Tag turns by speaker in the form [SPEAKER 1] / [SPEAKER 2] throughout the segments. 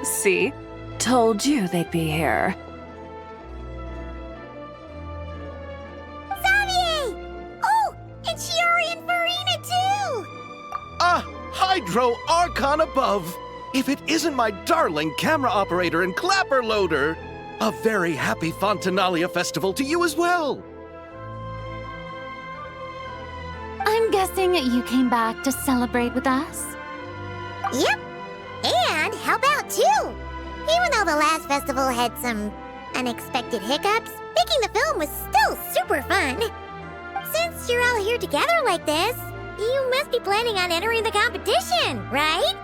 [SPEAKER 1] See? Told you they'd be here.
[SPEAKER 2] Xavier! Oh, and Shiori and Farina too!
[SPEAKER 3] Ah, Hydro Archon above! If it isn't my darling camera operator and clapper loader! A very happy Fontinalia festival to you as well!
[SPEAKER 4] I'm guessing you came back to celebrate with us?
[SPEAKER 2] Yep, and help out too! Even though the last festival had some unexpected hiccups, making the film was still super fun. Since you're all here together like this, you must be planning on entering the competition, right?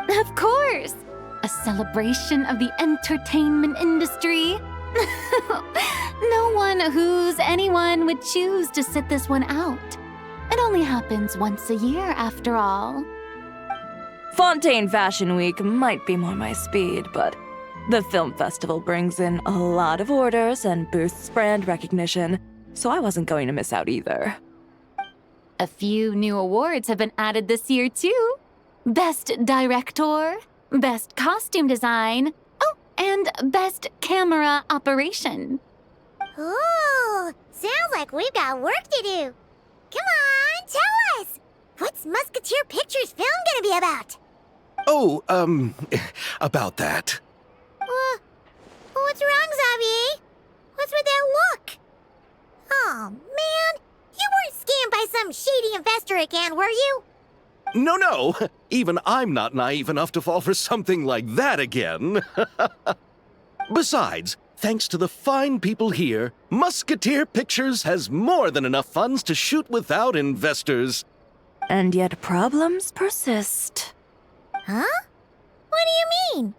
[SPEAKER 4] Of course! A celebration of the entertainment industry. No one who's anyone would choose to sit this one out. It only happens once a year, after all.
[SPEAKER 1] Fontaine Fashion Week might be more my speed, but the film festival brings in a lot of orders and boosts brand recognition, so I wasn't going to miss out either.
[SPEAKER 4] A few new awards have been added this year, too. Best Director, Best Costume Design, oh, and Best Camera Operation.
[SPEAKER 2] Ooh, sounds like we've got work to do. Come on, tell us! What's Musketeer Pictures film gonna be about?
[SPEAKER 3] Oh, about that.
[SPEAKER 2] What's wrong, Xavier? What's with that look? Oh, man. You weren't scammed by some shady investor again, were you?
[SPEAKER 3] No. Even I'm not naive enough to fall for something like that again. Besides, thanks to the fine people here, Musketeer Pictures has more than enough funds to shoot without investors.
[SPEAKER 1] And yet problems persist.
[SPEAKER 2] Huh? What do you mean?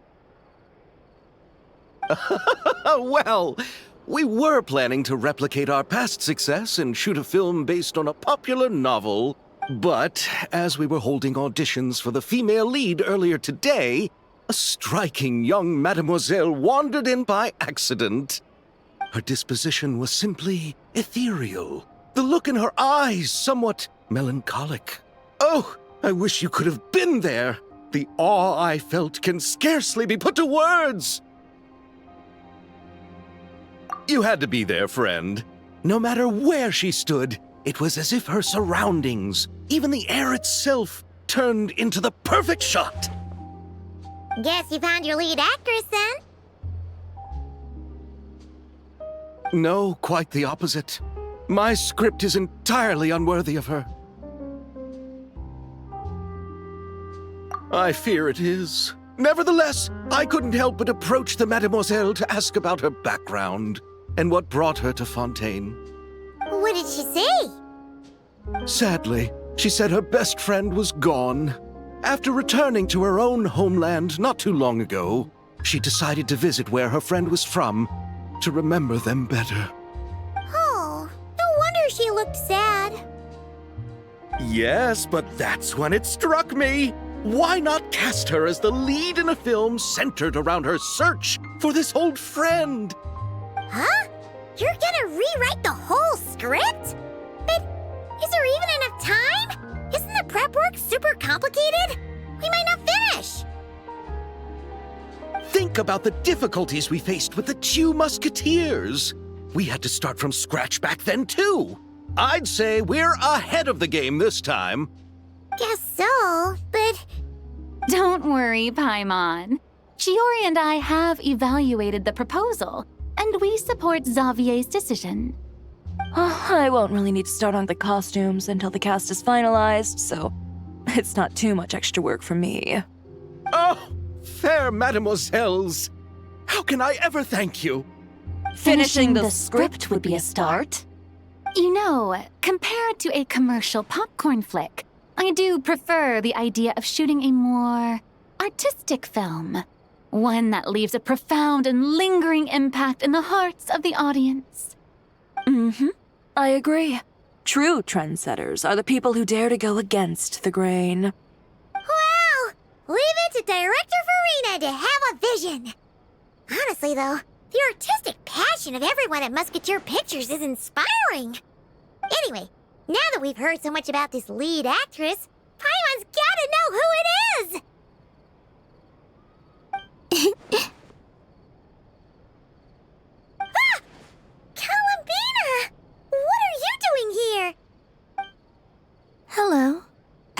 [SPEAKER 3] Well, we were planning to replicate our past success and shoot a film based on a popular novel. But as we were holding auditions for the female lead earlier today, a striking young mademoiselle wandered in by accident. Her disposition was simply ethereal. The look in her eyes somewhat melancholic. Oh, I wish you could have been there. The awe I felt can scarcely be put to words. You had to be there, friend. No matter where she stood, it was as if her surroundings, even the air itself, turned into the perfect shot.
[SPEAKER 2] Guess you found your lead actress, then?
[SPEAKER 3] No, quite the opposite. My script is entirely unworthy of her. I fear it is. Nevertheless, I couldn't help but approach the mademoiselle to ask about her background and what brought her to Fontaine.
[SPEAKER 2] What did she say?
[SPEAKER 3] Sadly, she said her best friend was gone. After returning to her own homeland not too long ago, she decided to visit where her friend was from to remember them better.
[SPEAKER 2] Oh, no wonder she looked sad.
[SPEAKER 3] Yes, but that's when it struck me. Why not cast her as the lead in a film centered around her search for this old friend?
[SPEAKER 2] Huh? You're gonna rewrite the whole script? But is there even enough time? Isn't the prep work super complicated? We might not finish.
[SPEAKER 3] Think about the difficulties we faced with the two Musketeers. We had to start from scratch back then, too. I'd say we're ahead of the game this time.
[SPEAKER 2] Guess so, but...
[SPEAKER 4] Don't worry, Paimon. Shiori and I have evaluated the proposal, and we support Xavier's decision.
[SPEAKER 1] I won't really need to start on the costumes until the cast is finalized, so it's not too much extra work for me.
[SPEAKER 3] Oh, fair mademoiselles. How can I ever thank you?
[SPEAKER 4] Finishing the script would be a start. You know, compared to a commercial popcorn flick, I do prefer the idea of shooting a more artistic film. One that leaves a profound and lingering impact in the hearts of the audience.
[SPEAKER 1] I agree. True trendsetters are the people who dare to go against the grain.
[SPEAKER 2] Well, leave it to Director Farina to have a vision. Honestly, though, the artistic passion of everyone at Musketeer Pictures is inspiring. Anyway, now that we've heard so much about this lead actress, Paimon's gotta know who it is!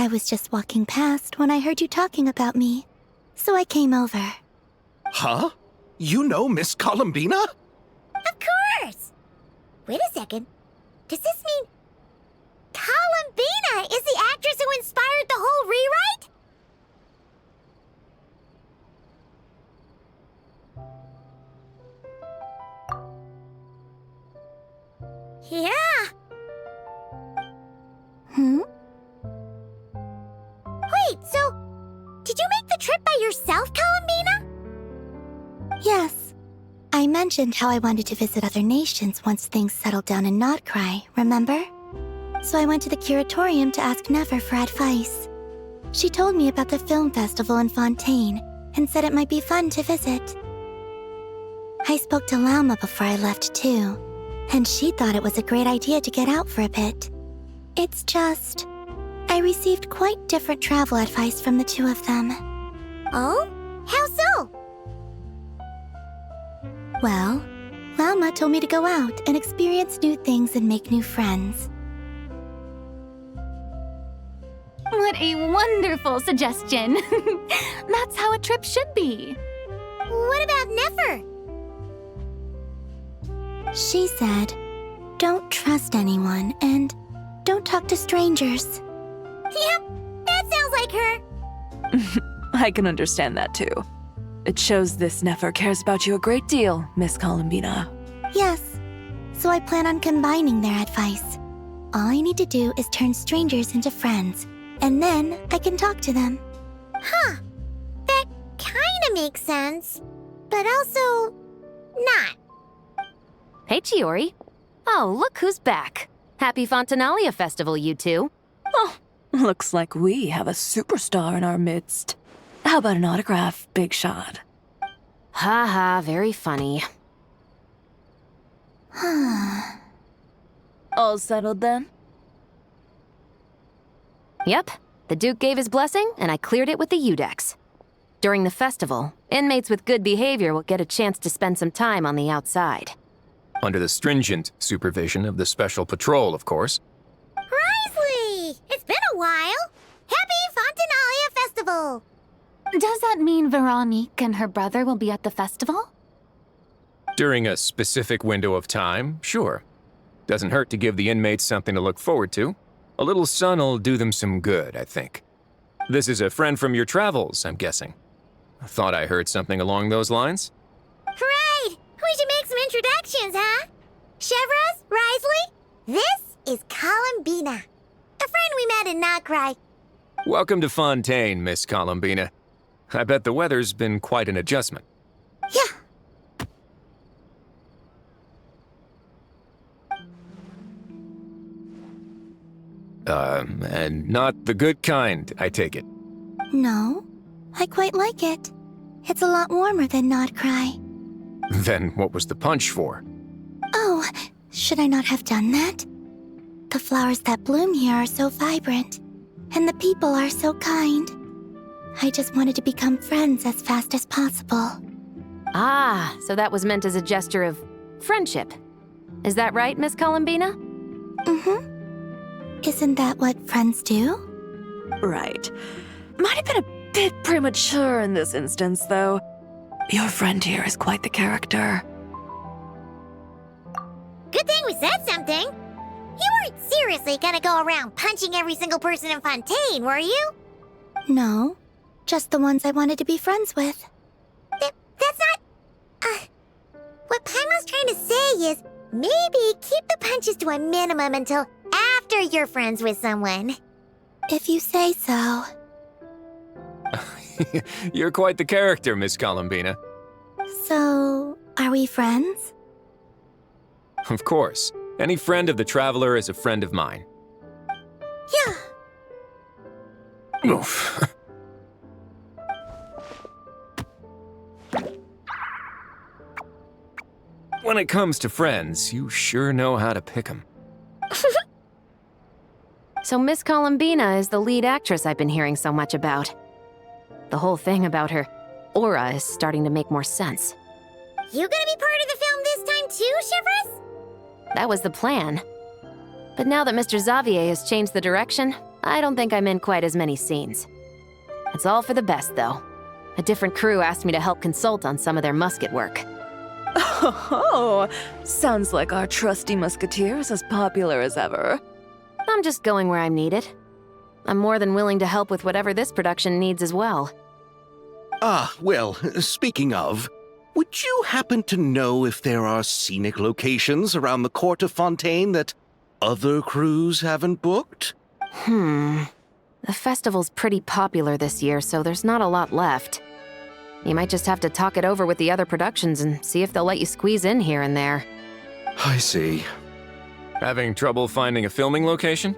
[SPEAKER 2] I was just walking past when I heard you talking about me, so I came over.
[SPEAKER 3] Huh? You know Miss Columbina?
[SPEAKER 2] Of course! Wait a second. Does this mean Columbina is the actress who inspired the whole rewrite? Yeah. Wait, so did you make the trip by yourself, Columbina? Yes. I mentioned how I wanted to visit other nations once things settled down in Notcry, remember? So I went to the curatorium to ask Never for advice. She told me about the film festival in Fontaine and said it might be fun to visit. I spoke to Lauma before I left too, and she thought it was a great idea to get out for a bit. It's just, I received quite different travel advice from the two of them. Oh? How so? Well, Lauma told me to go out and experience new things and make new friends.
[SPEAKER 4] What a wonderful suggestion. That's how a trip should be.
[SPEAKER 2] What about Nefer? She said, don't trust anyone and don't talk to strangers. Yep, that sounds like her.
[SPEAKER 1] I can understand that too. It shows this Nefer cares about you a great deal, Miss Columbina.
[SPEAKER 2] Yes, so I plan on combining their advice. All I need to do is turn strangers into friends, and then I can talk to them. Huh, that kinda makes sense, but also not.
[SPEAKER 5] Hey, Chiori. Oh, look who's back. Happy Fontinalia Festival, you two.
[SPEAKER 1] Oh, looks like we have a superstar in our midst. How about an autograph, big shot?
[SPEAKER 5] Ha ha, very funny.
[SPEAKER 1] All settled then?
[SPEAKER 5] Yep, the Duke gave his blessing, and I cleared it with the Udex. During the festival, inmates with good behavior will get a chance to spend some time on the outside.
[SPEAKER 6] Under the stringent supervision of the Special Patrol, of course.
[SPEAKER 2] Risley! It's been a while! Happy Fontinalia Festival!
[SPEAKER 4] Does that mean Veronique and her brother will be at the festival?
[SPEAKER 6] During a specific window of time, sure. Doesn't hurt to give the inmates something to look forward to. A little sun'll do them some good, I think. This is a friend from your travels, I'm guessing. Thought I heard something along those lines?
[SPEAKER 2] Right! We should make some introductions, huh? Chevros, Risley, this is Columbina, a friend we met in Notcry.
[SPEAKER 6] Welcome to Fontaine, Miss Columbina. I bet the weather's been quite an adjustment.
[SPEAKER 2] Yeah.
[SPEAKER 6] And not the good kind, I take it.
[SPEAKER 2] No, I quite like it. It's a lot warmer than Notcry.
[SPEAKER 6] Then what was the punch for?
[SPEAKER 2] Oh, should I not have done that? The flowers that bloom here are so vibrant, and the people are so kind. I just wanted to become friends as fast as possible.
[SPEAKER 5] Ah, so that was meant as a gesture of friendship. Is that right, Miss Columbina?
[SPEAKER 2] Mm-hmm. Isn't that what friends do?
[SPEAKER 1] Right. Might have been a bit premature in this instance, though. Your friend here is quite the character.
[SPEAKER 2] Good thing we said something. You weren't seriously gonna go around punching every single person in Fontaine, were you? No, just the ones I wanted to be friends with. That's not... what Paimon's trying to say is, maybe keep the punches to a minimum until after you're friends with someone. If you say so.
[SPEAKER 6] You're quite the character, Miss Columbina.
[SPEAKER 2] So, are we friends?
[SPEAKER 6] Of course. Any friend of the Traveler is a friend of mine.
[SPEAKER 2] Yeah.
[SPEAKER 6] Oof. When it comes to friends, you sure know how to pick 'em.
[SPEAKER 5] So Miss Columbina is the lead actress I've been hearing so much about. The whole thing about her aura is starting to make more sense.
[SPEAKER 2] You gonna be part of the film this time too, Shivers?
[SPEAKER 5] That was the plan. But now that Mr. Xavier has changed the direction, I don't think I'm in quite as many scenes. It's all for the best, though. A different crew asked me to help consult on some of their musket work.
[SPEAKER 1] Oh, sounds like our trusty musketeer is as popular as ever.
[SPEAKER 5] I'm just going where I'm needed. I'm more than willing to help with whatever this production needs as well.
[SPEAKER 3] Ah, well, speaking of, would you happen to know if there are scenic locations around the court of Fontaine that other crews haven't booked?
[SPEAKER 5] The festival's pretty popular this year, so there's not a lot left. You might just have to talk it over with the other productions and see if they'll let you squeeze in here and there.
[SPEAKER 3] I see.
[SPEAKER 6] Having trouble finding a filming location?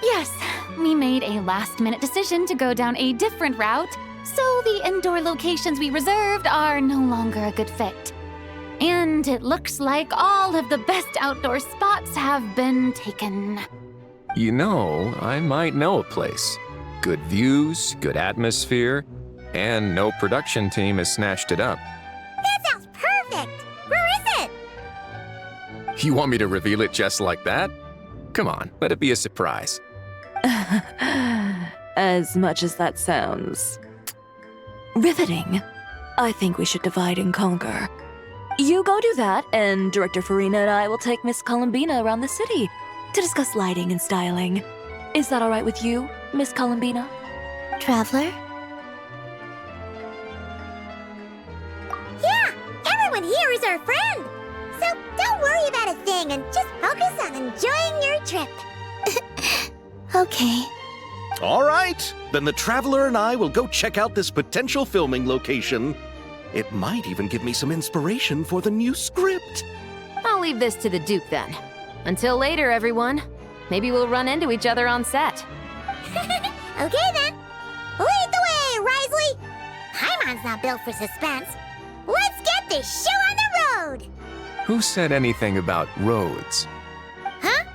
[SPEAKER 4] Yes, we made a last-minute decision to go down a different route, so the indoor locations we reserved are no longer a good fit. And it looks like all of the best outdoor spots have been taken.
[SPEAKER 6] You know, I might know a place. Good views, good atmosphere, and no production team has snatched it up.
[SPEAKER 2] That sounds perfect! Where is it?
[SPEAKER 6] You want me to reveal it just like that? Come on, let it be a surprise.
[SPEAKER 1] As much as that sounds riveting, I think we should divide and conquer. You go do that, and Director Farina and I will take Miss Columbina around the city to discuss lighting and styling. Is that all right with you, Miss Columbina?
[SPEAKER 2] Traveler? Yeah, everyone here is our friend. So don't worry about a thing and just focus on enjoying your trip. Okay.
[SPEAKER 3] All right, then the Traveler and I will go check out this potential filming location. It might even give me some inspiration for the new script.
[SPEAKER 5] I'll leave this to the Duke then. Until later, everyone. Maybe we'll run into each other on set.
[SPEAKER 2] Okay then. Lead the way, Risley. Paimon's not built for suspense. Let's get this show on the road.
[SPEAKER 6] Who said anything about roads?
[SPEAKER 2] Huh?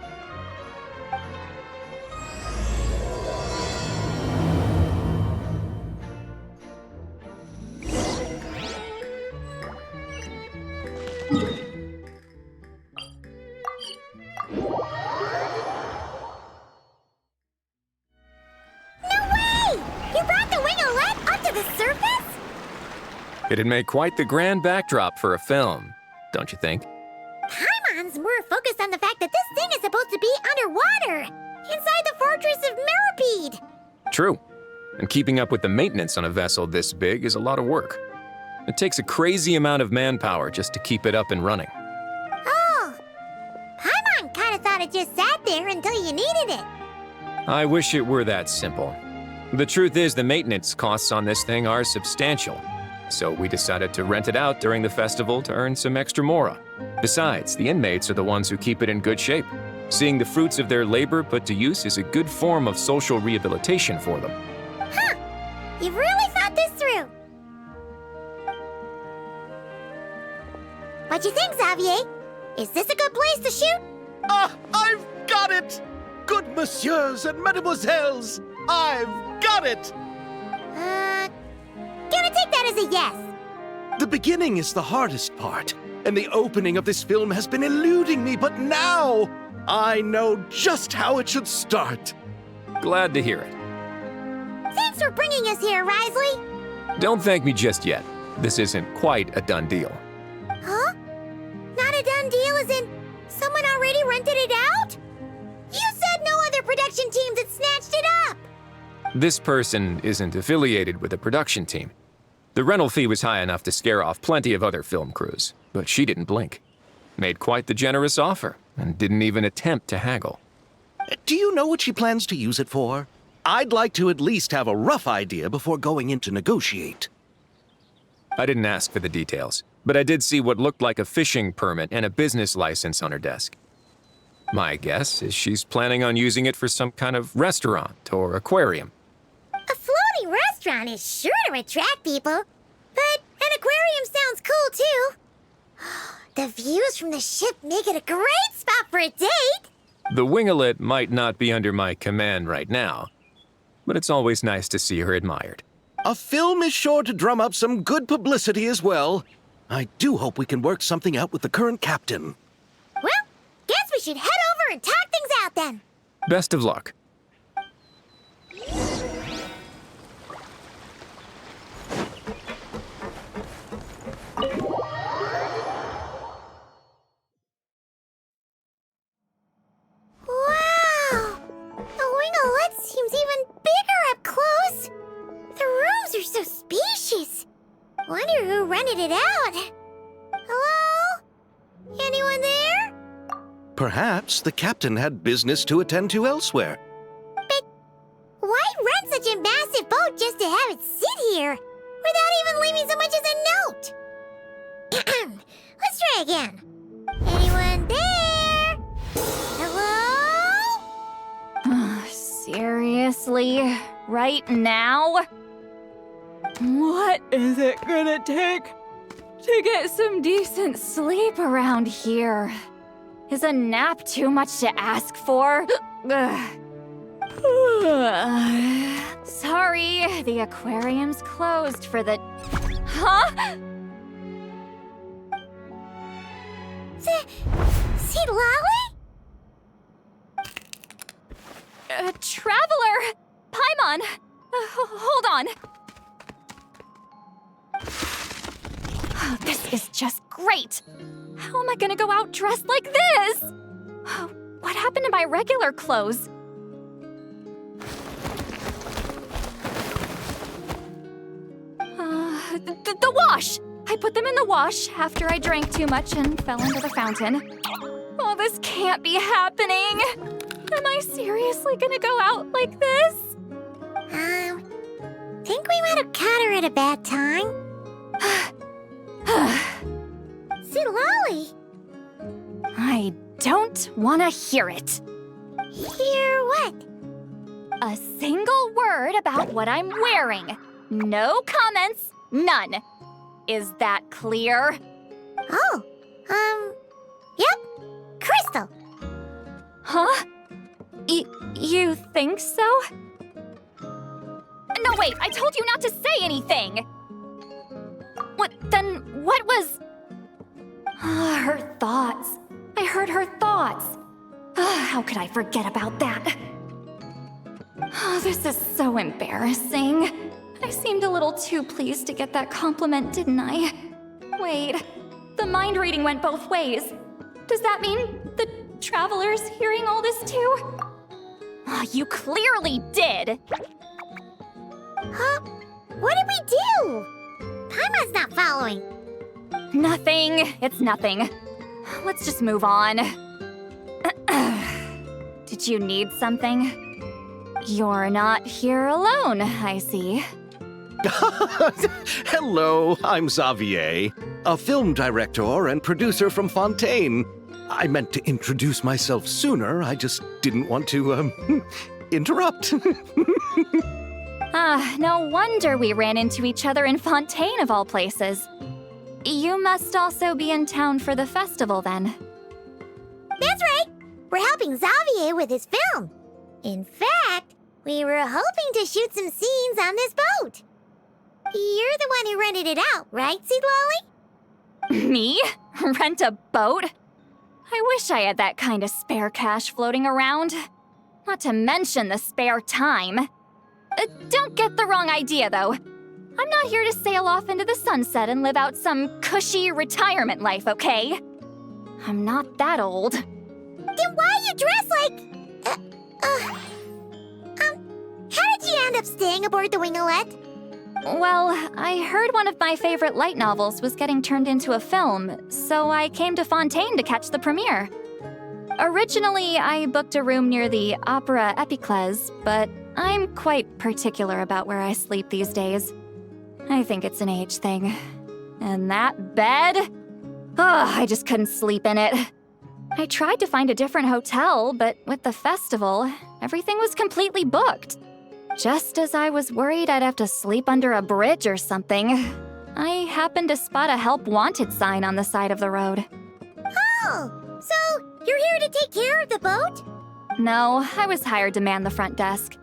[SPEAKER 6] It'd make quite the grand backdrop for a film, don't you think?
[SPEAKER 2] Paimon's more focused on the fact that this thing is supposed to be underwater, inside the fortress of Mirapede.
[SPEAKER 6] True. And keeping up with the maintenance on a vessel this big is a lot of work. It takes a crazy amount of manpower just to keep it up and running.
[SPEAKER 2] Oh, Paimon kind of thought it just sat there until you needed it.
[SPEAKER 6] I wish it were that simple. The truth is the maintenance costs on this thing are substantial. So we decided to rent it out during the festival to earn some extra mora. Besides, the inmates are the ones who keep it in good shape. Seeing the fruits of their labor put to use is a good form of social rehabilitation for them.
[SPEAKER 2] Huh, you've really thought this through. What you think, Xavier? Is this a good place to shoot?
[SPEAKER 3] Ah, I've got it! Good messieurs and mademoiselles, I've got it!
[SPEAKER 2] Gonna take that as a yes.
[SPEAKER 3] The beginning is the hardest part, and the opening of this film has been eluding me, but now I know just how it should start.
[SPEAKER 6] Glad to hear it.
[SPEAKER 2] Thanks for bringing us here, Risley.
[SPEAKER 6] Don't thank me just yet. This isn't quite a done deal.
[SPEAKER 2] Huh? Not a done deal as in someone already rented it out? You said no other production teams had snatched it up.
[SPEAKER 6] This person isn't affiliated with a production team. The rental fee was high enough to scare off plenty of other film crews, but she didn't blink. Made quite the generous offer, and didn't even attempt to haggle.
[SPEAKER 3] Do you know what she plans to use it for? I'd like to at least have a rough idea before going in to negotiate.
[SPEAKER 6] I didn't ask for the details, but I did see what looked like a fishing permit and a business license on her desk. My guess is she's planning on using it for some kind of restaurant or aquarium.
[SPEAKER 2] A floating restaurant is sure to attract people, but an aquarium sounds cool too. The views from the ship make it a great spot for a date.
[SPEAKER 6] The winglet might not be under my command right now, but it's always nice to see her admired.
[SPEAKER 3] A film is sure to drum up some good publicity as well. I do hope we can work something out with the current captain.
[SPEAKER 2] Well, guess we should head over and talk things out then.
[SPEAKER 6] Best of luck.
[SPEAKER 2] Seems even bigger up close. The rooms are so spacious. Wonder who rented it out. Hello? Anyone there?
[SPEAKER 3] Perhaps the captain had business to attend to elsewhere.
[SPEAKER 2] But why rent such a massive boat just to have it sit here without even leaving so much as a note? Let's try again. Anyone there? Hello?
[SPEAKER 4] Seriously? Right now?
[SPEAKER 1] What is it gonna take to get some decent sleep
[SPEAKER 4] Around here. Is a nap too much to ask for? Sorry, the aquarium's closed for the... Huh?
[SPEAKER 2] See Lolly?
[SPEAKER 4] Traveler! Paimon! Hold on. Oh, this is just great. How am I gonna go out dressed like this? Oh, what happened to my regular clothes? The wash! I put them in the wash after I drank too much and fell into the fountain. Oh, this can't be happening. Am I seriously gonna go out like this?
[SPEAKER 2] Think we might have caught her at a bad time. See Lolly?
[SPEAKER 4] I don't want to hear it.
[SPEAKER 2] Hear what?
[SPEAKER 4] A single word about what I'm wearing. No comments, none. Is that clear?
[SPEAKER 2] Oh, yep. Crystal.
[SPEAKER 4] Huh? You think so? No, wait, I told you not to say anything! What was... Her thoughts. I heard her thoughts. How could I forget about that? Oh, this is so embarrassing. I seemed a little too pleased to get that compliment, didn't I? Wait, the mind reading went both ways. Does that mean the Traveler's hearing all this too? You clearly did!
[SPEAKER 2] Huh? What did we do? Paimon's not following.
[SPEAKER 4] Nothing. It's nothing. Let's just move on. Did you need something? You're not here alone, I see.
[SPEAKER 3] Hello, I'm Xavier, a film director and producer from Fontaine. I meant to introduce myself sooner, I just didn't want to, interrupt.
[SPEAKER 4] No wonder we ran into each other in Fontaine of all places. You must also be in town for the festival then.
[SPEAKER 2] That's right. We're helping Xavier with his film. In fact, we were hoping to shoot some scenes on this boat. You're the one who rented it out, right, Seed Lolly?
[SPEAKER 4] Me? Rent a boat? I wish I had that kind of spare cash floating around. Not to mention the spare time. Don't get the wrong idea, though. I'm not here to sail off into the sunset and live out some cushy retirement life, okay? I'm not that old.
[SPEAKER 2] Then why are you dressed like... how did you end up staying aboard the Winglet?
[SPEAKER 4] Well, I heard one of my favorite light novels was getting turned into a film, so I came to Fontaine to catch the premiere. Originally, I booked a room near the Opera Epiclese, but I'm quite particular about where I sleep these days. I think it's an age thing. And that bed? I just couldn't sleep in it. I tried to find a different hotel, but with the festival, everything was completely booked. Just as I was worried I'd have to sleep under a bridge or something, I happened to spot a help wanted sign on the side of the road.
[SPEAKER 2] Oh, so you're here to take care of the boat?
[SPEAKER 4] No, I was hired to man the front desk.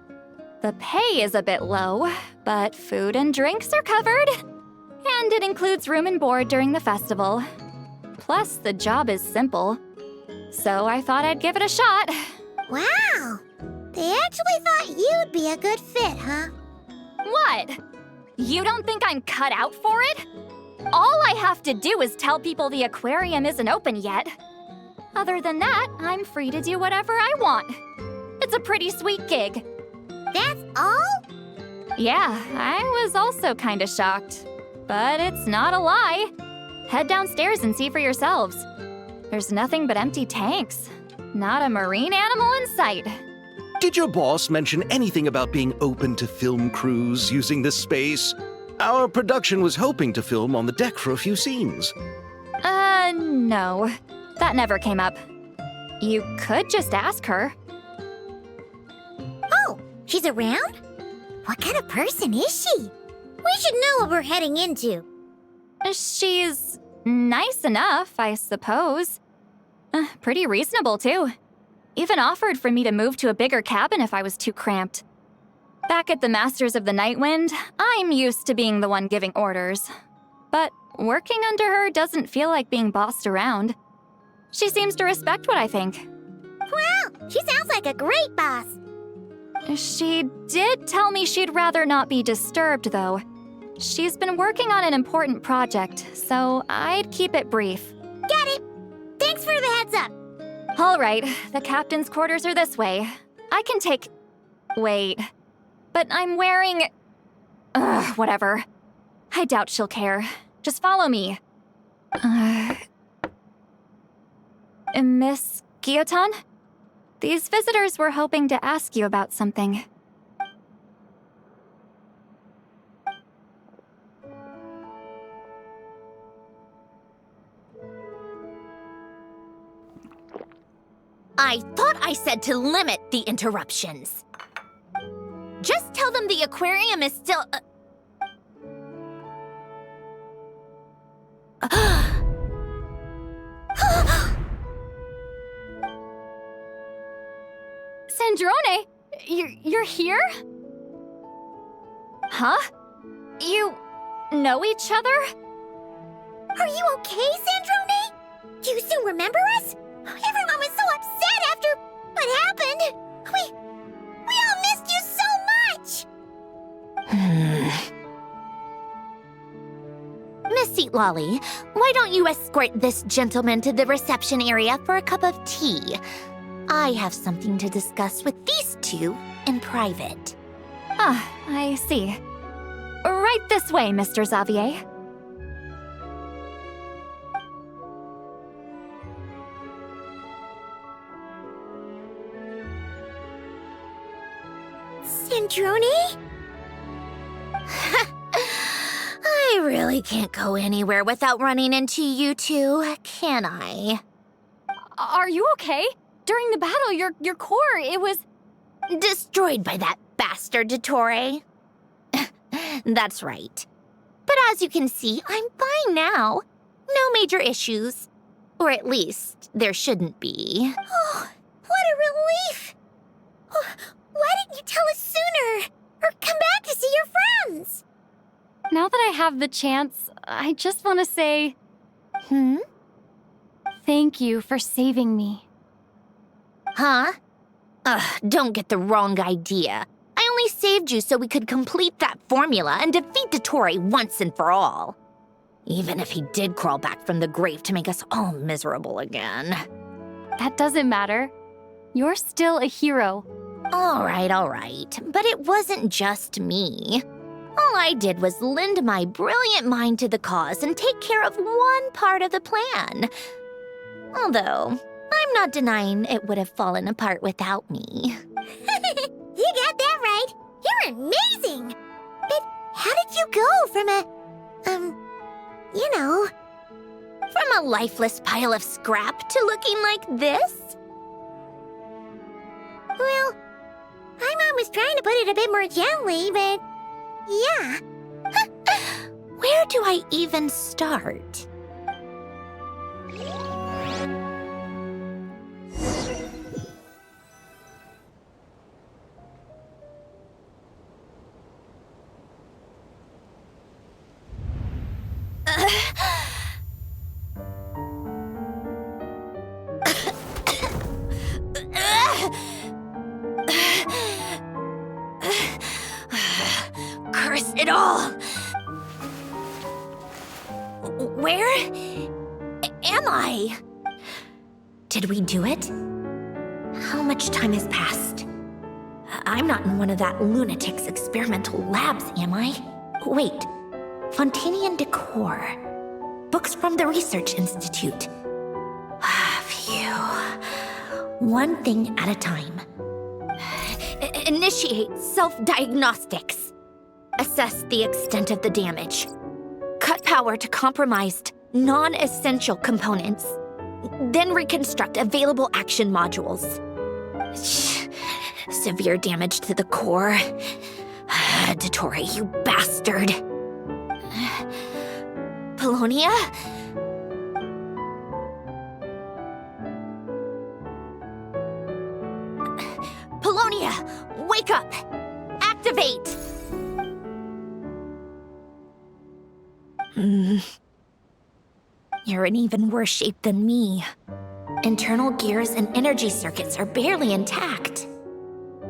[SPEAKER 4] The pay is a bit low, but food and drinks are covered. And it includes room and board during the festival. Plus, the job is simple. So I thought I'd give it a shot.
[SPEAKER 2] Wow! They actually thought you'd be a good fit, huh?
[SPEAKER 4] What? You don't think I'm cut out for it? All I have to do is tell people the aquarium isn't open yet. Other than that, I'm free to do whatever I want. It's a pretty sweet gig.
[SPEAKER 2] That's all?
[SPEAKER 4] Yeah, I was also kinda shocked. But it's not a lie. Head downstairs and see for yourselves. There's nothing but empty tanks. Not a marine animal in sight.
[SPEAKER 3] Did your boss mention anything about being open to film crews using this space? Our production was hoping to film on the deck for a few scenes.
[SPEAKER 4] No. That never came up. You could just ask her.
[SPEAKER 2] Oh, she's around? What kind of person is she? We should know what we're heading into.
[SPEAKER 4] She's nice enough, I suppose. Pretty reasonable, too. Even offered for me to move to a bigger cabin if I was too cramped. Back at the Masters of the Night Wind, I'm used to being the one giving orders. But working under her doesn't feel like being bossed around. She seems to respect what I think.
[SPEAKER 2] Wow, she sounds like a great boss.
[SPEAKER 4] She did tell me she'd rather not be disturbed, though. She's been working on an important project, so I'd keep it brief.
[SPEAKER 2] Got it. Thanks for the heads up.
[SPEAKER 4] All right, the captain's quarters are this way. I can take... Wait. But I'm wearing... whatever. I doubt she'll care. Just follow me. Miss Guillotin? These visitors were hoping to ask you about something.
[SPEAKER 7] I thought I said to limit the interruptions. Just tell them the aquarium is still...
[SPEAKER 4] Sandrone, you're here? Huh? You know each other?
[SPEAKER 2] Are you okay, Sandrone? Do you still remember us? Everyone was so upset after what happened. We all missed you so much.
[SPEAKER 7] Miss Seat Lolly, why don't you escort this gentleman to the reception area for a cup of tea? I have something to discuss with these two in private.
[SPEAKER 4] Ah, I see. Right this way, Mr. Xavier.
[SPEAKER 2] Sandrone?
[SPEAKER 7] I really can't go anywhere without running into you two, can I?
[SPEAKER 4] Are you okay? During the battle, your core, it was...
[SPEAKER 7] Destroyed by that bastard Dottore. That's right. But as you can see, I'm fine now. No major issues. Or at least, there shouldn't be.
[SPEAKER 2] Oh, what a relief! Oh, why didn't you tell us sooner? Or come back to see your friends?
[SPEAKER 4] Now that I have the chance, I just want to say... Thank you for saving me.
[SPEAKER 7] Huh? Don't get the wrong idea. I only saved you so we could complete that formula and defeat Dottore once and for all. Even if he did crawl back from the grave to make us all miserable again.
[SPEAKER 4] That doesn't matter. You're still a hero.
[SPEAKER 7] All right. But it wasn't just me. All I did was lend my brilliant mind to the cause and take care of one part of the plan. Although, I'm not denying it would have fallen apart without me.
[SPEAKER 2] You got that right. You're amazing. But how did you go from
[SPEAKER 7] From a lifeless pile of scrap to looking like this?
[SPEAKER 2] Well, my mom was trying to put it a bit more gently, but yeah.
[SPEAKER 7] Where do I even start? Curse it all! Where am I? Did we do it? How much time has passed? I'm not in one of that lunatic's experimental labs, am I? Wait, Fontinian decor. Books from the Research Institute. Phew. One thing at a time. Initiate self-diagnostics. Assess the extent of the damage. Cut power to compromised, non-essential components. Then reconstruct available action modules. Severe damage to the core. Dottore, you bastard. Polonia? Polonia, wake up! Activate! You're in even worse shape than me. Internal gears and energy circuits are barely intact.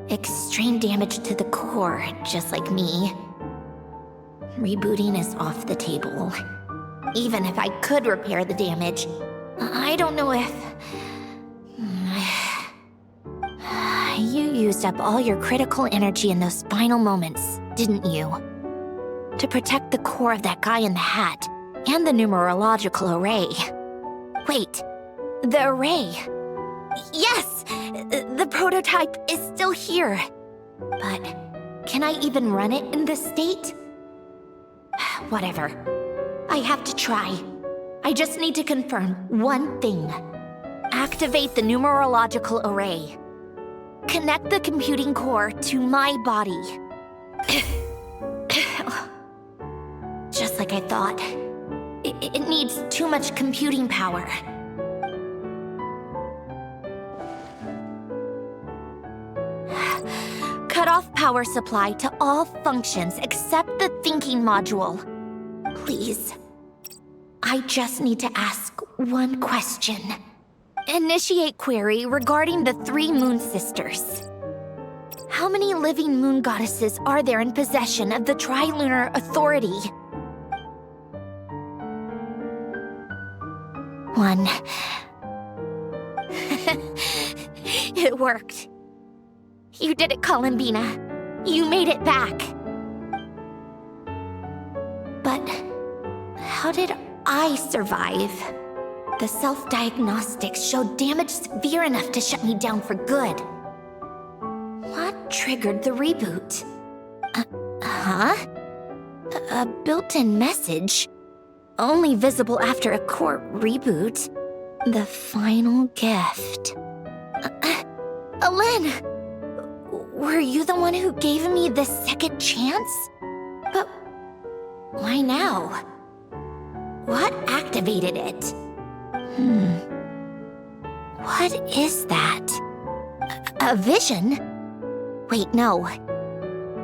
[SPEAKER 7] Extreme damage to the core, just like me. Rebooting is off the table. Even if I could repair the damage, I don't know if... You used up all your critical energy in those final moments, didn't you? To protect the core of that guy in the hat, and the numerological array. Wait, the array. Yes! The prototype is still here. But can I even run it in this state? Whatever. I have to try. I just need to confirm one thing. Activate the numerological array. Connect the computing core to my body. Just like I thought. It needs too much computing power. Cut off power supply to all functions except the thinking module. Please. I just need to ask one question. Initiate query regarding the 3 moon sisters. How many living moon goddesses are there in possession of the Trilunar Authority? 1. It worked. You did it, Columbina. You made it back. But how did I survive? The self-diagnostics showed damage severe enough to shut me down for good. What triggered the reboot? A built-in message? Only visible after a core reboot. The final gift. Alen! Were you the one who gave me the second chance? But why now? What activated it? What is that? A vision? Wait, no.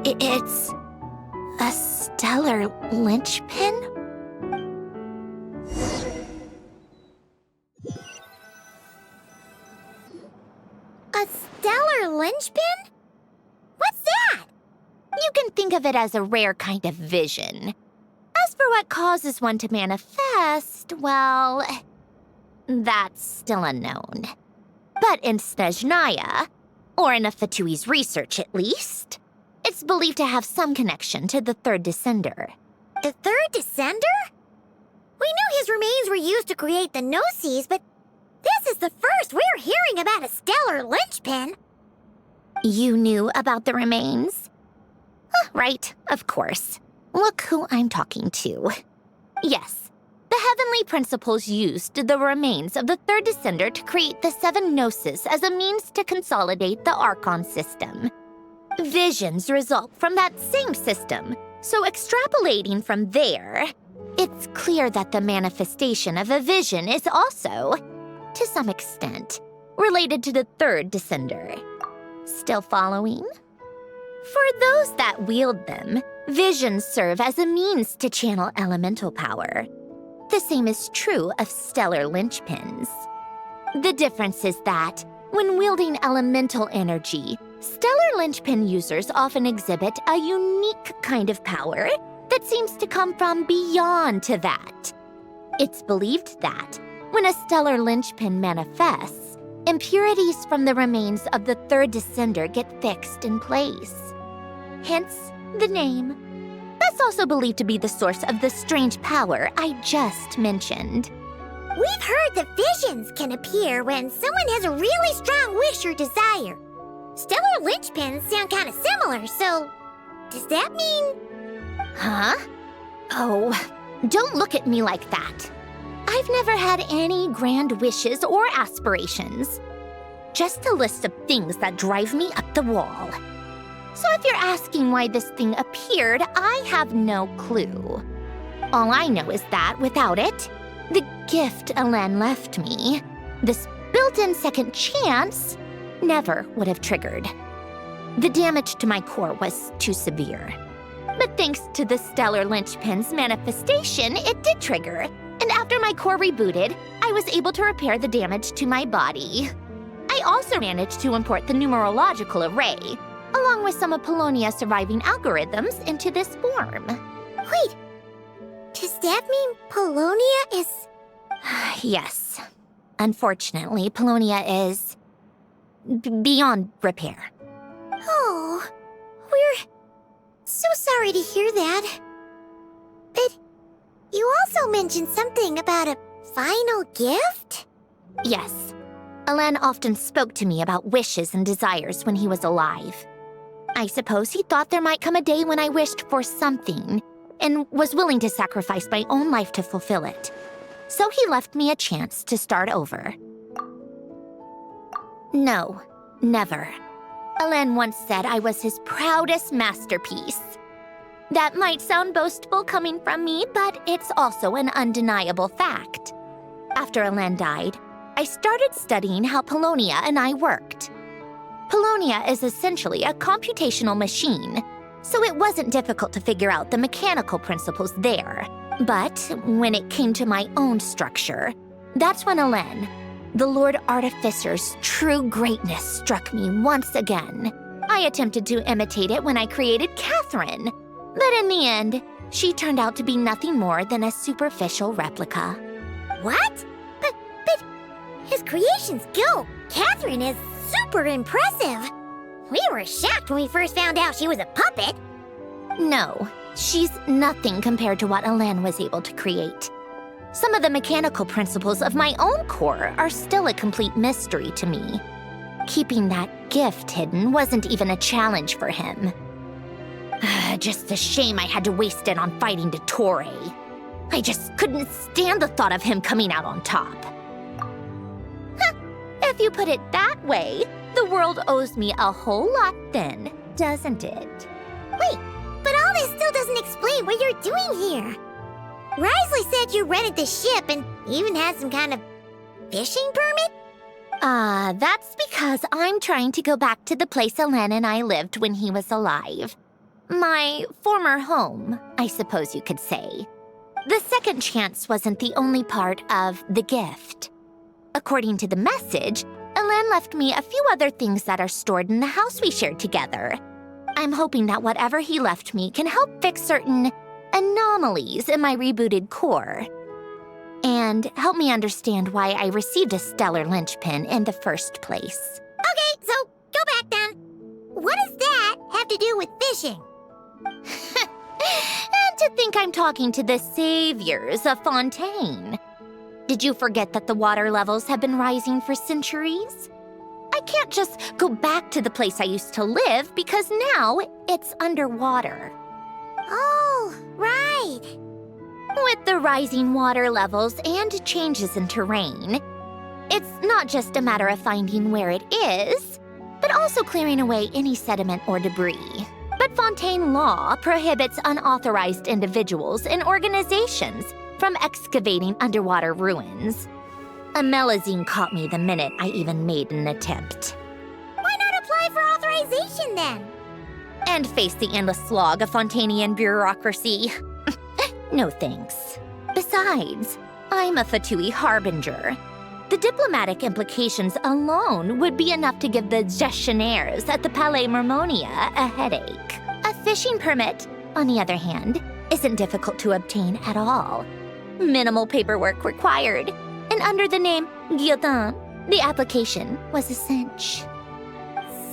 [SPEAKER 7] It's a stellar linchpin?
[SPEAKER 2] A stellar linchpin? What's that?
[SPEAKER 7] You can think of it as a rare kind of vision. As for what causes one to manifest, well, that's still unknown. But in Snezhnaya, or in Afatui's research at least, it's believed to have some connection to the third descender.
[SPEAKER 2] The third descender? We knew his remains were used to create the Gnosis, but this is the first we're hearing about a stellar linchpin.
[SPEAKER 7] You knew about the remains? Right, of course. Look who I'm talking to. Yes, the heavenly principles used the remains of the third descender to create the 7 Gnosis as a means to consolidate the Archon system. Visions result from that same system, so extrapolating from there, it's clear that the manifestation of a vision is also, to some extent, related to the third descender. Still following? For those that wield them, visions serve as a means to channel elemental power. The same is true of stellar linchpins. The difference is that, when wielding elemental energy, stellar linchpin users often exhibit a unique kind of power that seems to come from beyond to that. It's believed that, when a stellar linchpin manifests, impurities from the remains of the third descender get fixed in place. Hence the name. That's also believed to be the source of the strange power I just mentioned.
[SPEAKER 2] We've heard that visions can appear when someone has a really strong wish or desire. Stellar linchpins sound kind of similar, so does that mean...
[SPEAKER 7] Huh? Oh, don't look at me like that. I've never had any grand wishes or aspirations. Just a list of things that drive me up the wall. So if you're asking why this thing appeared, I have no clue. All I know is that without it, the gift Alen left me, this built-in second chance, never would have triggered. The damage to my core was too severe. But thanks to the stellar linchpin's manifestation, it did trigger. And after my core rebooted, I was able to repair the damage to my body. I also managed to import the numerological array, along with some of Polonia's surviving algorithms, into this form.
[SPEAKER 2] Wait, does that mean Polonia is...
[SPEAKER 7] Yes. Unfortunately, Polonia is... beyond repair.
[SPEAKER 2] Oh, we're so sorry to hear that. But you also mentioned something about a final gift?
[SPEAKER 7] Yes. Alen often spoke to me about wishes and desires when he was alive. I suppose he thought there might come a day when I wished for something, and was willing to sacrifice my own life to fulfill it. So he left me a chance to start over. No, never. Alen once said I was his proudest masterpiece. That might sound boastful coming from me, but it's also an undeniable fact. After Alen died, I started studying how Polonia and I worked. Polonia is essentially a computational machine, so it wasn't difficult to figure out the mechanical principles there. But when it came to my own structure, that's when Alen, the Lord Artificer's true greatness, struck me once again. I attempted to imitate it when I created Catherine, but in the end, she turned out to be nothing more than a superficial replica.
[SPEAKER 2] What? But his creation's go. Catherine is super impressive. We were shocked when we first found out she was a puppet.
[SPEAKER 7] No, she's nothing compared to what Alen was able to create. Some of the mechanical principles of my own core are still a complete mystery to me. Keeping that gift hidden wasn't even a challenge for him. Just a shame I had to waste it on fighting Dottore. I just couldn't stand the thought of him coming out on top. If you put it that way, the world owes me a whole lot then, doesn't it?
[SPEAKER 2] Wait, but all this still doesn't explain what you're doing here. Risley said you rented the ship and even had some kind of fishing permit?
[SPEAKER 7] That's because I'm trying to go back to the place Alen and I lived when he was alive. My former home, I suppose you could say. The second chance wasn't the only part of the gift. According to the message, Alen left me a few other things that are stored in the house we shared together. I'm hoping that whatever he left me can help fix certain anomalies in my rebooted core. And help me understand why I received a stellar linchpin in the first place.
[SPEAKER 2] Okay, so go back then. What does that have to do with fishing?
[SPEAKER 7] And to think I'm talking to the saviors of Fontaine. Did you forget that the water levels have been rising for centuries? I can't just go back to the place I used to live because now it's underwater.
[SPEAKER 2] Oh, right.
[SPEAKER 7] With the rising water levels and changes in terrain, it's not just a matter of finding where it is, but also clearing away any sediment or debris. But Fontaine law prohibits unauthorized individuals and organizations from excavating underwater ruins. A Melazine caught me the minute I even made an attempt.
[SPEAKER 2] Why not apply for authorization then?
[SPEAKER 7] And face the endless slog of Fontanian bureaucracy. No thanks. Besides, I'm a Fatui harbinger. The diplomatic implications alone would be enough to give the gestionnaires at the Palais Mermonia a headache. A fishing permit, on the other hand, isn't difficult to obtain at all. Minimal paperwork required, and under the name Guillotin, The application was a cinch.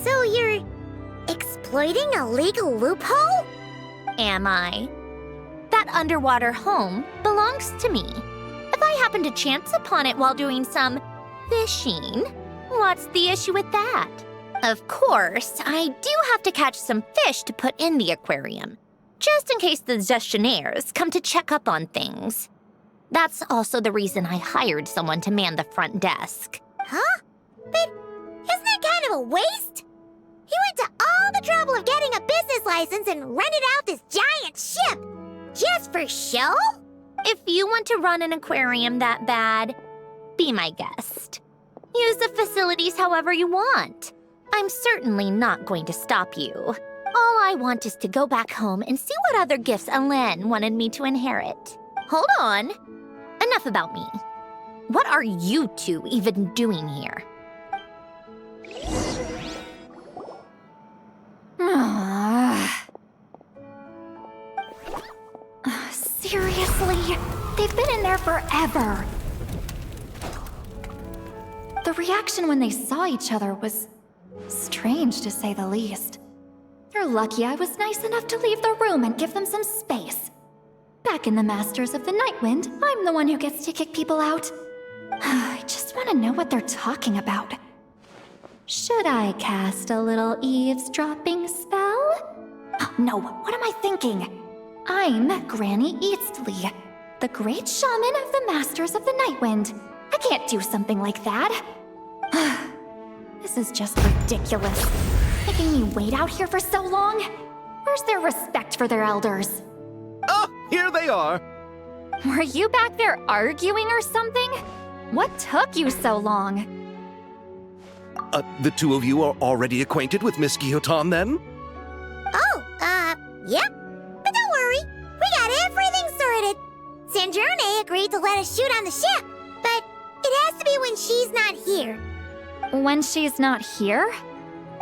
[SPEAKER 2] So you're exploiting a legal loophole?
[SPEAKER 7] Am I? That underwater home belongs to me. If I happen to chance upon it while doing some fishing, what's the issue with that? Of course, I do have to catch some fish to put in the aquarium, just in case the gestionnaires come to check up on things. That's also the reason I hired someone to man the front desk.
[SPEAKER 2] Huh? But isn't that kind of a waste? He went to all the trouble of getting a business license and rented out this giant ship. Just for show?
[SPEAKER 7] If you want to run an aquarium that bad, be my guest. Use the facilities however you want. I'm certainly not going to stop you. All I want is to go back home and see what other gifts Alen wanted me to inherit. Hold on. Enough about me. What are you two even doing here?
[SPEAKER 4] Seriously? They've been in there forever. The reaction when they saw each other was strange, to say the least. They're lucky I was nice enough to leave the room and give them some space. Back in the Masters of the Nightwind, I'm the one who gets to kick people out. I just want to know what they're talking about. Should I cast a little eavesdropping spell? Oh, no, what am I thinking? I'm Granny Eastley, the great shaman of the Masters of the Nightwind. I can't do something like that. This is just ridiculous. Making me wait out here for so long? Where's their respect for their elders?
[SPEAKER 3] Oh, here they are.
[SPEAKER 4] Were you back there arguing or something? What took you so long?
[SPEAKER 3] The two of you are already acquainted with Miss Guillotin, then?
[SPEAKER 2] Yep. But don't worry, we got everything sorted. Sandrone agreed to let us shoot on the ship, but it has to be when she's not here.
[SPEAKER 4] When she's not here?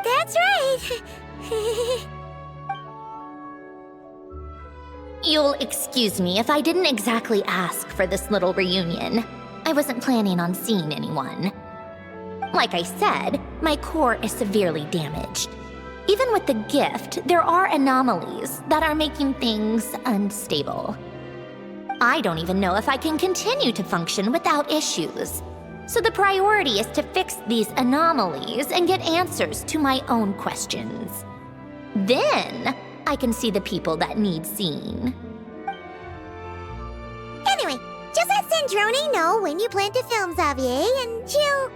[SPEAKER 2] That's right.
[SPEAKER 7] You'll excuse me if I didn't exactly ask for this little reunion. I wasn't planning on seeing anyone. Like I said, my core is severely damaged. Even with the gift, there are anomalies that are making things unstable. I don't even know if I can continue to function without issues. So the priority is to fix these anomalies and get answers to my own questions. Then, I can see the people that need seeing.
[SPEAKER 2] Anyway, just let Sandrone know when you plan to film Xavier, and she'll,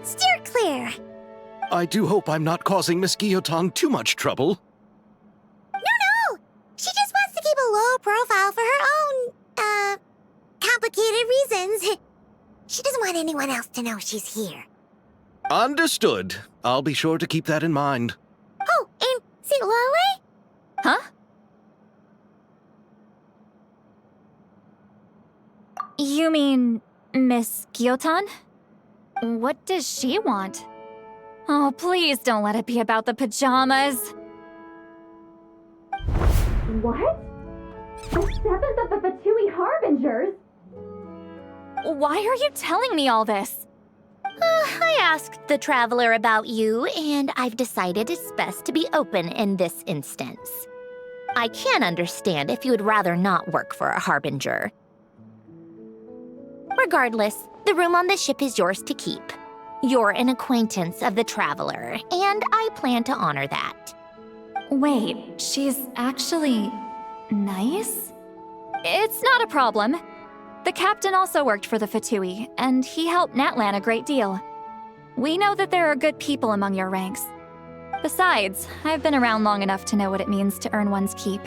[SPEAKER 2] steer clear.
[SPEAKER 3] I do hope I'm not causing Miss Guillotin too much trouble.
[SPEAKER 2] No! She just wants to keep a low profile for her own, complicated reasons. She doesn't want anyone else to know she's here.
[SPEAKER 3] Understood. I'll be sure to keep that in mind.
[SPEAKER 2] Oh, and see Lale?
[SPEAKER 4] Huh? You mean Miss Guillotin? What does she want? Oh, please don't let it be about the pajamas. What? The 7th of the VIII Harbingers? Why are you telling me all this?
[SPEAKER 7] I asked the Traveler about you, and I've decided it's best to be open in this instance. I can understand if you would rather not work for a Harbinger. Regardless, the room on the ship is yours to keep. You're an acquaintance of the Traveler, and I plan to honor that.
[SPEAKER 4] Wait, she's actually nice? It's not a problem. The captain also worked for the VIII, and he helped Natlan a great deal. We know that there are good people among your ranks. Besides, I've been around long enough to know what it means to earn one's keep.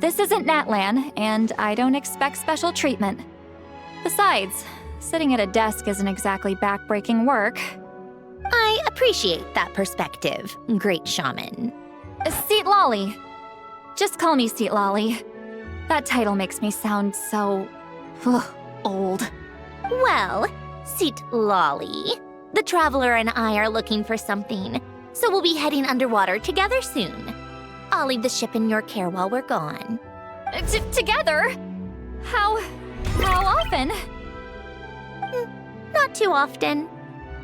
[SPEAKER 4] This isn't Natlan, and I don't expect special treatment. Besides, sitting at a desk isn't exactly back-breaking work.
[SPEAKER 7] I appreciate that perspective, great shaman.
[SPEAKER 4] Seat Lolly. Just call me Seat Lolly. That title makes me sound so... old.
[SPEAKER 7] Well, Seat Lolly, the Traveler and I are looking for something, so we'll be heading underwater together soon. I'll leave the ship in your care while we're gone.
[SPEAKER 4] Together? How often?
[SPEAKER 7] Not too often.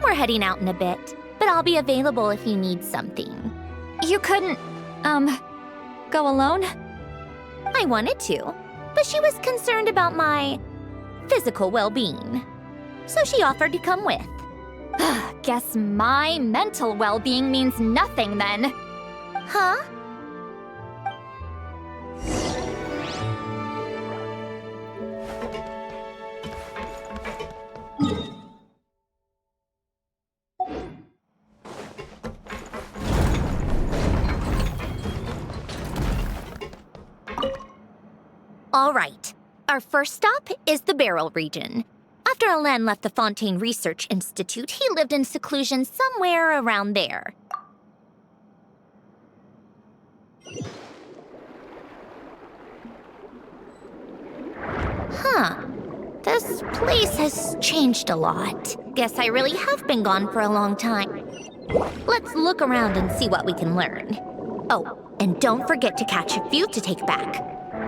[SPEAKER 7] We're heading out in a bit, but I'll be available if you need something.
[SPEAKER 4] You couldn't, go alone?
[SPEAKER 7] I wanted to, but she was concerned about my physical well-being. So she offered to come with.
[SPEAKER 4] Guess my mental well-being means nothing then.
[SPEAKER 7] Huh? All right. Our first stop is the Barrel region. After Alain left the Fontaine Research Institute, he lived in seclusion somewhere around there. Huh. This place has changed a lot. Guess I really have been gone for a long time. Let's look around and see what we can learn. Oh, and don't forget to catch a few to take back.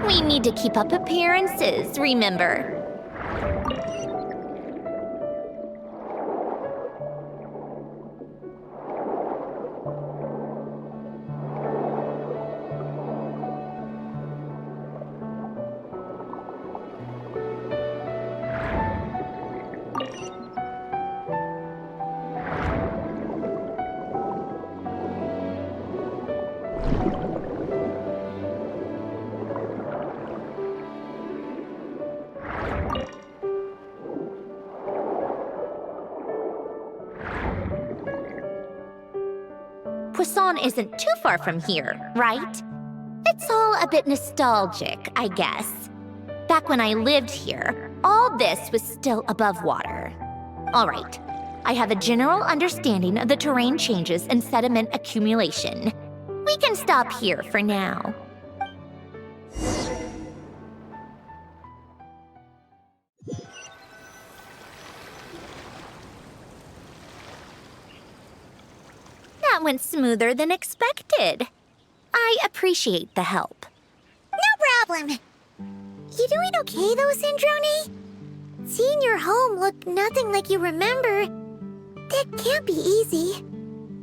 [SPEAKER 7] We need to keep up appearances, remember? Poisson isn't too far from here, right? It's all a bit nostalgic, I guess. Back when I lived here, all this was still above water. All right, I have a general understanding of the terrain changes and sediment accumulation. We can stop here for now. That went smoother than expected. I appreciate the help.
[SPEAKER 2] No problem. You doing okay though, Sandrone? Seeing your home look nothing like you remember, that can't be easy.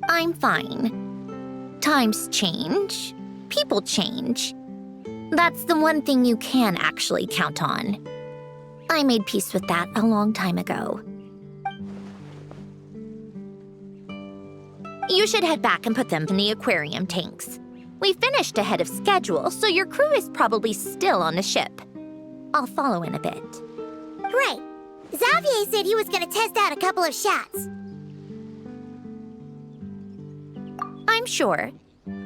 [SPEAKER 7] I'm fine. Times change. People change. That's the one thing you can actually count on. I made peace with that a long time ago. You should head back and put them in the aquarium tanks. We finished ahead of schedule, so your crew is probably still on the ship. I'll follow in a bit.
[SPEAKER 2] Right. Xavier said he was gonna test out a couple of shots.
[SPEAKER 7] I'm sure.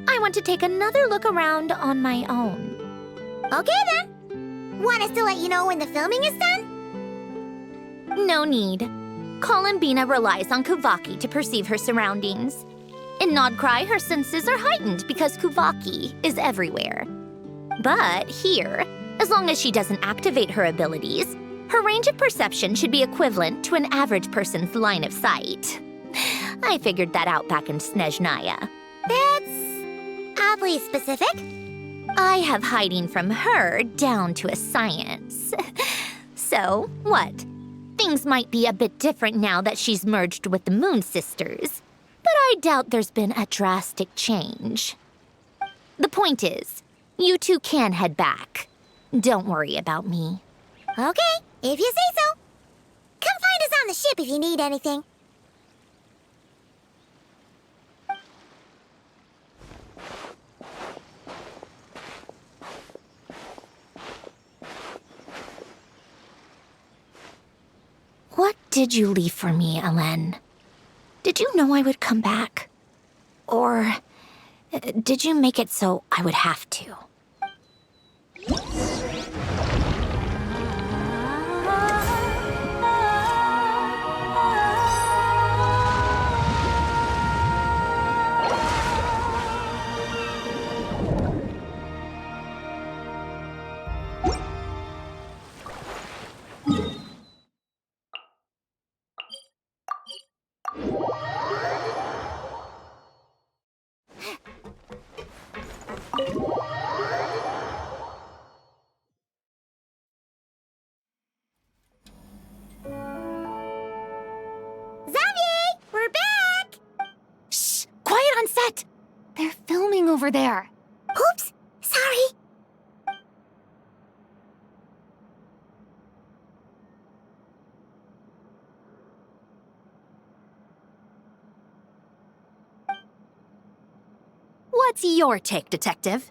[SPEAKER 7] I want to take another look around on my own.
[SPEAKER 2] Okay then. Want us to let you know when the filming is done?
[SPEAKER 7] No need. Columbina relies on Kuvaki to perceive her surroundings. In Nodcry, her senses are heightened because Kuvaki is everywhere. But here, as long as she doesn't activate her abilities, her range of perception should be equivalent to an average person's line of sight. I figured that out back in Snezhnaya.
[SPEAKER 2] That's oddly specific.
[SPEAKER 7] I have hiding from her down to a science. So, what? Things might be a bit different now that she's merged with the Moon Sisters, but I doubt there's been a drastic change. The point is, you two can head back. Don't worry about me.
[SPEAKER 2] Okay, if you say so. Come find us on the ship if you need anything.
[SPEAKER 7] What did you leave for me, Alain? Did you know I would come back? Or did you make it so I would have to?
[SPEAKER 4] quiet on set! They're filming over there.
[SPEAKER 2] Oops, sorry.
[SPEAKER 7] What's your take, Detective?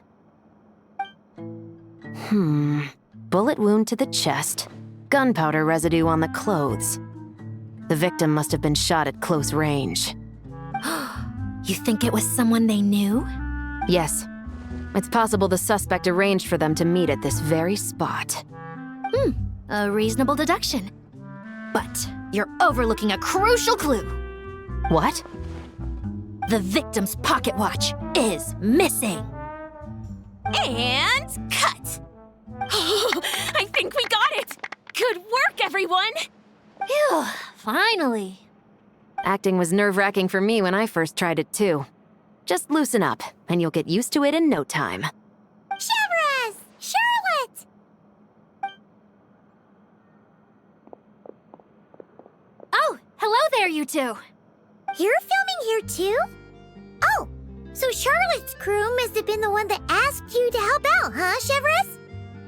[SPEAKER 5] Bullet wound to the chest. Gunpowder residue on the clothes. The victim must have been shot at close range.
[SPEAKER 7] You think it was someone they knew?
[SPEAKER 5] Yes. It's possible the suspect arranged for them to meet at this very spot.
[SPEAKER 7] A reasonable deduction. But you're overlooking a crucial clue.
[SPEAKER 5] What?
[SPEAKER 7] The victim's pocket watch is missing. And cut!
[SPEAKER 8] I think we got it! Good work, everyone!
[SPEAKER 7] Phew, finally.
[SPEAKER 5] Acting was nerve-wracking for me when I first tried it too. Just loosen up, and you'll get used to it in no time.
[SPEAKER 2] Chevrez! Charlotte!
[SPEAKER 7] Oh, hello there, you two.
[SPEAKER 2] You're filming here too? Oh, so Charlotte's crew must have been the one that asked you to help out, huh, Chevrez?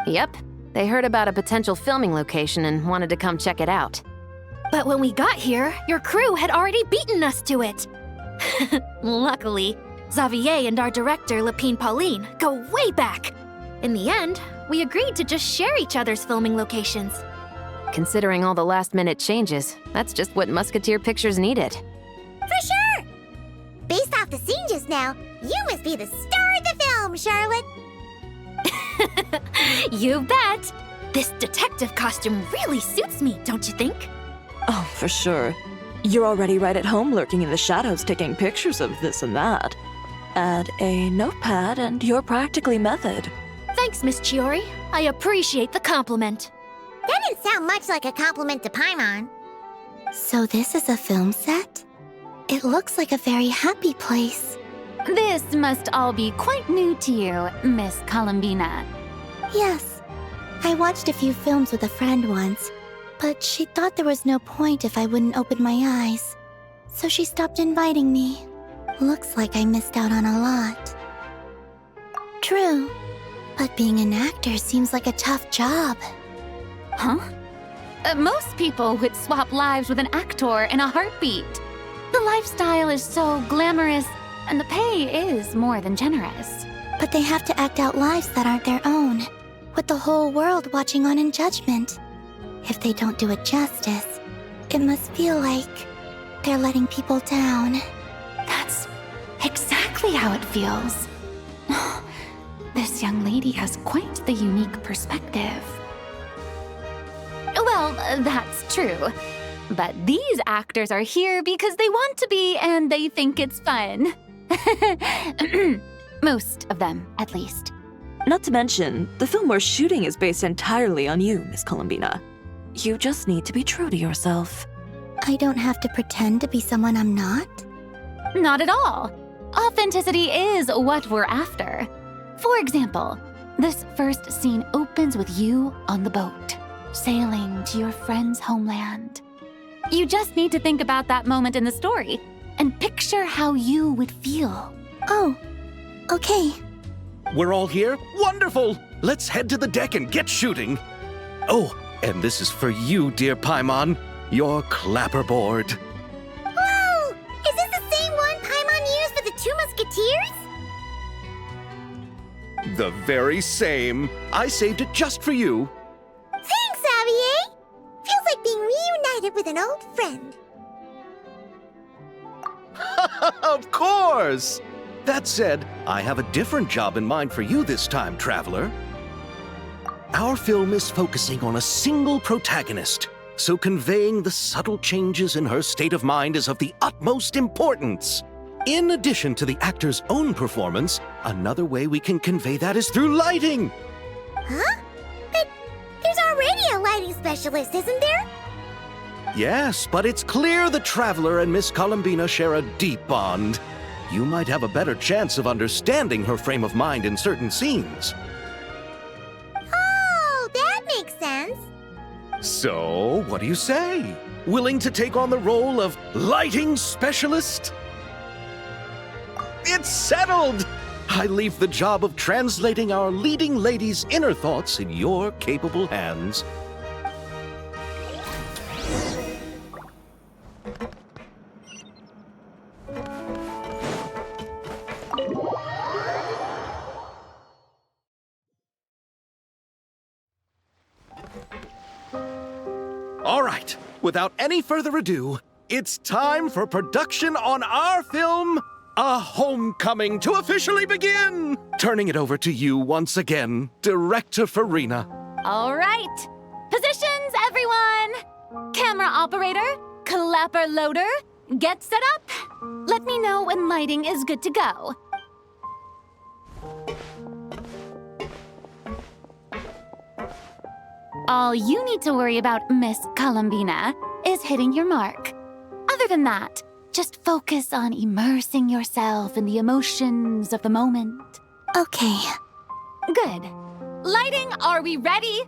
[SPEAKER 5] Yep. They heard about a potential filming location and wanted to come check it out.
[SPEAKER 7] But when we got here, your crew had already beaten us to it. Luckily, Xavier and our director, Lapine Pauline, go way back. In the end, we agreed to just share each other's filming locations.
[SPEAKER 5] Considering all the last-minute changes, that's just what Musketeer Pictures needed.
[SPEAKER 2] For sure! Based off the scene just now, you must be the star of the film, Charlotte!
[SPEAKER 7] You bet! This detective costume really suits me, don't you think?
[SPEAKER 1] Oh, for sure. You're already right at home lurking in the shadows taking pictures of this and that. Add a notepad and you're practically method.
[SPEAKER 7] Thanks, Miss Chiori. I appreciate the compliment.
[SPEAKER 2] That didn't sound much like a compliment to Paimon.
[SPEAKER 9] So this is a film set? It looks like a very happy place.
[SPEAKER 4] This must all be quite new to you, Miss Columbina.
[SPEAKER 9] Yes. I watched a few films with a friend once, but she thought there was no point if I wouldn't open my eyes. So she stopped inviting me. Looks like I missed out on a lot. True. But being an actor seems like a tough job.
[SPEAKER 4] Huh? Most people would swap lives with an actor in a heartbeat. The lifestyle is so glamorous, and the pay is more than generous.
[SPEAKER 9] But they have to act out lives that aren't their own, with the whole world watching on in judgment. If they don't do it justice, it must feel like they're letting people down.
[SPEAKER 4] That's exactly how it feels. This young lady has quite the unique perspective. Well, that's true. But these actors are here because they want to be and they think it's fun. Most of them, at least.
[SPEAKER 1] Not to mention, the film we're shooting is based entirely on you, Miss Columbina. You just need to be true to yourself.
[SPEAKER 9] I don't have to pretend to be someone I'm not?
[SPEAKER 4] Not at all. Authenticity is what we're after. For example, this first scene opens with you on the boat, sailing to your friend's homeland. You just need to think about that moment in the story and picture how you would feel.
[SPEAKER 9] Oh, okay.
[SPEAKER 3] We're all here? Wonderful! Let's head to the deck and get shooting. Oh, and this is for you, dear Paimon, your clapperboard.
[SPEAKER 2] Whoa! Is this the same one Paimon used for the Two Musketeers?
[SPEAKER 3] The very same. I saved it just for you.
[SPEAKER 2] Thanks, Xavier! Feels like being reunited with an old friend.
[SPEAKER 3] Of course! That said, I have a different job in mind for you this time, Traveler. Our film is focusing on a single protagonist, so conveying the subtle changes in her state of mind is of the utmost importance. In addition to the actor's own performance, another way we can convey that is through lighting.
[SPEAKER 2] Huh? But there's already a lighting specialist, isn't there?
[SPEAKER 3] Yes, but it's clear the Traveler and Miss Columbina share a deep bond. You might have a better chance of understanding her frame of mind in certain scenes.
[SPEAKER 2] Oh, that makes sense.
[SPEAKER 3] So, what do you say? Willing to take on the role of lighting specialist? It's settled! I leave the job of translating our leading lady's inner thoughts in your capable hands. All right, without any further ado, it's time for production on our film, A Homecoming, to officially begin! Turning it over to you once again, Director Farina.
[SPEAKER 4] All right. Positions, everyone. Camera operator, clapper loader, get set up. Let me know when lighting is good to go. All you need to worry about, Miss Columbina, is hitting your mark. Other than that, just focus on immersing yourself in the emotions of the moment.
[SPEAKER 9] Okay.
[SPEAKER 4] Good. Lighting, are we ready?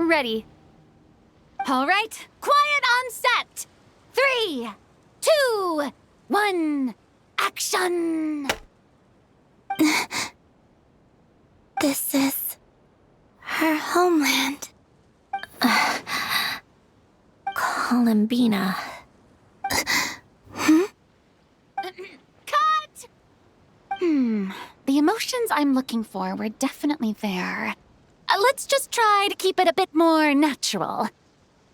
[SPEAKER 4] Ready. All right, quiet on set. 3, 2, 1, action!
[SPEAKER 9] This is her homeland.
[SPEAKER 7] Columbina.
[SPEAKER 4] Cut! The emotions I'm looking for were definitely there. Let's just try to keep it a bit more natural.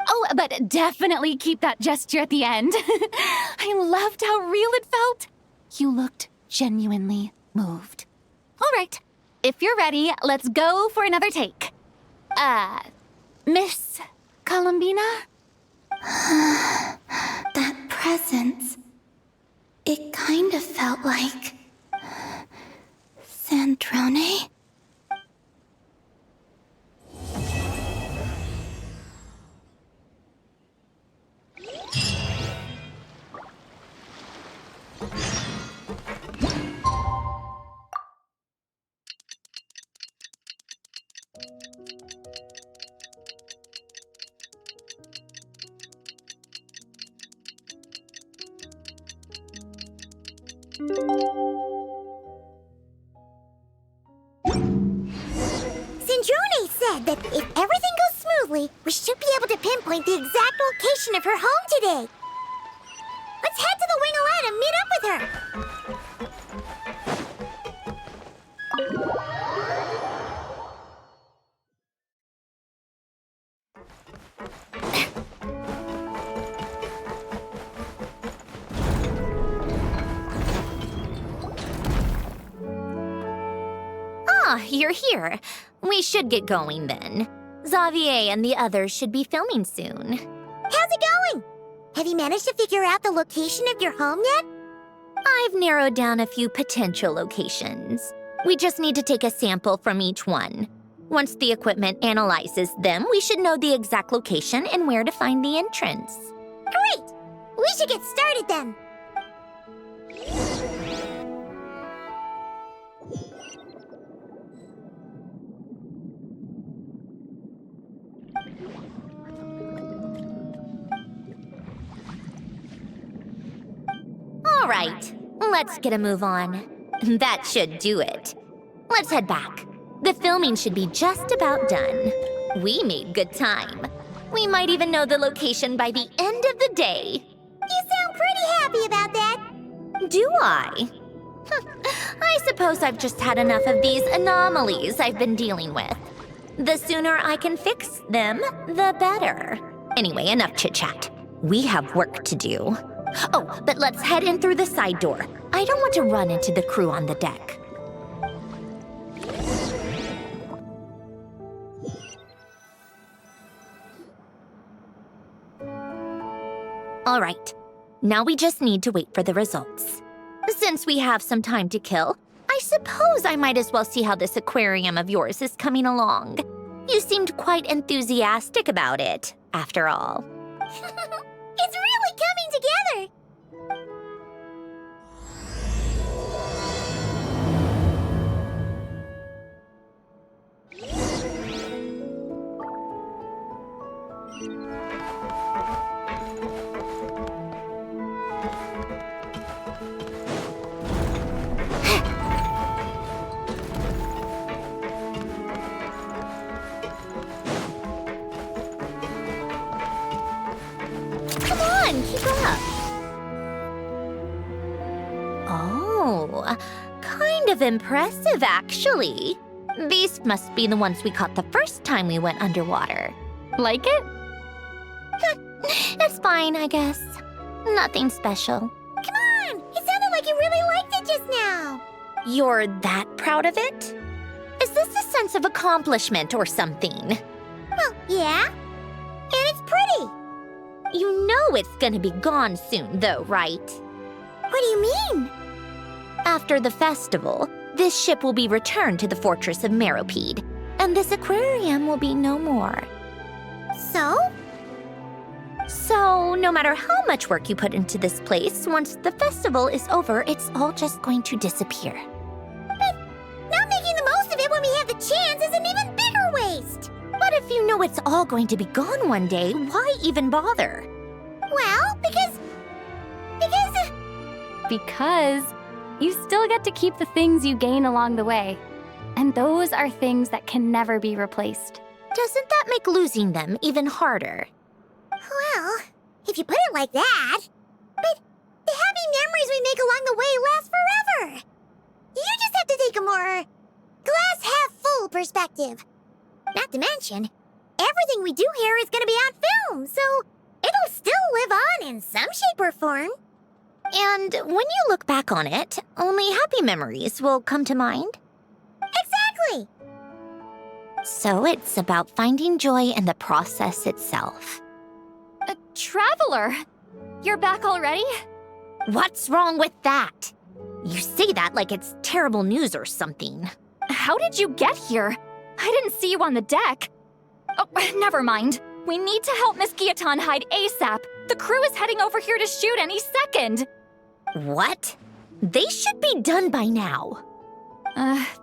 [SPEAKER 4] Oh, but definitely keep that gesture at the end. I loved how real it felt. You looked genuinely moved. All right, if you're ready, let's go for another take. Miss Columbina?
[SPEAKER 9] That presence. It kind of felt like Sandrone.
[SPEAKER 2] Sandrone said that if everything goes smoothly, we should be able to pinpoint the exact location of her home today. Let's head to the wing-a-lat and meet up with her.
[SPEAKER 7] Ah, you're here. We should get going then. Xavier and the others should be filming soon.
[SPEAKER 2] How's it going? Have you managed to figure out the location of your home yet?
[SPEAKER 7] I've narrowed down a few potential locations. We just need to take a sample from each one. Once the equipment analyzes them, we should know the exact location and where to find the entrance.
[SPEAKER 2] Great! We should get started then.
[SPEAKER 7] All right, let's get a move on. That should do it. Let's head back. The filming should be just about done. We made good time. We might even know the location by the end of the day.
[SPEAKER 2] You sound pretty happy about that.
[SPEAKER 7] Do I? I suppose I've just had enough of these anomalies I've been dealing with. The sooner I can fix them, the better. Anyway, enough chit-chat. We have work to do. Oh, but let's head in through the side door. I don't want to run into the crew on the deck. All right, now we just need to wait for the results. Since we have some time to kill, I suppose I might as well see how this aquarium of yours is coming along. You seemed quite enthusiastic about it, after all.
[SPEAKER 2] It's really coming together!
[SPEAKER 7] Come on, keep up. Oh, kind of impressive, actually. These must be the ones we caught the first time we went underwater.
[SPEAKER 4] Like it?
[SPEAKER 7] It's fine, I guess. Nothing special.
[SPEAKER 2] Come on! It sounded like you really liked it just now!
[SPEAKER 7] You're that proud of it? Is this a sense of accomplishment or something?
[SPEAKER 2] Well, yeah. And it's pretty!
[SPEAKER 7] You know it's gonna be gone soon, though, right?
[SPEAKER 2] What do you mean?
[SPEAKER 7] After the festival, this ship will be returned to the fortress of Meropide, and this aquarium will be no more.
[SPEAKER 2] So?
[SPEAKER 7] So, no matter how much work you put into this place, once the festival is over, it's all just going to disappear.
[SPEAKER 2] But not making the most of it when we have the chance is an even bigger waste!
[SPEAKER 7] But if you know it's all going to be gone one day, why even bother?
[SPEAKER 2] Well, because
[SPEAKER 4] Because you still get to keep the things you gain along the way. And those are things that can never be replaced.
[SPEAKER 7] Doesn't that make losing them even harder?
[SPEAKER 2] well, if you put it like that. But the happy memories we make along the way last forever. You just have to take a more glass-half-full perspective. Not to mention, everything we do here is going to be on film, so it'll still live on in some shape or form.
[SPEAKER 7] And when you look back on it, only happy memories will come to mind?
[SPEAKER 2] Exactly!
[SPEAKER 7] So it's about finding joy in the process itself.
[SPEAKER 4] Traveler! You're back already?
[SPEAKER 7] What's wrong with that? You say that like it's terrible news or something.
[SPEAKER 4] How did you get here? I didn't see you on the deck. Oh, never mind. We need to help Miss Guillotin hide ASAP. The crew is heading over here to shoot any second.
[SPEAKER 7] What? They should be done by now.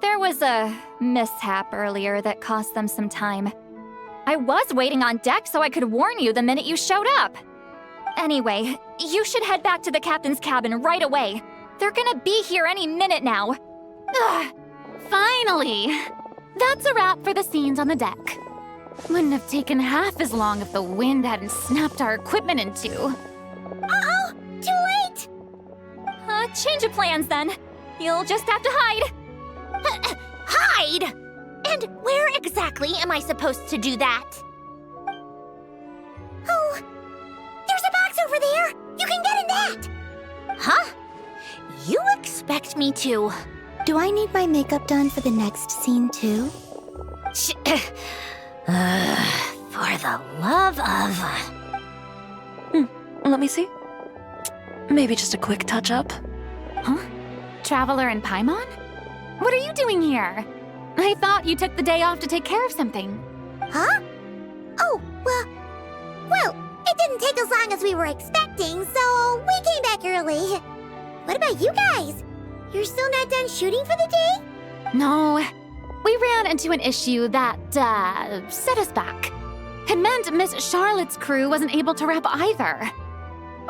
[SPEAKER 4] There was a mishap earlier that cost them some time. I was waiting on deck so I could warn you the minute you showed up. Anyway, you should head back to the captain's cabin right away. They're gonna be here any minute now. Ugh, finally! That's a wrap for the scenes on the deck. Wouldn't have taken half as long if the wind hadn't snapped our equipment in two.
[SPEAKER 2] Uh-oh! Too late!
[SPEAKER 4] Change of plans then. You'll just have to hide.
[SPEAKER 7] Hide? And where exactly am I supposed to do that?
[SPEAKER 2] Oh, there's a box over there! You can get in that!
[SPEAKER 7] Huh? You expect me to...
[SPEAKER 9] Do I need my makeup done for the next scene too?
[SPEAKER 7] For the love of...
[SPEAKER 1] Let me see. Maybe just a quick touch-up.
[SPEAKER 4] Huh? Traveler and Paimon? What are you doing here? I thought you took the day off to take care of something.
[SPEAKER 2] Huh? Oh, well, it didn't take as long as we were expecting, so we came back early. What about you guys? You're still not done shooting for the day?
[SPEAKER 4] No. We ran into an issue that, set us back. It meant Miss Charlotte's crew wasn't able to wrap either.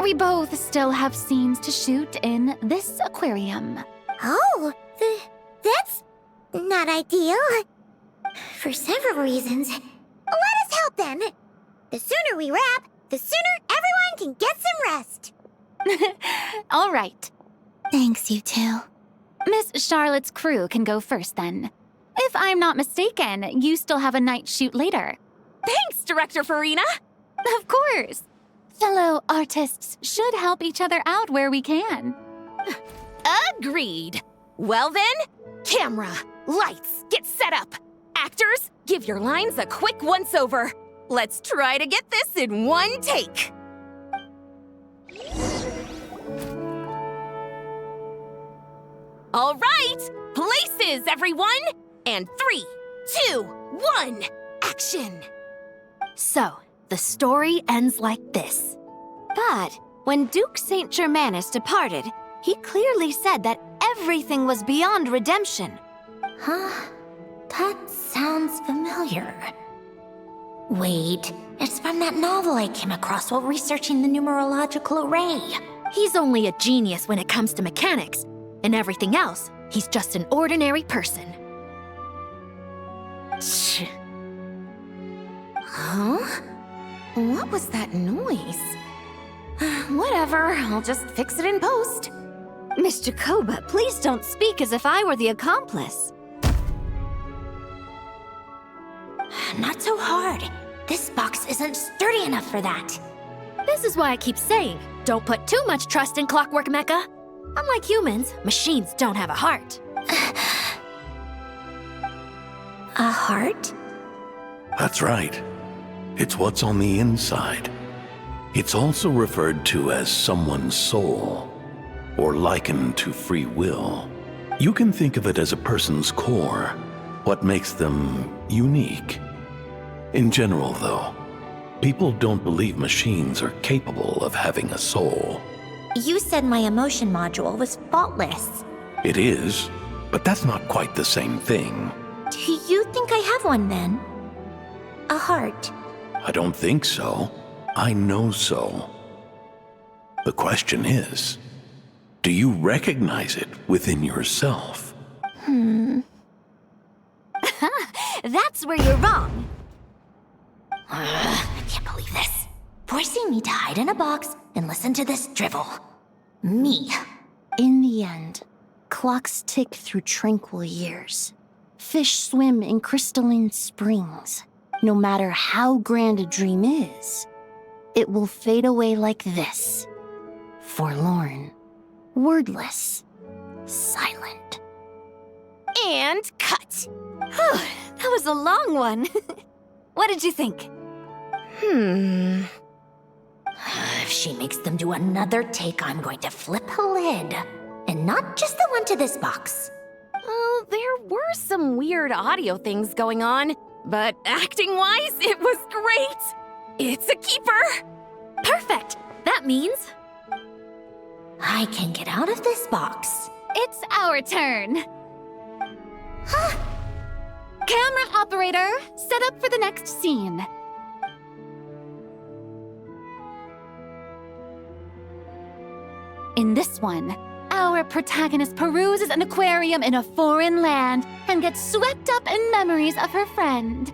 [SPEAKER 4] We both still have scenes to shoot in this aquarium.
[SPEAKER 2] Oh, that's not ideal. For several reasons. Let us help then. The sooner we wrap, the sooner everyone can get some rest.
[SPEAKER 4] All right.
[SPEAKER 9] Thanks, you two.
[SPEAKER 4] Miss Charlotte's crew can go first then. If I'm not mistaken, you still have a night shoot later.
[SPEAKER 8] Thanks, Director Farina!
[SPEAKER 4] Of course. Fellow artists should help each other out where we can.
[SPEAKER 8] Agreed. Well then, camera, lights, get set up. Actors, give your lines a quick once-over. Let's try to get this in one take. All right, Places, everyone! And 3, 2, 1, action!
[SPEAKER 5] So, the story ends like this. But when Duke St. Germanus departed, he clearly said that everything was beyond redemption.
[SPEAKER 7] Huh? That sounds familiar. Wait, it's from that novel I came across while researching the numerological array.
[SPEAKER 4] He's only a genius when it comes to mechanics. And everything else, he's just an ordinary person.
[SPEAKER 7] Huh? What was that noise? Whatever, I'll just fix it in post.
[SPEAKER 5] Miss Jacoba, please don't speak as if I were the accomplice.
[SPEAKER 7] Not so hard. This box isn't sturdy enough for that.
[SPEAKER 4] This is why I keep saying, don't put too much trust in Clockwork Mecha. Unlike humans, machines don't have a heart.
[SPEAKER 7] A heart?
[SPEAKER 10] That's right. It's what's on the inside. It's also referred to as someone's soul, or likened to free will. You can think of it as a person's core, what makes them unique. In general, though, people don't believe machines are capable of having a soul.
[SPEAKER 7] You said my emotion module was faultless.
[SPEAKER 10] It is, but that's not quite the same thing.
[SPEAKER 7] Do you think I have one then? A heart?
[SPEAKER 10] I don't think so. I know so. The question is, do you recognize it within yourself?
[SPEAKER 4] That's where you're wrong.
[SPEAKER 7] I can't believe this. Forcing me to hide in a box and listen to this drivel. Me.
[SPEAKER 11] In the end, clocks tick through tranquil years. Fish swim in crystalline springs. No matter how grand a dream is, it will fade away like this. Forlorn, wordless, silent.
[SPEAKER 8] And cut!
[SPEAKER 4] That was a long one. What did you think?
[SPEAKER 7] If she makes them do another take, I'm going to flip a lid. And not just the one to this box.
[SPEAKER 8] Well, there were some weird audio things going on, but acting-wise, it was great! It's a keeper!
[SPEAKER 4] Perfect! That means
[SPEAKER 7] I can get out of this box.
[SPEAKER 4] it's our turn. Camera operator, set up for the next scene. In this one, our protagonist peruses an aquarium in a foreign land and gets swept up in memories of her friend.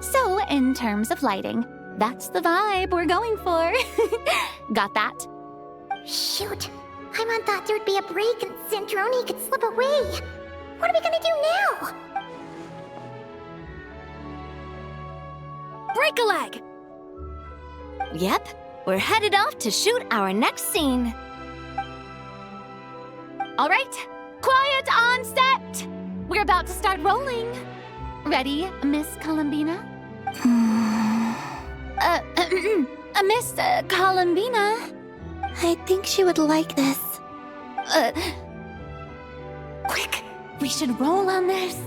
[SPEAKER 4] So, in terms of lighting, that's the vibe we're going for. Got that?
[SPEAKER 2] Shoot, Paimon thought there'd be a break and Sandrone could slip away. What are we gonna do now?
[SPEAKER 4] Break a leg! Yep, we're headed off to shoot our next scene. All right, quiet on set! We're about to start rolling. Ready, Miss Columbina? Miss Columbina?
[SPEAKER 9] I think she would like this.
[SPEAKER 4] Quick, we should roll on this.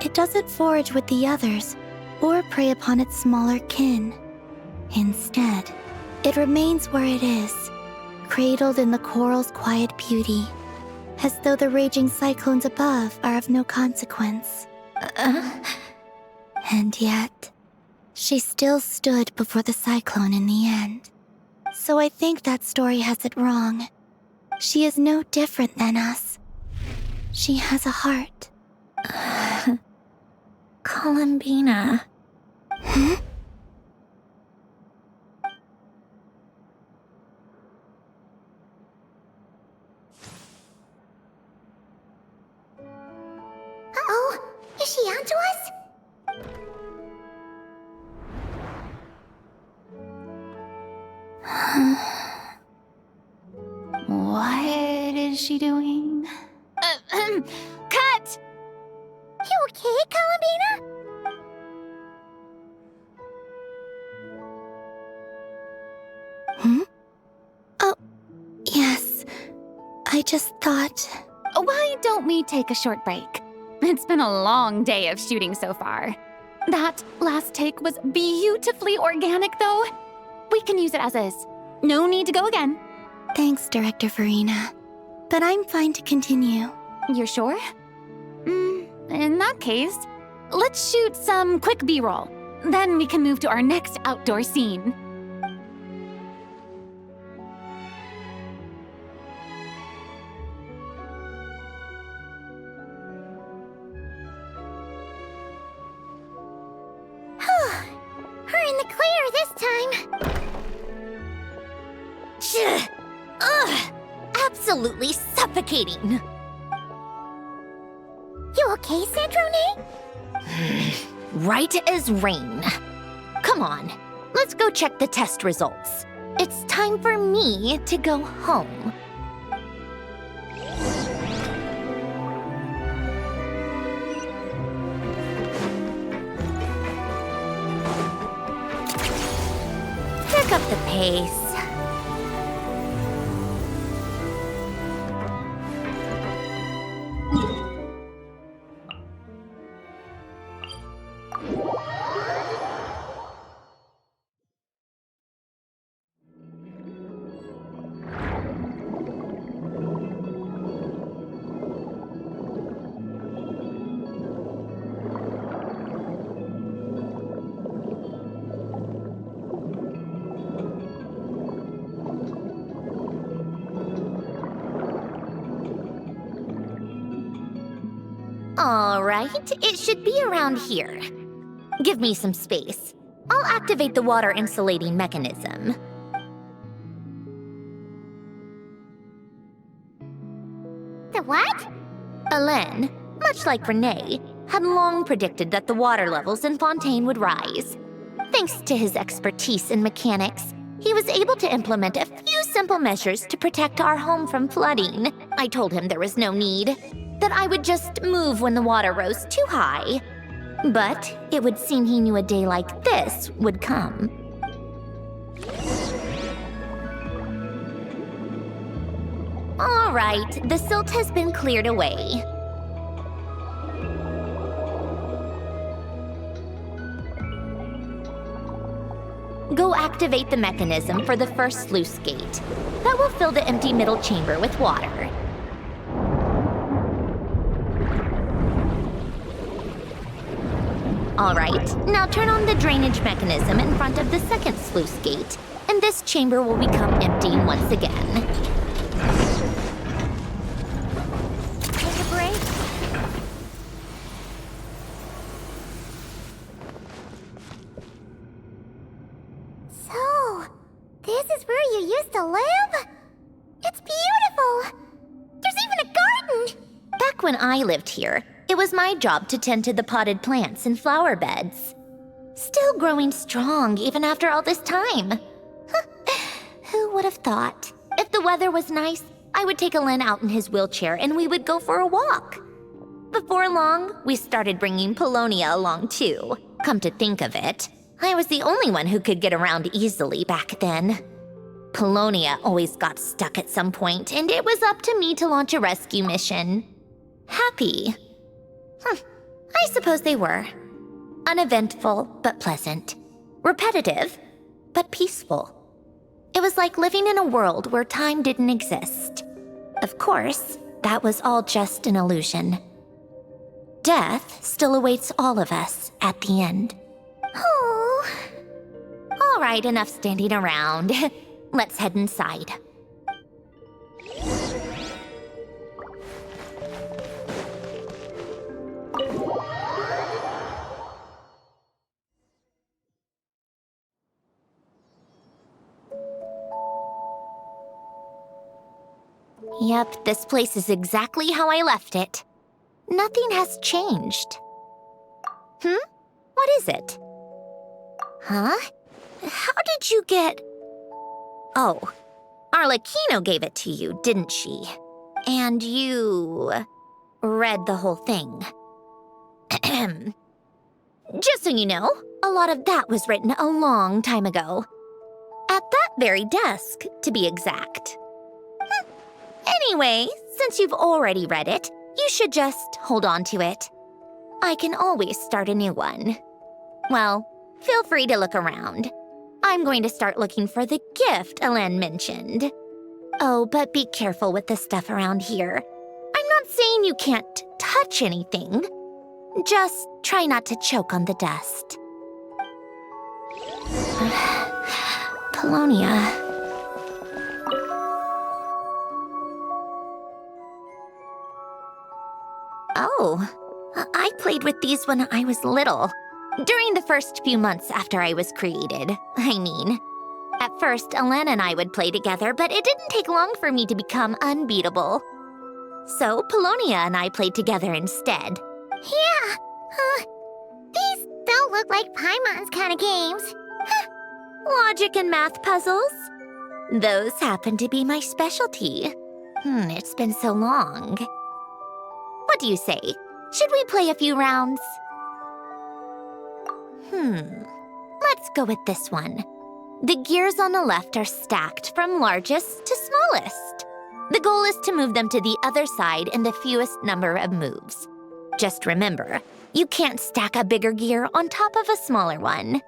[SPEAKER 9] It doesn't forage with the others, or prey upon its smaller kin. Instead, it remains where it is, cradled in the coral's quiet beauty, as though the raging cyclones above are of no consequence. And yet, she still stood before the cyclone in the end. So I think that story has it wrong. She is no different than us. She has a heart.
[SPEAKER 7] Columbina.
[SPEAKER 2] Uh-oh, is she onto us?
[SPEAKER 11] What is she doing?
[SPEAKER 4] Cut!
[SPEAKER 2] You okay, Columbina?
[SPEAKER 9] Oh, yes. I just thought...
[SPEAKER 4] why don't we take a short break? It's been a long day of shooting so far. That last take was beautifully organic, though. We can use it as is. No need to go again.
[SPEAKER 9] Thanks, Director Farina. But I'm fine to continue.
[SPEAKER 4] You're sure? In that case, let's shoot some quick B-roll. Then we can move to our next outdoor scene.
[SPEAKER 2] We're in the clear this time.
[SPEAKER 7] Ugh! Absolutely suffocating.
[SPEAKER 2] You okay, Sandrone?
[SPEAKER 7] Right as rain. Come on, let's go check the test results. It's time for me to go home. Pick up the pace. All right, it should be around here. Give me some space. I'll activate the water insulating mechanism.
[SPEAKER 2] The what?
[SPEAKER 7] Hélène, much like Renee, had long predicted that the water levels in Fontaine would rise. Thanks to his expertise in mechanics, he was able to implement a few simple measures to protect our home from flooding. I told him there was no need, that I would just move when the water rose too high. But it would seem he knew a day like this would come. All right, the silt has been cleared away. Go activate the mechanism for the first sluice gate. That will fill the empty middle chamber with water. All right, now turn on the drainage mechanism in front of the second sluice gate, and this chamber will become empty once again.
[SPEAKER 2] Take a break. So, this is where you used to live? It's beautiful! There's even a garden!
[SPEAKER 7] Back when I lived here, it was my job to tend to the potted plants and flower beds. Still growing strong even after all this time. Who would have thought? If the weather was nice, I would take Hélène out in his wheelchair and we would go for a walk. Before long, we started bringing Polonia along too. Come to think of it, I was the only one who could get around easily back then. Polonia always got stuck at some point, and it was up to me to launch a rescue mission. Happy. I suppose they were. Uneventful, but pleasant. Repetitive, but peaceful. It was like living in a world where time didn't exist. Of course, that was all just an illusion. Death still awaits all of us at the end.
[SPEAKER 2] Oh.
[SPEAKER 7] All right, enough standing around. Let's head inside. Yep, this place is exactly how I left it. Nothing has changed. What is it? Huh? How did you get... Oh, Arlecchino gave it to you, didn't she? And you... read the whole thing. Just so you know, a lot of that was written a long time ago. At that very desk, to be exact. Anyway, Since you've already read it, you should just hold on to it. I can always start a new one. Well, feel free to look around. I'm going to start looking for the gift Elen mentioned. Oh, but be careful with the stuff around here. I'm not saying you can't touch anything. Just try not to choke on the dust. Polonia. Oh, I played with these when I was little. During the first few months after I was created, I mean. At first, Elen and I would play together, but it didn't take long for me to become unbeatable. So, Polonia and I played together instead.
[SPEAKER 2] Yeah, these don't look like Paimon's kind of games.
[SPEAKER 7] Logic and math puzzles? Those happen to be my specialty. It's been so long. What do you say? Should we play a few rounds? Let's go with this one. The gears on the left are stacked from largest to smallest. The goal is to move them to the other side in the fewest number of moves. Just remember, you can't stack a bigger gear on top of a smaller one.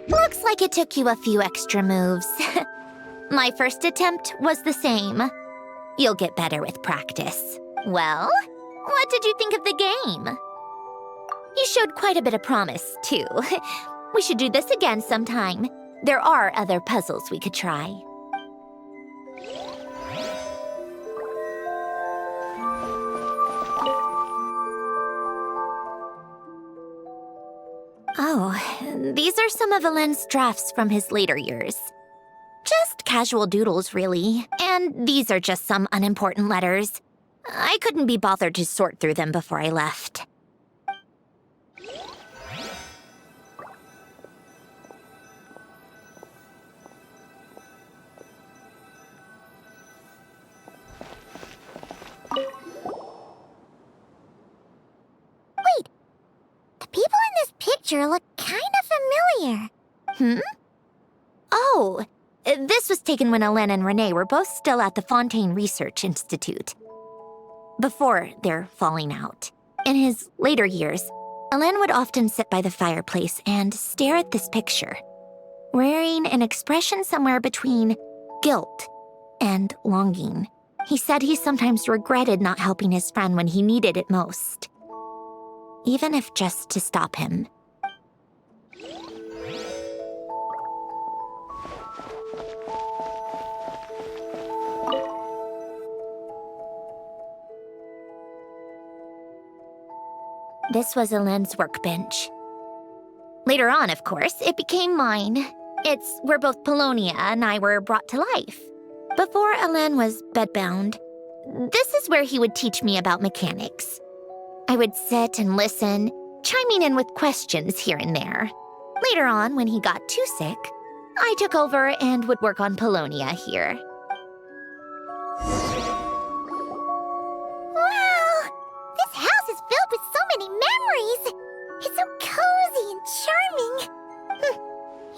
[SPEAKER 7] Looks like it took you a few extra moves. My first attempt was the same. You'll get better with practice. Well, what did you think of the game? You showed quite a bit of promise, too. We should do this again sometime. There are other puzzles we could try. Oh, these are some of Elen's drafts from his later years. Just casual doodles, really. And these are just some unimportant letters. I couldn't be bothered to sort through them before I left.
[SPEAKER 2] Wait, the people in this picture look kind of familiar.
[SPEAKER 7] Oh, this was taken when Elen and Renee were both still at the Fontaine Research Institute. Before their falling out. In his later years, Elen would often sit by the fireplace and stare at this picture, wearing an expression somewhere between guilt and longing. He said he sometimes regretted not helping his friend when he needed it most, even if just to stop him. This was Helen's workbench. Later on, of course, it became mine. It's where both Polonia and I were brought to life. Before Helen was bedbound, this is where he would teach me about mechanics. I would sit and listen, chiming in with questions here and there. Later on, when he got too sick, I took over and would work on Polonia here.
[SPEAKER 2] Wow! This house is filled with so many memories! It's so cozy and charming!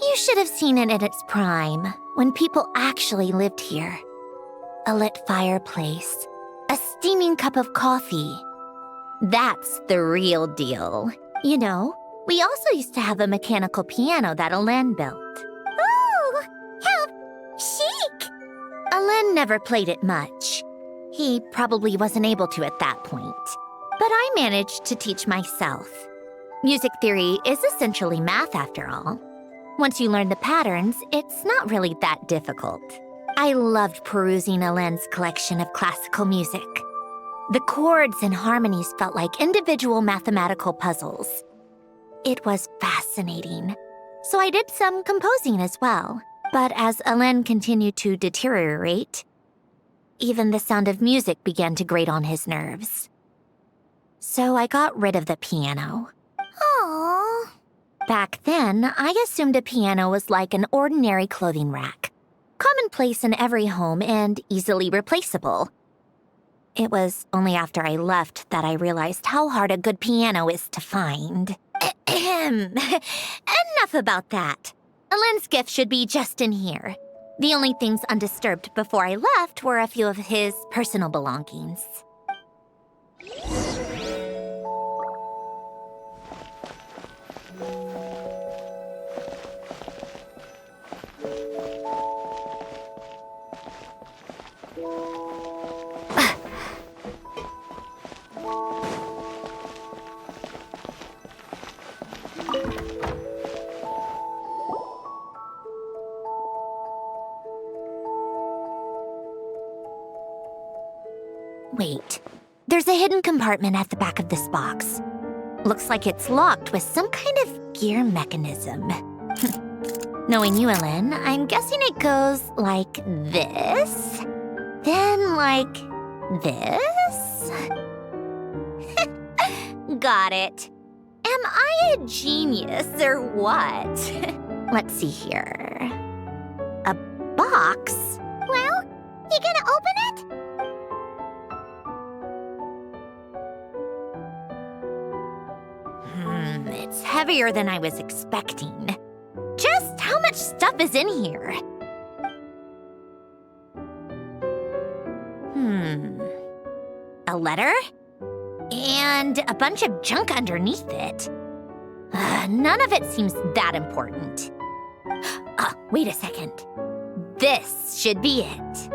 [SPEAKER 7] You should have seen it in its prime, when people actually lived here. A lit fireplace, a steaming cup of coffee. That's the real deal. You know, we also used to have a mechanical piano that Helen built.
[SPEAKER 2] Ooh! How chic!
[SPEAKER 7] Helen never played it much. He probably wasn't able to at that point. But I managed to teach myself. Music theory is essentially math after all. Once you learn the patterns, it's not really that difficult. I loved perusing Helen's collection of classical music. The chords and harmonies felt like individual mathematical puzzles. It was fascinating. So I did some composing as well. But as Helen continued to deteriorate, even the sound of music began to grate on his nerves. So I got rid of the piano.
[SPEAKER 2] Aww.
[SPEAKER 7] Back then, I assumed a piano was like an ordinary clothing rack, commonplace in every home and easily replaceable. It was only after I left that I realized how hard a good piano is to find. Enough about that. Helen's gift should be just in here. The only things undisturbed before I left were a few of his personal belongings. Wait, there's a hidden compartment at the back of this box. Looks like it's locked with some kind of gear mechanism. Knowing you, Helen, I'm guessing it goes like this, then like this. Got it. Am I a genius or what? Let's see here. A box?
[SPEAKER 2] Well, you gonna open it?
[SPEAKER 7] It's heavier than I was expecting. Just how much stuff is in here? A letter? And a bunch of junk underneath it. None of it seems that important. Wait a second. This should be it.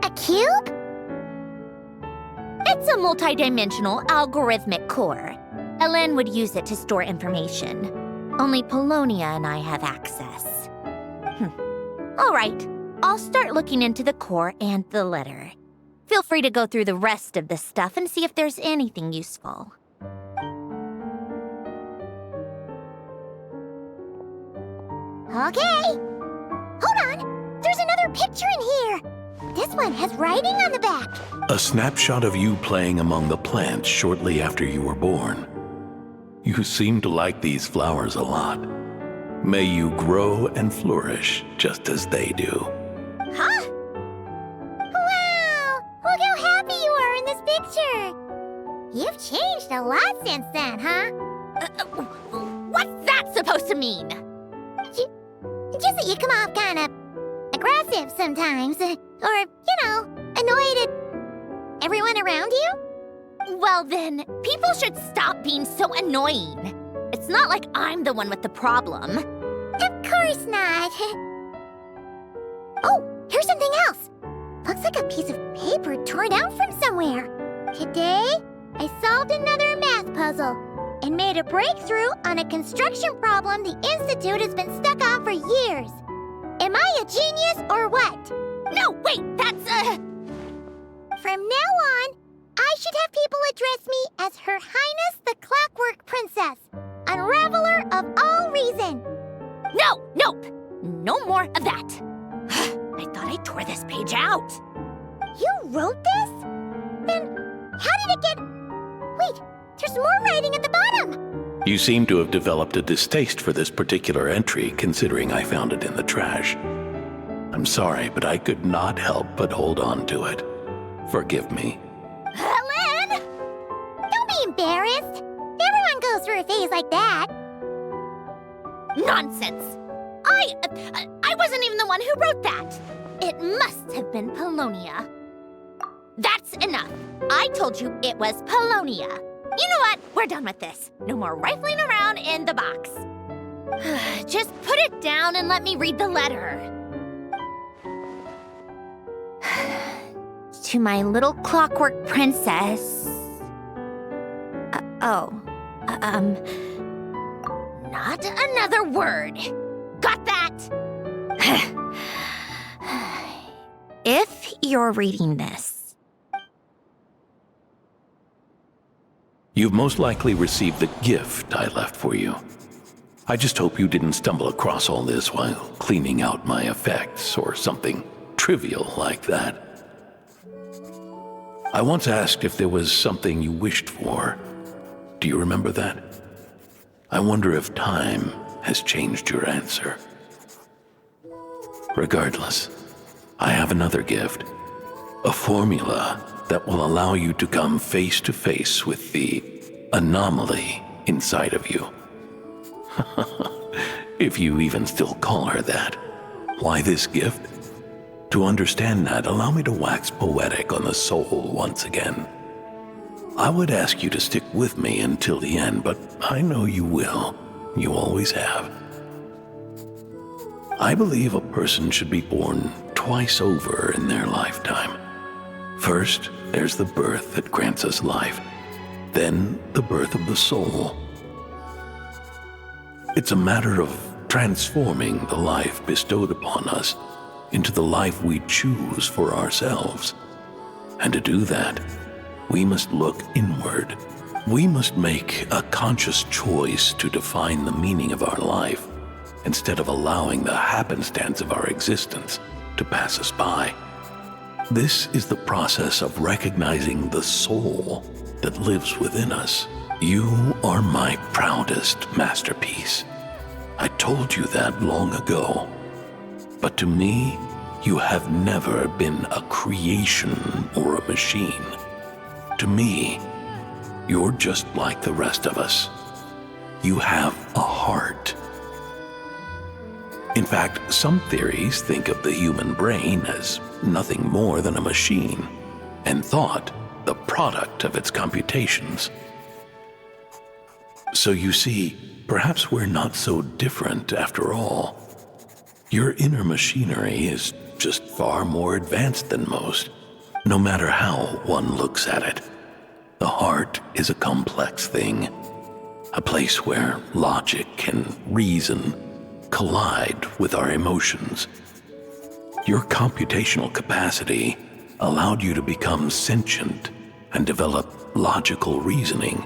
[SPEAKER 2] A cube?
[SPEAKER 7] It's a multidimensional algorithmic core. Helen would use it to store information. Only Polonia and I have access. All right, I'll start looking into the core and the letter. Feel free to go through the rest of the stuff and see if there's anything useful.
[SPEAKER 2] Okay. Hold on. There's another picture in here. This one has writing on the back.
[SPEAKER 10] A snapshot of you playing among the plants shortly after you were born. You seem to like these flowers a lot. May you grow and flourish just as they do.
[SPEAKER 2] Huh? Wow! Look how happy you are in this picture. You've changed a lot since then, huh?
[SPEAKER 7] What's that supposed to mean?
[SPEAKER 2] Just that you come off kind of aggressive sometimes. Or, annoyed at everyone around you?
[SPEAKER 7] Well then, people should stop being so annoying. It's not like I'm the one with the problem.
[SPEAKER 2] Of course not. Oh, here's something else. Looks like a piece of paper torn out from somewhere. Today, I solved another math puzzle and made a breakthrough on a construction problem the Institute has been stuck on for years. Am I a genius or what?
[SPEAKER 7] No, wait, that's
[SPEAKER 2] From now on, I I should have people address me as Her Highness the Clockwork Princess, unraveler of all reason.
[SPEAKER 7] Nope. No more of that. I thought I tore this page out.
[SPEAKER 2] You wrote this? Then how did it get... Wait, there's more writing at the bottom.
[SPEAKER 10] You seem to have developed a distaste for this particular entry, considering I found it in the trash. I'm sorry, but I could not help but hold on to it. Forgive me.
[SPEAKER 2] Lynn! Don't be embarrassed. Everyone goes through a phase like that.
[SPEAKER 7] Nonsense. I wasn't even the one who wrote that. It must have been Polonia. That's enough. I told you it was Polonia. You know what? We're done with this. No more rifling around in the box. Just put it down and let me read the letter. To my little clockwork princess. Not another word. Got that? If you're reading this,
[SPEAKER 10] You've most likely received the gift I left for you. I just hope you didn't stumble across all this while cleaning out my effects or something trivial like that. I once asked if there was something you wished for. Do you remember that? I wonder if time has changed your answer. Regardless, I have another gift. A formula that will allow you to come face to face with the anomaly inside of you. If you even still call her that. Why this gift? To understand that, allow me to wax poetic on the soul once again. I would ask you to stick with me until the end, but I know you will. You always have. I believe a person should be born twice over in their lifetime. First, there's the birth that grants us life, then the birth of the soul. It's a matter of transforming the life bestowed upon us into the life we choose for ourselves. And to do that, we must look inward. We must make a conscious choice to define the meaning of our life instead of allowing the happenstance of our existence to pass us by. This is the process of recognizing the soul that lives within us. You are my proudest masterpiece. I told you that long ago. But to me, you have never been a creation or a machine. To me, you're just like the rest of us. You have a heart. In fact, some theories think of the human brain as nothing more than a machine, and thought the product of its computations. So you see, perhaps we're not so different after all. Your inner machinery is just far more advanced than most, no matter how one looks at it. The heart is a complex thing, a place where logic and reason collide with our emotions. Your computational capacity allowed you to become sentient and develop logical reasoning.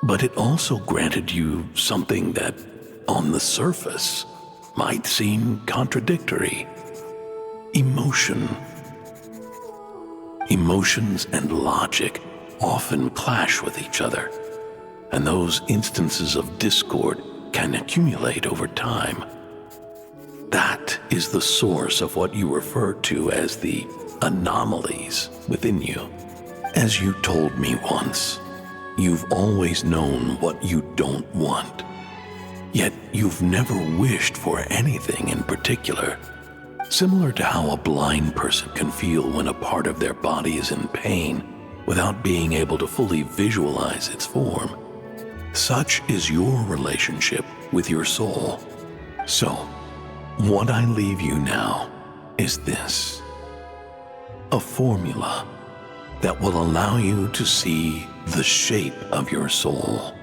[SPEAKER 10] But it also granted you something that, on the surface, might seem contradictory. Emotion. Emotions and logic often clash with each other, and those instances of discord can accumulate over time. That is the source of what you refer to as the anomalies within you. As you told me once, you've always known what you don't want, yet you've never wished for anything in particular. Similar to how a blind person can feel when a part of their body is in pain without being able to fully visualize its form. Such is your relationship with your soul. So, what I leave you now is this: a formula that will allow you to see the shape of your soul.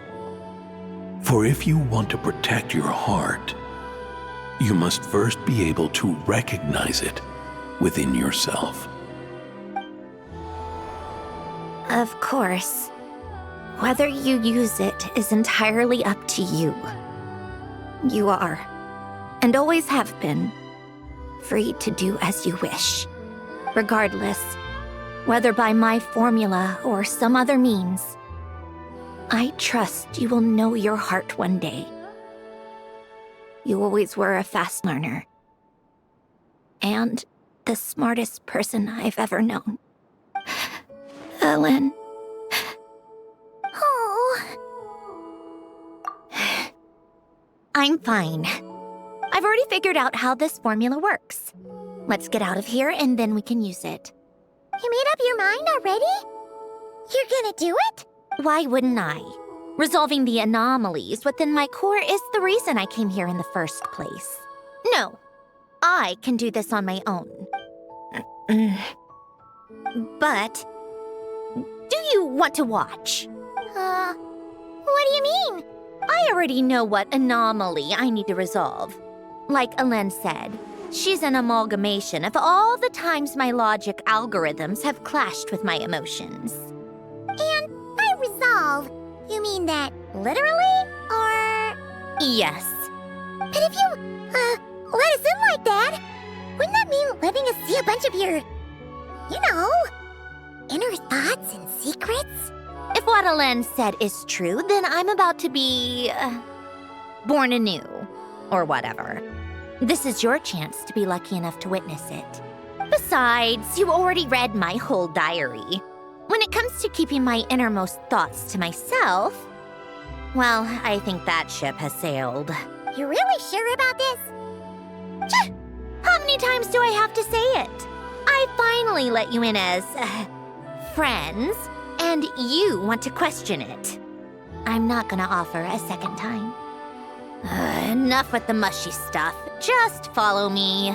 [SPEAKER 10] For if you want to protect your heart, you must first be able to recognize it within yourself.
[SPEAKER 7] Of course. Whether you use it is entirely up to you. You are, and always have been, free to do as you wish. Regardless, whether by my formula or some other means, I trust you will know your heart one day. You always were a fast learner. And the smartest person I've ever known. Ellen. Oh. I'm fine. I've already figured out how this formula works. Let's get out of here and then we can use it.
[SPEAKER 2] You made up your mind already? You're gonna do it?
[SPEAKER 7] Why wouldn't I? Resolving the anomalies within my core is the reason I came here in the first place. No, I can do this on my own. But, do you want to watch?
[SPEAKER 2] What do you mean?
[SPEAKER 7] I already know what anomaly I need to resolve. Like Alen said, she's an amalgamation of all the times my logic algorithms have clashed with my emotions.
[SPEAKER 2] And by resolve, you mean that literally, or...?
[SPEAKER 7] Yes.
[SPEAKER 2] But if you, let us in like that, wouldn't that mean letting us see a bunch of your, inner thoughts and secrets?
[SPEAKER 7] If what Alen said is true, then I'm about to be... born anew. Or whatever. This is your chance to be lucky enough to witness it. Besides, you already read my whole diary. When it comes to keeping my innermost thoughts to myself, well, I think that ship has sailed.
[SPEAKER 2] You're really sure about this?
[SPEAKER 7] How many times do I have to say it? I finally let you in as... friends, and you want to question it. I'm not gonna offer a second time. Enough with the mushy stuff. Just follow me.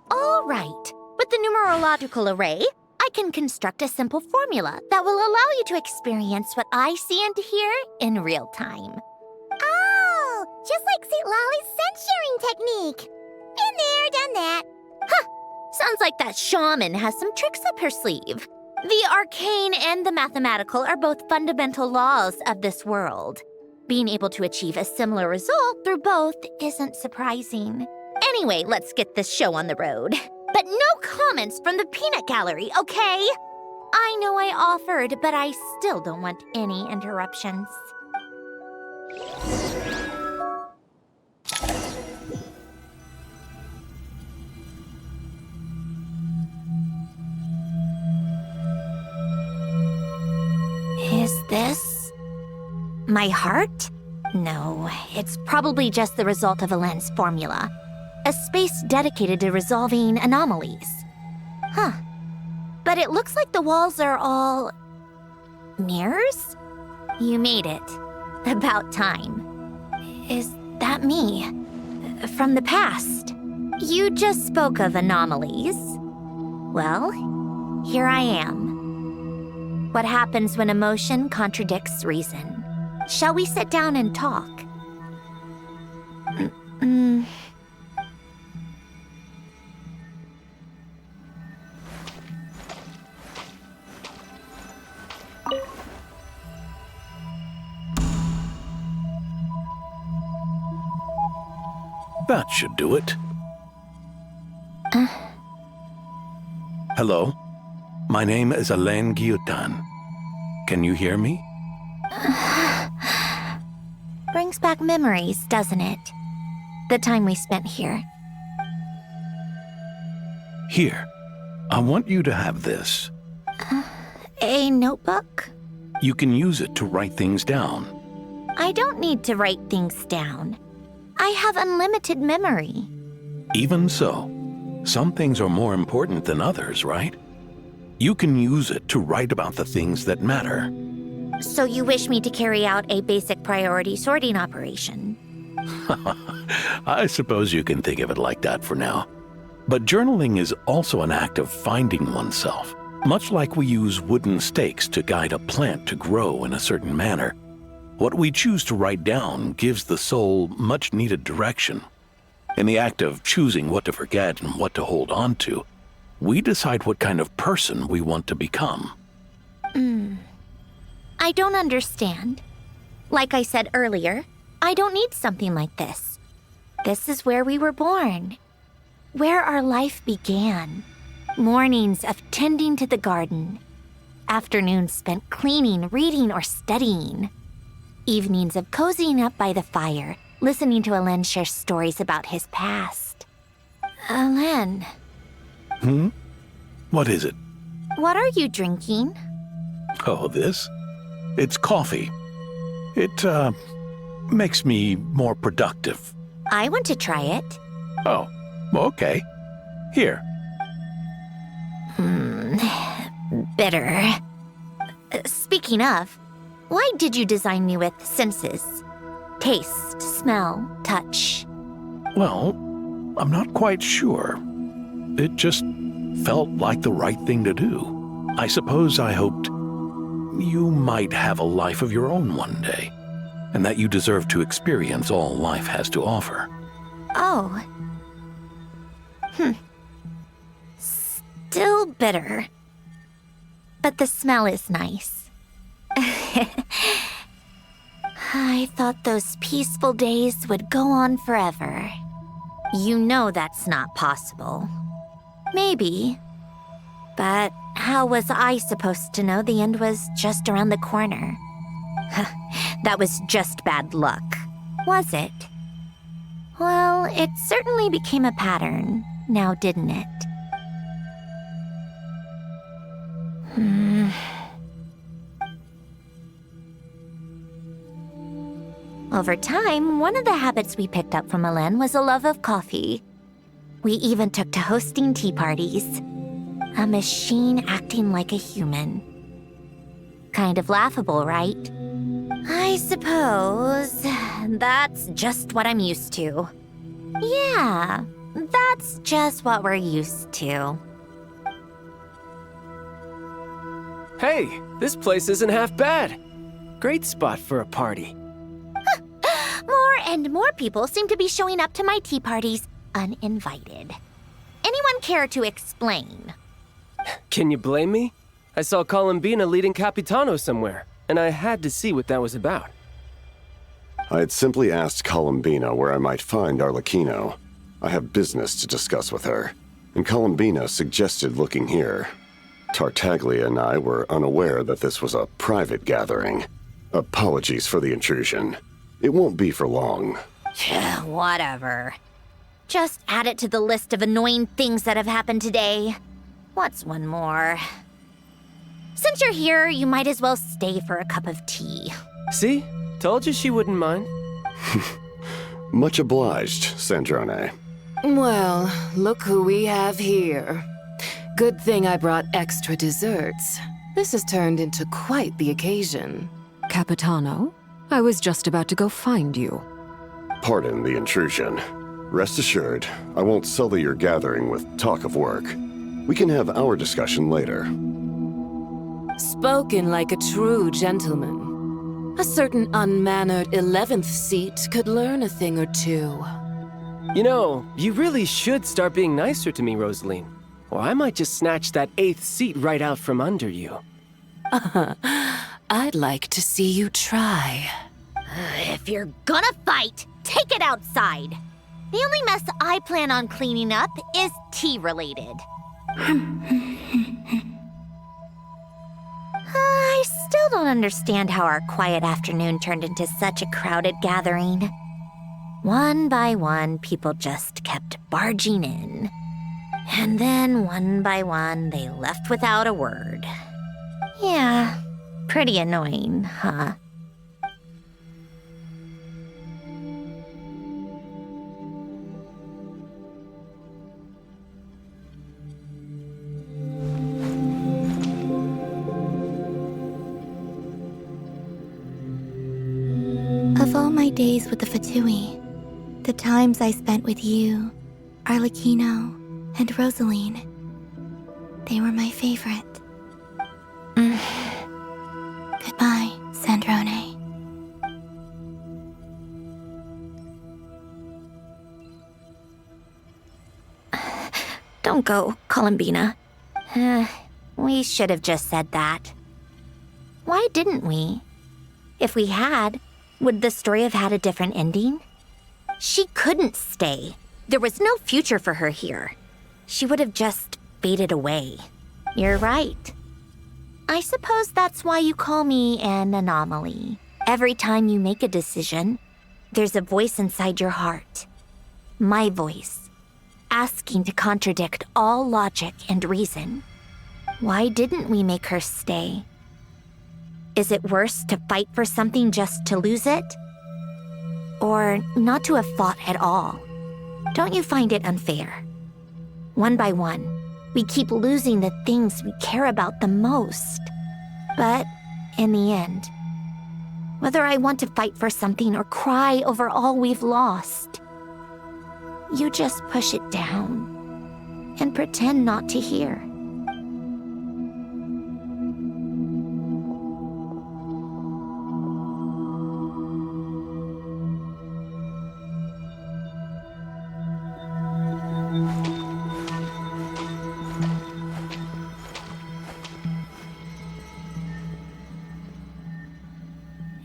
[SPEAKER 7] All right. With the numerological array, I can construct a simple formula that will allow you to experience what I see and hear in real time.
[SPEAKER 2] Oh, just like St. Lolly's scent-sharing technique. Been there, done that.
[SPEAKER 7] Huh. Sounds like that shaman has some tricks up her sleeve. The arcane and the mathematical are both fundamental laws of this world. Being able to achieve a similar result through both isn't surprising. Anyway, let's get this show on the road. But no comments from the peanut gallery, okay? I know I offered, but I still don't want any interruptions. Is this my heart? No, it's probably just the result of Alen's formula. A space dedicated to resolving anomalies. Huh. But it looks like the walls are all... mirrors? You made it. About time. Is that me? From the past? You just spoke of anomalies. Well, here I am. What happens when emotion contradicts reason? Shall we sit down and talk?
[SPEAKER 10] That should do it. Hello? My name is Alain Guillotin. Can you hear me?
[SPEAKER 7] Brings back memories, doesn't it? The time we spent here.
[SPEAKER 10] Here. I want you to have this.
[SPEAKER 7] A notebook?
[SPEAKER 10] You can use it to write things down.
[SPEAKER 7] I don't need to write things down. I have unlimited memory.
[SPEAKER 10] Even so, some things are more important than others, right? You can use it to write about the things that matter.
[SPEAKER 7] So you wish me to carry out a basic priority sorting operation?
[SPEAKER 10] I suppose you can think of it like that for now. But journaling is also an act of finding oneself. Much like we use wooden stakes to guide a plant to grow in a certain manner, what we choose to write down gives the soul much needed direction. In the act of choosing what to forget and what to hold on to, we decide what kind of person we want to become.
[SPEAKER 7] I don't understand. Like I said earlier, I don't need something like this. This is where we were born, where our life began. Mornings of tending to the garden, afternoons spent cleaning, reading, or studying, evenings of cozying up by the fire, listening to Alain share stories about his past. Alain.
[SPEAKER 10] What is it?
[SPEAKER 7] What are you drinking?
[SPEAKER 10] Oh, this? It's coffee. It, makes me more productive.
[SPEAKER 7] I want to try it.
[SPEAKER 10] Oh, okay. Here.
[SPEAKER 7] Bitter. Speaking of, why did you design me with senses? Taste, smell, touch.
[SPEAKER 10] Well, I'm not quite sure. It just felt like the right thing to do. I suppose I hoped you might have a life of your own one day, and that you deserve to experience all life has to offer.
[SPEAKER 7] Oh. Still bitter. But the smell is nice. I thought those peaceful days would go on forever. You know that's not possible. Maybe. But how was I supposed to know the end was just around the corner? That was just bad luck, was it? Well, it certainly became a pattern, now didn't it? Over time, one of the habits we picked up from Alain was a love of coffee. We even took to hosting tea parties. A machine acting like a human. Kind of laughable, right? I suppose that's just what I'm used to. Yeah, that's just what we're used to.
[SPEAKER 12] Hey, this place isn't half bad. Great spot for a party.
[SPEAKER 7] More and more people seem to be showing up to my tea parties uninvited. Anyone care to explain?
[SPEAKER 12] Can you blame me? I saw Columbina leading Capitano somewhere, and I had to see what that was about.
[SPEAKER 13] I had simply asked Columbina where I might find Arlecchino. I have business to discuss with her, and Columbina suggested looking here. Tartaglia and I were unaware that this was a private gathering. Apologies for the intrusion. It won't be for long.
[SPEAKER 7] Whatever. Just add it to the list of annoying things that have happened today. What's one more? Since you're here, you might as well stay for a cup of tea.
[SPEAKER 12] See? Told you she wouldn't mind.
[SPEAKER 13] Much obliged, Sandrone.
[SPEAKER 14] Well, look who we have here. Good thing I brought extra desserts. This has turned into quite the occasion. Capitano, I was just about to go find you.
[SPEAKER 13] Pardon the intrusion. Rest assured, I won't sully your gathering with talk of work. We can have our discussion later.
[SPEAKER 14] Spoken like a true gentleman. A certain unmannered 11th seat could learn a thing or two.
[SPEAKER 12] You know, you really should start being nicer to me, Rosaline. Or I might just snatch that 8th seat right out from under you.
[SPEAKER 14] I'd like to see you try.
[SPEAKER 7] If you're gonna fight, take it outside. The only mess I plan on cleaning up is tea-related. I still don't understand how our quiet afternoon turned into such a crowded gathering. One by one, people just kept barging in. And then, one by one, they left without a word. Yeah, pretty annoying, huh?
[SPEAKER 9] days with the Fatui. The times I spent with you, Arlecchino, and Rosaline. They were my favorite. Goodbye, Sandrone.
[SPEAKER 7] Don't go, Columbina. We should have just said that. Why didn't we? If we had, would the story have had a different ending? She couldn't stay. There was no future for her here. She would have just faded away. You're right. I suppose that's why you call me an anomaly. Every time you make a decision, there's a voice inside your heart. My voice, asking to contradict all logic and reason. Why didn't we make her stay? Is it worse to fight for something just to lose it? Or not to have fought at all? Don't you find it unfair? One by one, we keep losing the things we care about the most. But in the end, whether I want to fight for something or cry over all we've lost, you just push it down and pretend not to hear.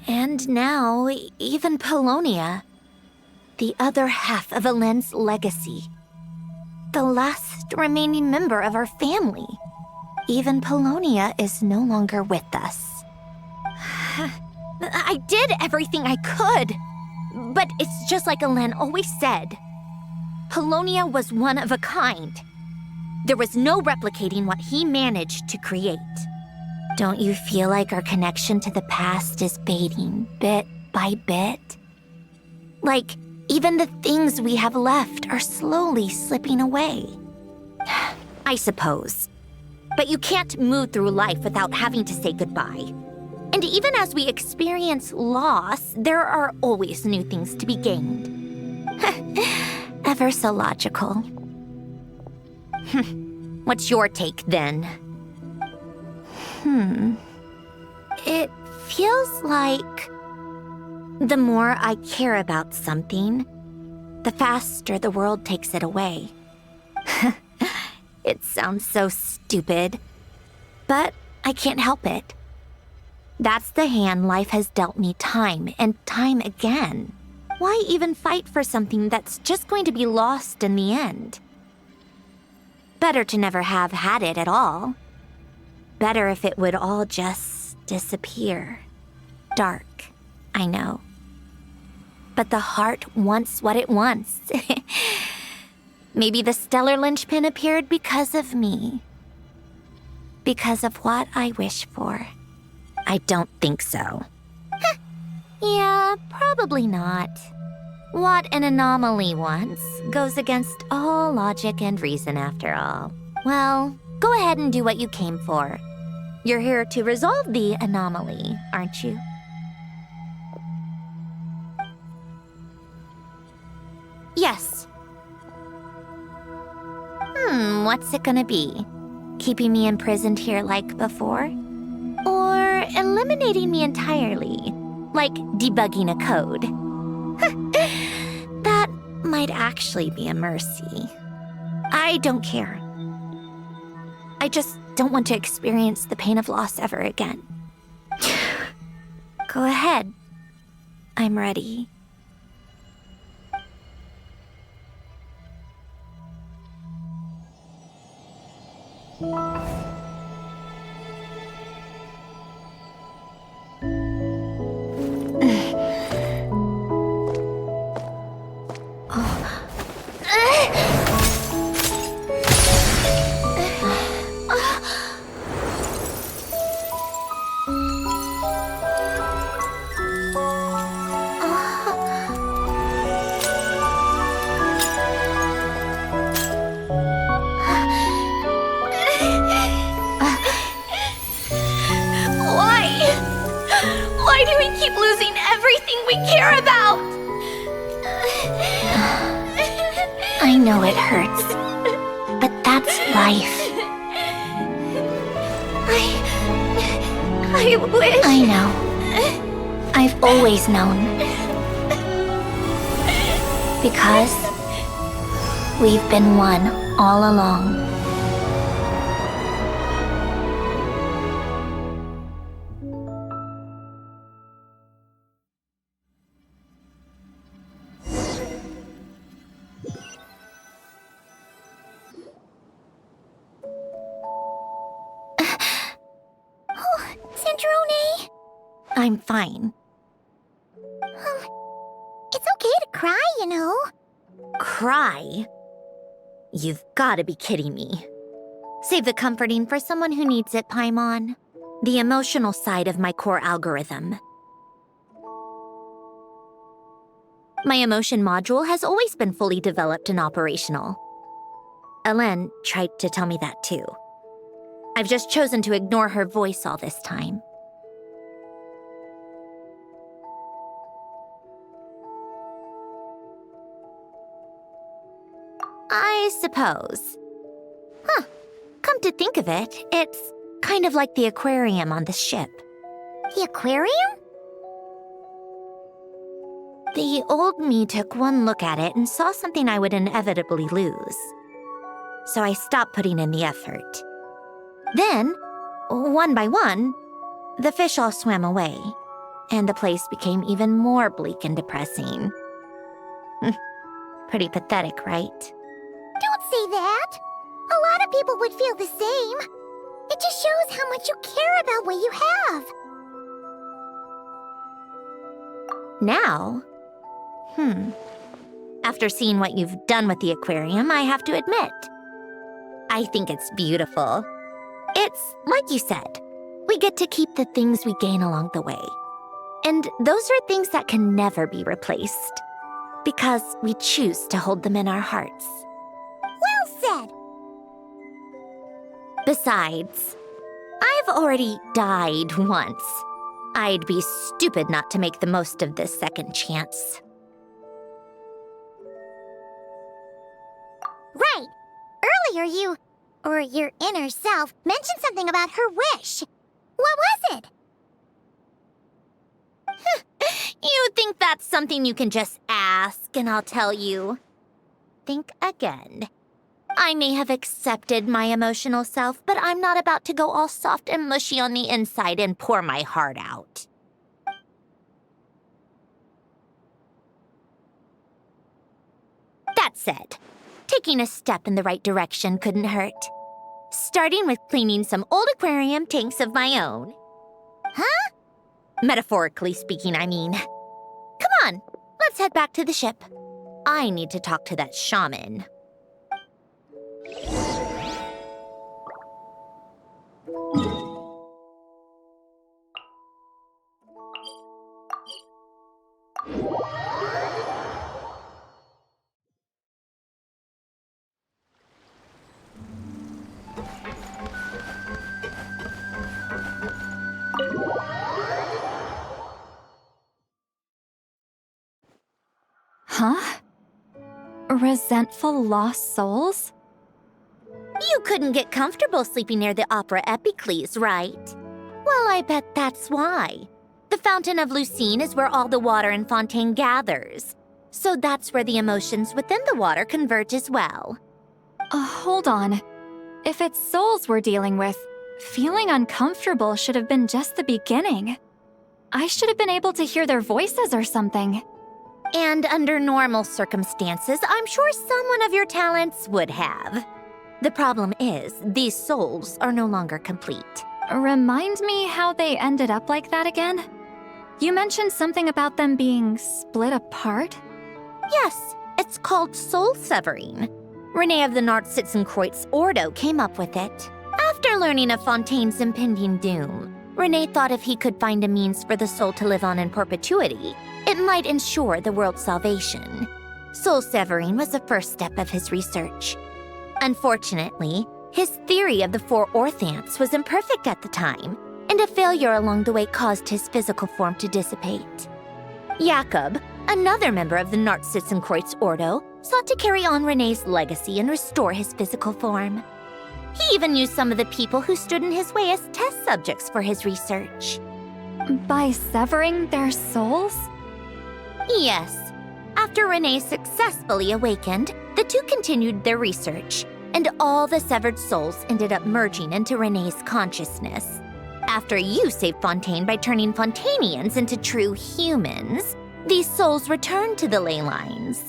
[SPEAKER 7] And now, even Polonia, the other half of Elend's legacy, the last remaining member of our family, even Polonia is no longer with us. I did everything I could, but it's just like Elend always said. Polonia was one of a kind. There was no replicating what he managed to create. Don't you feel like our connection to the past is fading bit by bit? Like, even the things we have left are slowly slipping away. I suppose. But you can't move through life without having to say goodbye. And even as we experience loss, there are always new things to be gained. Ever so logical. What's your take, then? It feels like the more I care about something, the faster the world takes it away. It sounds so stupid, but I can't help it. That's the hand life has dealt me time and time again. Why even fight for something that's just going to be lost in the end? Better to never have had it at all. Better if it would all just disappear. Dark, I know. But the heart wants what it wants. Maybe the stellar linchpin appeared because of me. Because of what I wish for. I don't think so. Yeah, probably not. What an anomaly wants goes against all logic and reason after all. Well, go ahead and do what you came for. You're here to resolve the anomaly, aren't you? Yes. What's it gonna be? Keeping me imprisoned here like before? Or eliminating me entirely, like debugging a code? That might actually be a mercy. I don't care. I just don't want to experience the pain of loss ever again. Go ahead. I'm ready.
[SPEAKER 2] know it hurts, but that's life.
[SPEAKER 7] I wish...
[SPEAKER 2] I know. I've always known. Because we've been one all along. Sandrone!
[SPEAKER 7] I'm fine.
[SPEAKER 2] It's okay to cry, you know.
[SPEAKER 7] Cry? You've gotta be kidding me. Save the comforting for someone who needs it, Paimon. The emotional side of my core algorithm. My emotion module has always been fully developed and operational. Ellen tried to tell me that too. I've just chosen to ignore her voice all this time. I suppose. Come to think of it, it's kind of like the aquarium on the ship.
[SPEAKER 2] The aquarium?
[SPEAKER 7] The old me took one look at it and saw something I would inevitably lose. So I stopped putting in the effort. Then, one by one, the fish all swam away, and the place became even more bleak and depressing. Pretty pathetic, right?
[SPEAKER 2] Don't say that. A lot of people would feel the same. It just shows how much you care about what you have.
[SPEAKER 7] Now? After seeing what you've done with the aquarium, I have to admit, I think it's beautiful. It's like you said, we get to keep the things we gain along the way. And those are things that can never be replaced, because we choose to hold them in our hearts.
[SPEAKER 2] Well said.
[SPEAKER 7] Besides, I've already died once. I'd be stupid not to make the most of this second chance.
[SPEAKER 2] Right. Earlier you, or your inner self, mentioned something about her wish. What was it?
[SPEAKER 7] You think that's something you can just ask and I'll tell you? Think again. I may have accepted my emotional self, but I'm not about to go all soft and mushy on the inside and pour my heart out. That said, taking a step in the right direction couldn't hurt. Starting with cleaning some old aquarium tanks of my own.
[SPEAKER 2] Huh?
[SPEAKER 7] Metaphorically speaking, I mean. Come on, let's head back to the ship. I need to talk to that shaman.
[SPEAKER 4] Huh? Resentful lost souls?
[SPEAKER 7] You couldn't get comfortable sleeping near the Opera Epicles, right? Well, I bet that's why. The Fountain of Lucine is where all the water in Fontaine gathers. So that's where the emotions within the water converge as well.
[SPEAKER 4] Hold on. If it's souls we're dealing with, feeling uncomfortable should have been just the beginning. I should have been able to hear their voices or something.
[SPEAKER 7] And under normal circumstances, I'm sure someone of your talents would have. The problem is, these souls are no longer complete.
[SPEAKER 4] Remind me how they ended up like that again? You mentioned something about them being split apart?
[SPEAKER 7] Yes, it's called soul severing. Renee of the Nartsitzenkreuz Ordo came up with it. After learning of Fontaine's impending doom, Renee thought if he could find a means for the soul to live on in perpetuity, it might ensure the world's salvation. Soul severing was the first step of his research. Unfortunately, his theory of the 4 orthants was imperfect at the time, and a failure along the way caused his physical form to dissipate. Jakob, another member of the Nartsitzenkreuz Ordo, sought to carry on Renee's legacy and restore his physical form. He even used some of the people who stood in his way as test subjects for his research.
[SPEAKER 4] By severing their souls?
[SPEAKER 7] Yes. After Renee successfully awakened, the two continued their research, and all the severed souls ended up merging into Renee's consciousness. After you saved Fontaine by turning Fontanians into true humans, these souls returned to the ley lines.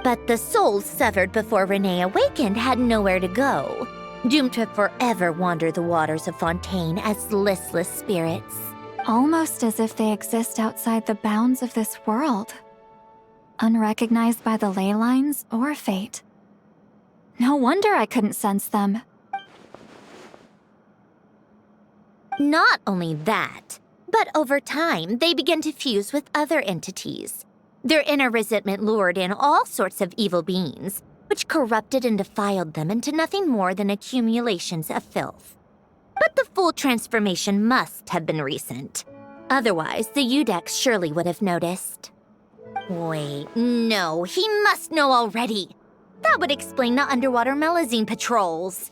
[SPEAKER 7] But the souls severed before Renee awakened had nowhere to go, doomed to forever wander the waters of Fontaine as listless spirits.
[SPEAKER 4] Almost as if they exist outside the bounds of this world. Unrecognized by the ley lines or fate. No wonder I couldn't sense them.
[SPEAKER 7] Not only that, but over time, they began to fuse with other entities. Their inner resentment lured in all sorts of evil beings, which corrupted and defiled them into nothing more than accumulations of filth. But the full transformation must have been recent. Otherwise, the Udex surely would have noticed. Wait, no, he must know already. That would explain the underwater Melazine patrols.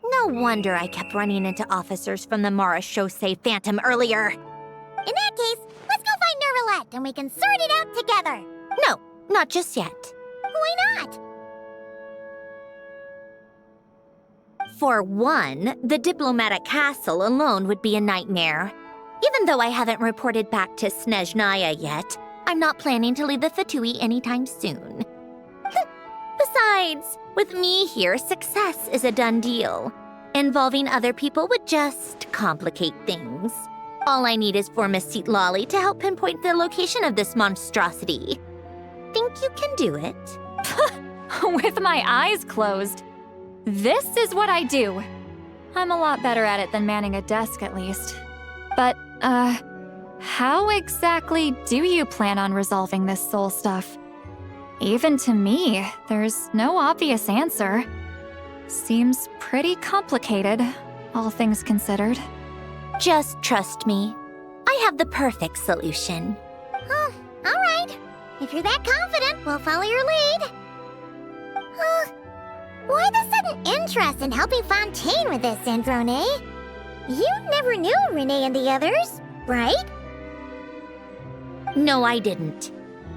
[SPEAKER 7] No wonder I kept running into officers from the Mara Chaussee Phantom earlier.
[SPEAKER 2] In that case, let's go find Nervalette and we can sort it out together.
[SPEAKER 7] No, not just yet.
[SPEAKER 2] Why not?
[SPEAKER 7] For one, the diplomatic castle alone would be a nightmare. Even though I haven't reported back to Snezhnaya yet, I'm not planning to leave the Fatui anytime soon. Besides, with me here, success is a done deal. Involving other people would just complicate things. All I need is for Miss Seatlolly to help pinpoint the location of this monstrosity. Think you can do it?
[SPEAKER 4] With my eyes closed. This is what I do. I'm a lot better at it than manning a desk, at least. But, how exactly do you plan on resolving this soul stuff? Even to me, there's no obvious answer. Seems pretty complicated, all things considered.
[SPEAKER 7] Just trust me. I have the perfect solution.
[SPEAKER 2] Oh, all right. If you're that confident, we'll follow your lead. Why the sudden interest in helping Fontaine with this, Sandrone? You never knew Renee and the others, right?
[SPEAKER 7] No, I didn't.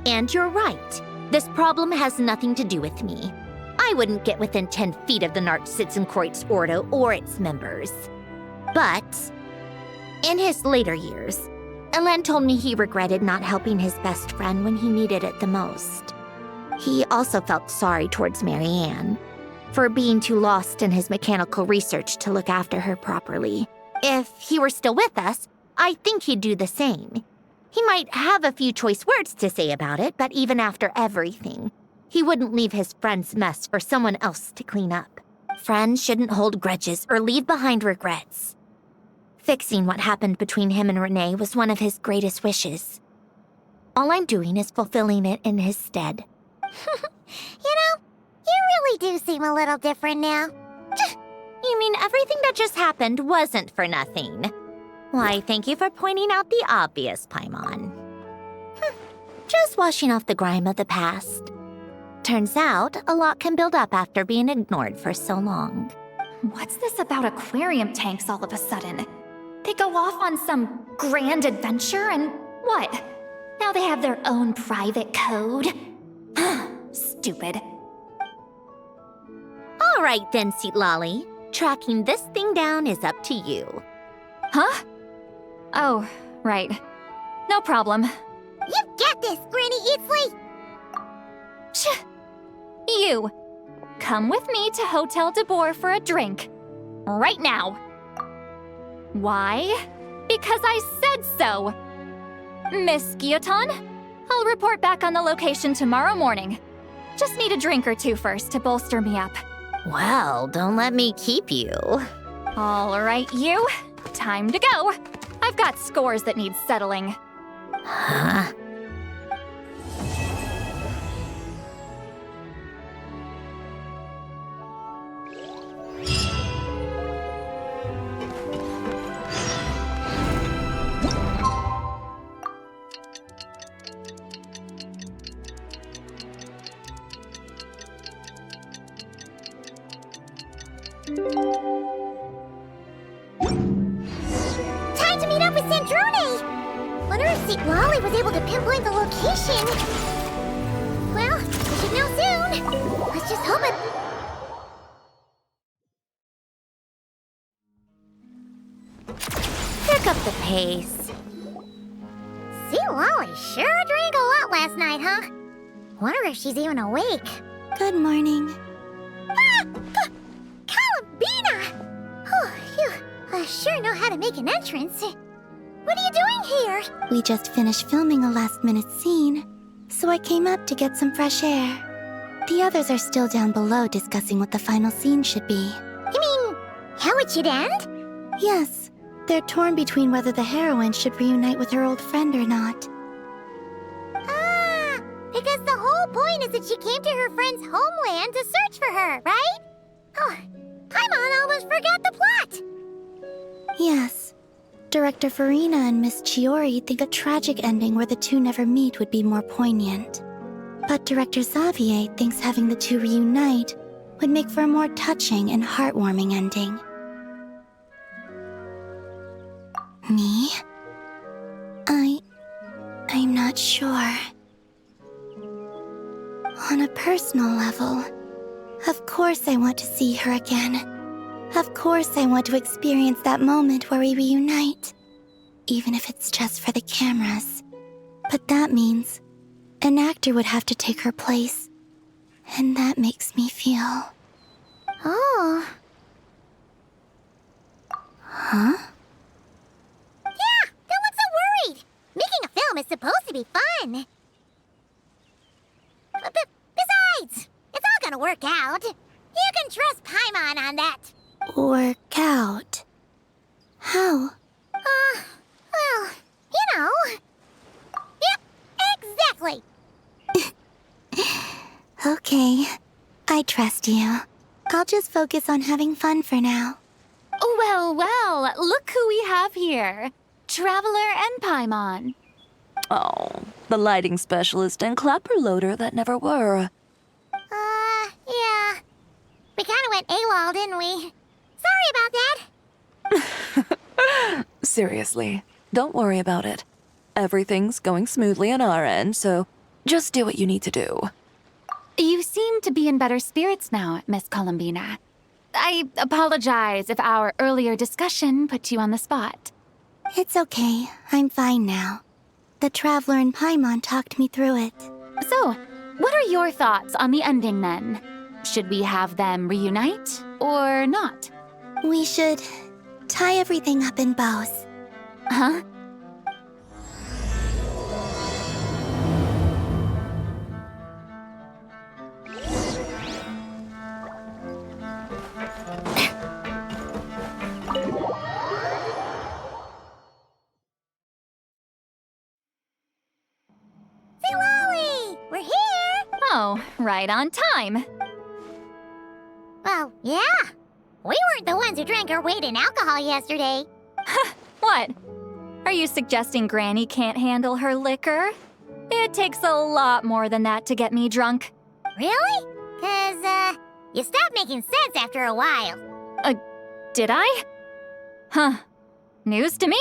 [SPEAKER 7] And you're right. This problem has nothing to do with me. I wouldn't get within 10 feet of the Nartschitzenkreuz Ordo or its members. But in his later years, Elan told me he regretted not helping his best friend when he needed it the most. He also felt sorry towards Marianne for being too lost in his mechanical research to look after her properly. If he were still with us, I think he'd do the same. He might have a few choice words to say about it, but even after everything, he wouldn't leave his friend's mess for someone else to clean up. Friends shouldn't hold grudges or leave behind regrets. Fixing what happened between him and Renee was one of his greatest wishes. All I'm doing is fulfilling it in his stead.
[SPEAKER 2] You know, you really do seem a little different now.
[SPEAKER 7] You mean everything that just happened wasn't for nothing? Why, thank you for pointing out the obvious, Paimon. Just washing off the grime of the past. Turns out, a lot can build up after being ignored for so long.
[SPEAKER 4] What's this about aquarium tanks all of a sudden? They go off on some grand adventure and what? Now they have their own private code? Stupid.
[SPEAKER 7] All right then, Seatlolly. Tracking this thing down is up to you.
[SPEAKER 4] Huh? Oh, right. No problem.
[SPEAKER 2] You've got this, Granny Eatsley!
[SPEAKER 4] You! Come with me to Hotel de Boer for a drink. Right now. Why? Because I said so! Miss Guillotin, I'll report back on the location tomorrow morning. Just need a drink or two first to bolster me up.
[SPEAKER 7] Well, don't let me keep you.
[SPEAKER 4] All right, you. Time to go. I've got scores that need settling.
[SPEAKER 7] Huh?
[SPEAKER 2] Time to meet up with Sandrone! Wonder if St. Lolly was able to pinpoint the location. Well, we should know soon. Let's just hope it...
[SPEAKER 7] Pick up the pace.
[SPEAKER 2] St. Lolly sure drank a lot last night, huh? Wonder if she's even awake.
[SPEAKER 9] Good morning.
[SPEAKER 2] Ah! Columbina! Oh, you sure know how to make an entrance. What are you doing here?
[SPEAKER 9] We just finished filming a last-minute scene, so I came up to get some fresh air. The others are still down below discussing what the final scene should be.
[SPEAKER 2] You mean, how it should end?
[SPEAKER 9] Yes, they're torn between whether the heroine should reunite with her old friend or not.
[SPEAKER 2] Ah, because the whole point is that she came to her friend's homeland to search for her, right? Oh, Paimon almost forgot the plot!
[SPEAKER 9] Yes. Director Farina and Miss Chiori think a tragic ending where the two never meet would be more poignant. But Director Xavier thinks having the two reunite would make for a more touching and heartwarming ending. Me? I'm not sure. On a personal level, of course I want to see her again. Of course I want to experience that moment where we reunite. Even if it's just for the cameras. But that means an actor would have to take her place. And that makes me feel...
[SPEAKER 2] Oh.
[SPEAKER 9] Huh?
[SPEAKER 2] Yeah, don't look so worried. Making a film is supposed to be fun. But besides, it's all gonna work out. You can trust Paimon on that.
[SPEAKER 9] Work out? How?
[SPEAKER 2] Well, you know. Yep, exactly.
[SPEAKER 9] Okay, I trust you. I'll just focus on having fun for now.
[SPEAKER 4] Well, well, look who we have here. Traveler and Paimon.
[SPEAKER 1] Oh, the lighting specialist and clapper loader that never were.
[SPEAKER 2] Yeah. We kinda went AWOL, didn't we? Sorry about that.
[SPEAKER 1] Seriously, don't worry about it. Everything's going smoothly on our end, so just do what you need to do.
[SPEAKER 4] You seem to be in better spirits now, Miss Columbina. I apologize if our earlier discussion put you on the spot.
[SPEAKER 9] It's okay. I'm fine now. The Traveler and Paimon talked me through it.
[SPEAKER 4] So, what are your thoughts on the ending then? Should we have them reunite or not?
[SPEAKER 9] We should tie everything up in bows.
[SPEAKER 4] Huh?
[SPEAKER 2] Say, Lolly! We're here!
[SPEAKER 4] Oh, right on time.
[SPEAKER 2] Well, yeah. We weren't the ones who drank our weight in alcohol yesterday.
[SPEAKER 4] What? Are you suggesting Granny can't handle her liquor? It takes a lot more than that to get me drunk.
[SPEAKER 2] Really? 'Cause, you stopped making sense after a while.
[SPEAKER 4] Did I? Huh. News to me.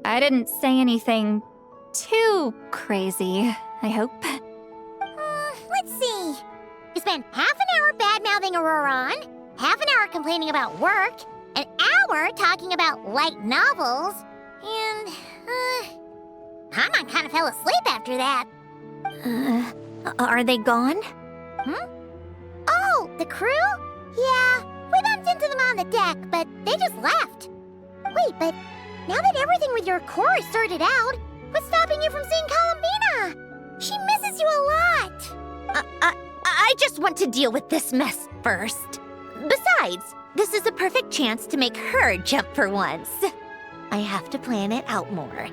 [SPEAKER 4] I didn't say anything too crazy, I hope.
[SPEAKER 2] Let's see. You spent half an hour bad-mouthing Auroron, half an hour complaining about work, an hour talking about light novels, and, Paimon kind of fell asleep after that.
[SPEAKER 7] Are they gone?
[SPEAKER 2] Oh, the crew? Yeah, we bumped into them on the deck, but they just left. Wait, but now that everything with your core is sorted out, what's stopping you from seeing Columbina? She misses you a lot.
[SPEAKER 7] I just want to deal with this mess first. Besides, this is a perfect chance to make her jump for once. I have to plan it out more.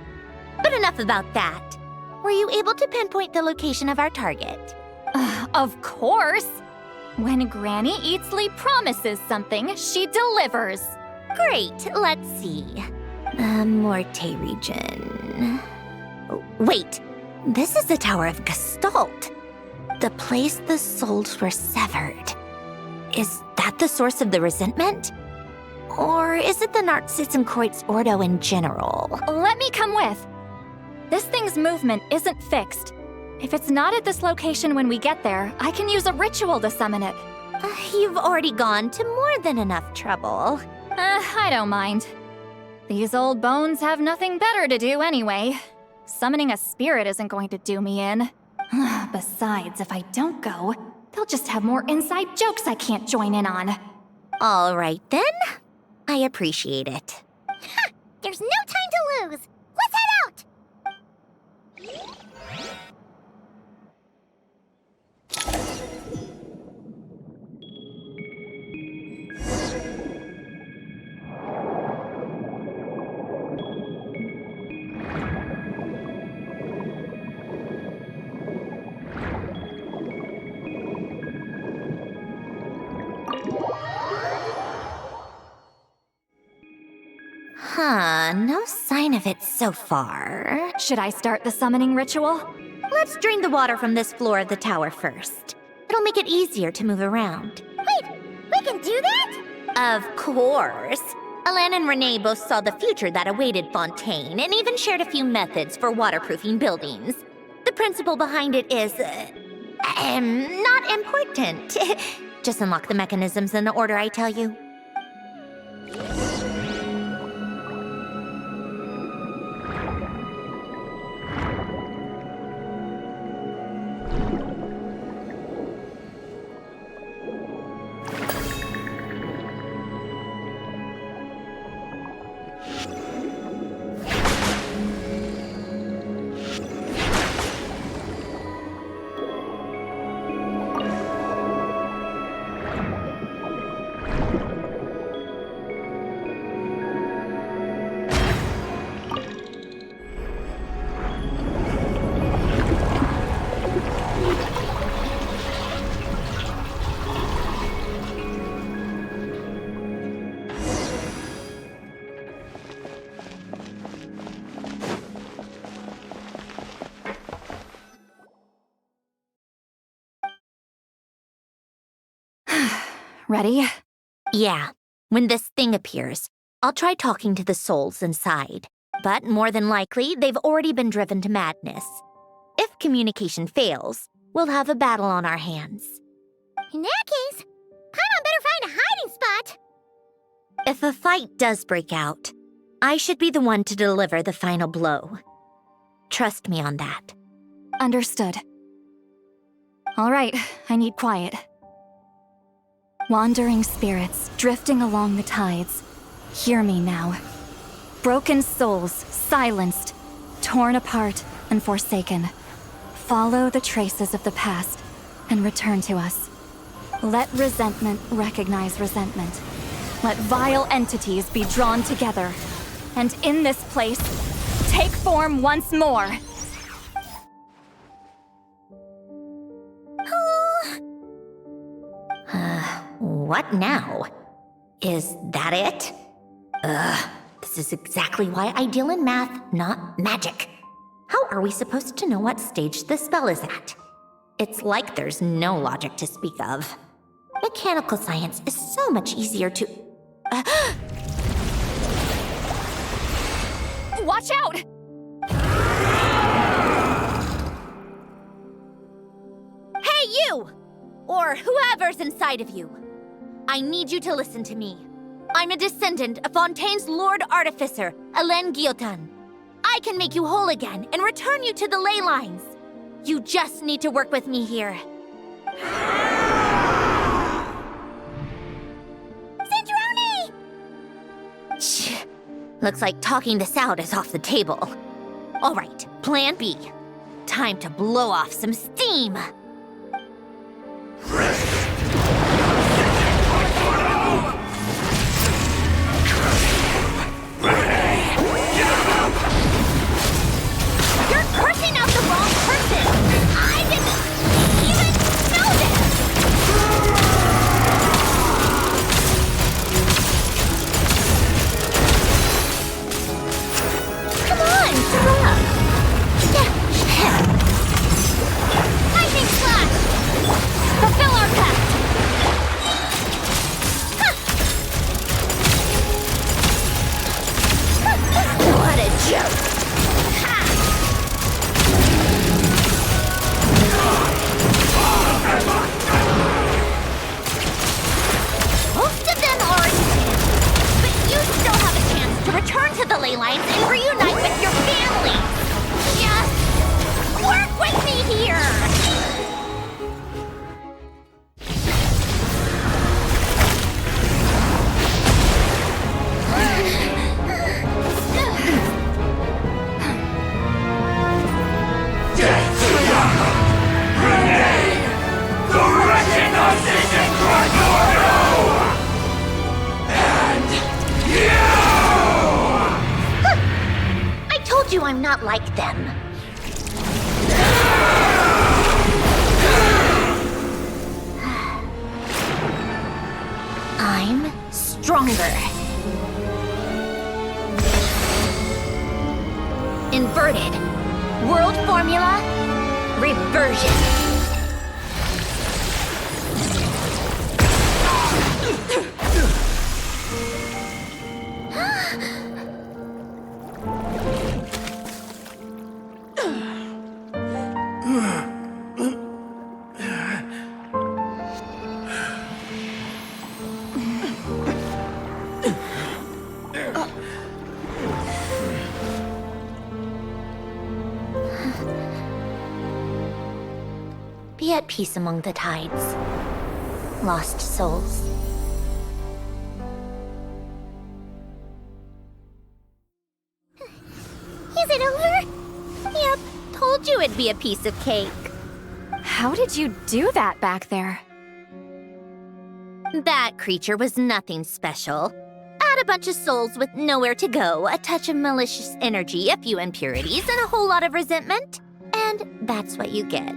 [SPEAKER 7] But enough about that. Were you able to pinpoint the location of our target?
[SPEAKER 4] Of course. When Granny Eatsley promises something, she delivers.
[SPEAKER 7] Great, let's see. Morte region. Wait, this is the Tower of Gestalt. The place the souls were severed. Is that that the source of the resentment? Or is it the Narcissenkreuz Ordo in general?
[SPEAKER 4] Let me come with. This thing's movement isn't fixed. If it's not at this location when we get there, I can use a ritual to summon it.
[SPEAKER 7] You've already gone to more than enough trouble.
[SPEAKER 4] I don't mind. These old bones have nothing better to do anyway. Summoning a spirit isn't going to do me in. Besides, if I don't go, they'll just have more inside jokes I can't join in on.
[SPEAKER 7] All right then. I appreciate it.
[SPEAKER 2] Ha! There's no time to lose. Let's head out!
[SPEAKER 7] No sign of it so far.
[SPEAKER 4] Should I start the summoning ritual?
[SPEAKER 7] Let's drain the water from this floor of the tower first. It'll make it easier to move around.
[SPEAKER 2] Wait, we can do that?
[SPEAKER 7] Of course. Alan and Renee both saw the future that awaited Fontaine and even shared a few methods for waterproofing buildings. The principle behind it is, not important. Just unlock the mechanisms in the order I tell you.
[SPEAKER 4] Ready?
[SPEAKER 7] Yeah. When this thing appears, I'll try talking to the souls inside. But more than likely, they've already been driven to madness. If communication fails, we'll have a battle on our hands.
[SPEAKER 2] In that case, Paimon better find a hiding spot.
[SPEAKER 7] If a fight does break out, I should be the one to deliver the final blow. Trust me on that.
[SPEAKER 4] Understood. All right, I need quiet. Wandering spirits, drifting along the tides. Hear me now. Broken souls, silenced, torn apart, and forsaken. Follow the traces of the past, and return to us. Let resentment recognize resentment. Let vile entities be drawn together. And in this place, take form once more.
[SPEAKER 7] What now? Is that it? This is exactly why I deal in math, not magic. How are we supposed to know what stage the spell is at? It's like there's no logic to speak of. Mechanical science is so much easier to...
[SPEAKER 4] Watch out!
[SPEAKER 7] Hey, you! Or whoever's inside of you. I need you to listen to me. I'm a descendant of Fontaine's Lord Artificer, Alain Guillotin. I can make you whole again and return you to the ley lines. You just need to work with me here.
[SPEAKER 2] Sandrone!
[SPEAKER 7] Looks like talking this out is off the table. All right, plan B. Time to blow off some steam. You're cursing out the wrong person! I didn't even know this! Come on, hurry up! Lightning Slash! ley lines and reunite with your families. Just work with me here. I told you I'm not like them. I'm stronger. Inverted. World formula. Reversion. Be at peace among the tides. Lost souls. Is it over? Yep, told you it'd be a piece of cake.
[SPEAKER 4] How did you do that back there?
[SPEAKER 7] That creature was nothing special. Add a bunch of souls with nowhere to go, a touch of malicious energy, a few impurities, and a whole lot of resentment. And that's what you get.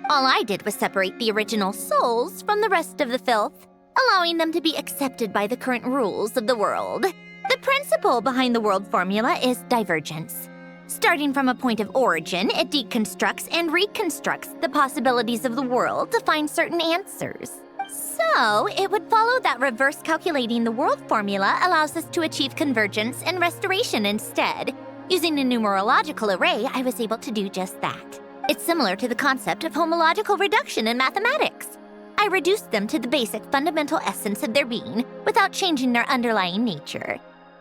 [SPEAKER 7] All I did was separate the original souls from the rest of the filth, allowing them to be accepted by the current rules of the world. The principle behind the world formula is divergence. Starting from a point of origin, it deconstructs and reconstructs the possibilities of the world to find certain answers. So, it would follow that reverse calculating the world formula allows us to achieve convergence and restoration instead. Using a numerological array, I was able to do just that. It's similar to the concept of homological reduction in mathematics. I reduced them to the basic fundamental essence of their being without changing their underlying nature.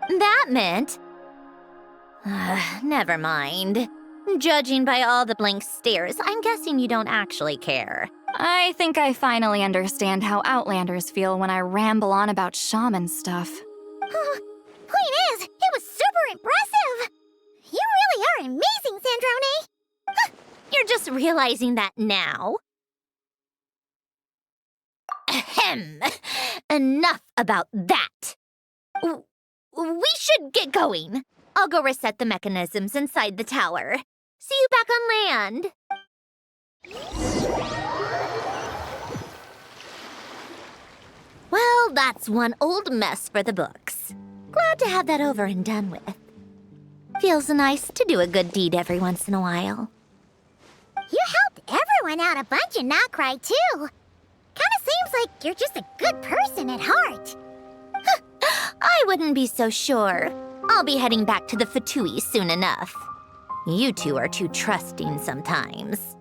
[SPEAKER 7] That meant... never mind. Judging by all the blank stares, I'm guessing you don't actually care.
[SPEAKER 4] I think I finally understand how Outlanders feel when I ramble on about shaman stuff.
[SPEAKER 2] Point is, it was super impressive! You really are amazing, Sandrone!
[SPEAKER 7] You're just realizing that now? Ahem. Enough about that. We should get going. I'll go reset the mechanisms inside the tower. See you back on land. Well, that's one old mess for the books. Glad to have that over and done with. Feels nice to do a good deed every once in a while.
[SPEAKER 2] You helped everyone out a bunch and not cry, too. Kinda seems like you're just a good person at heart.
[SPEAKER 7] I wouldn't be so sure. I'll be heading back to the VIII soon enough. You two are too trusting sometimes.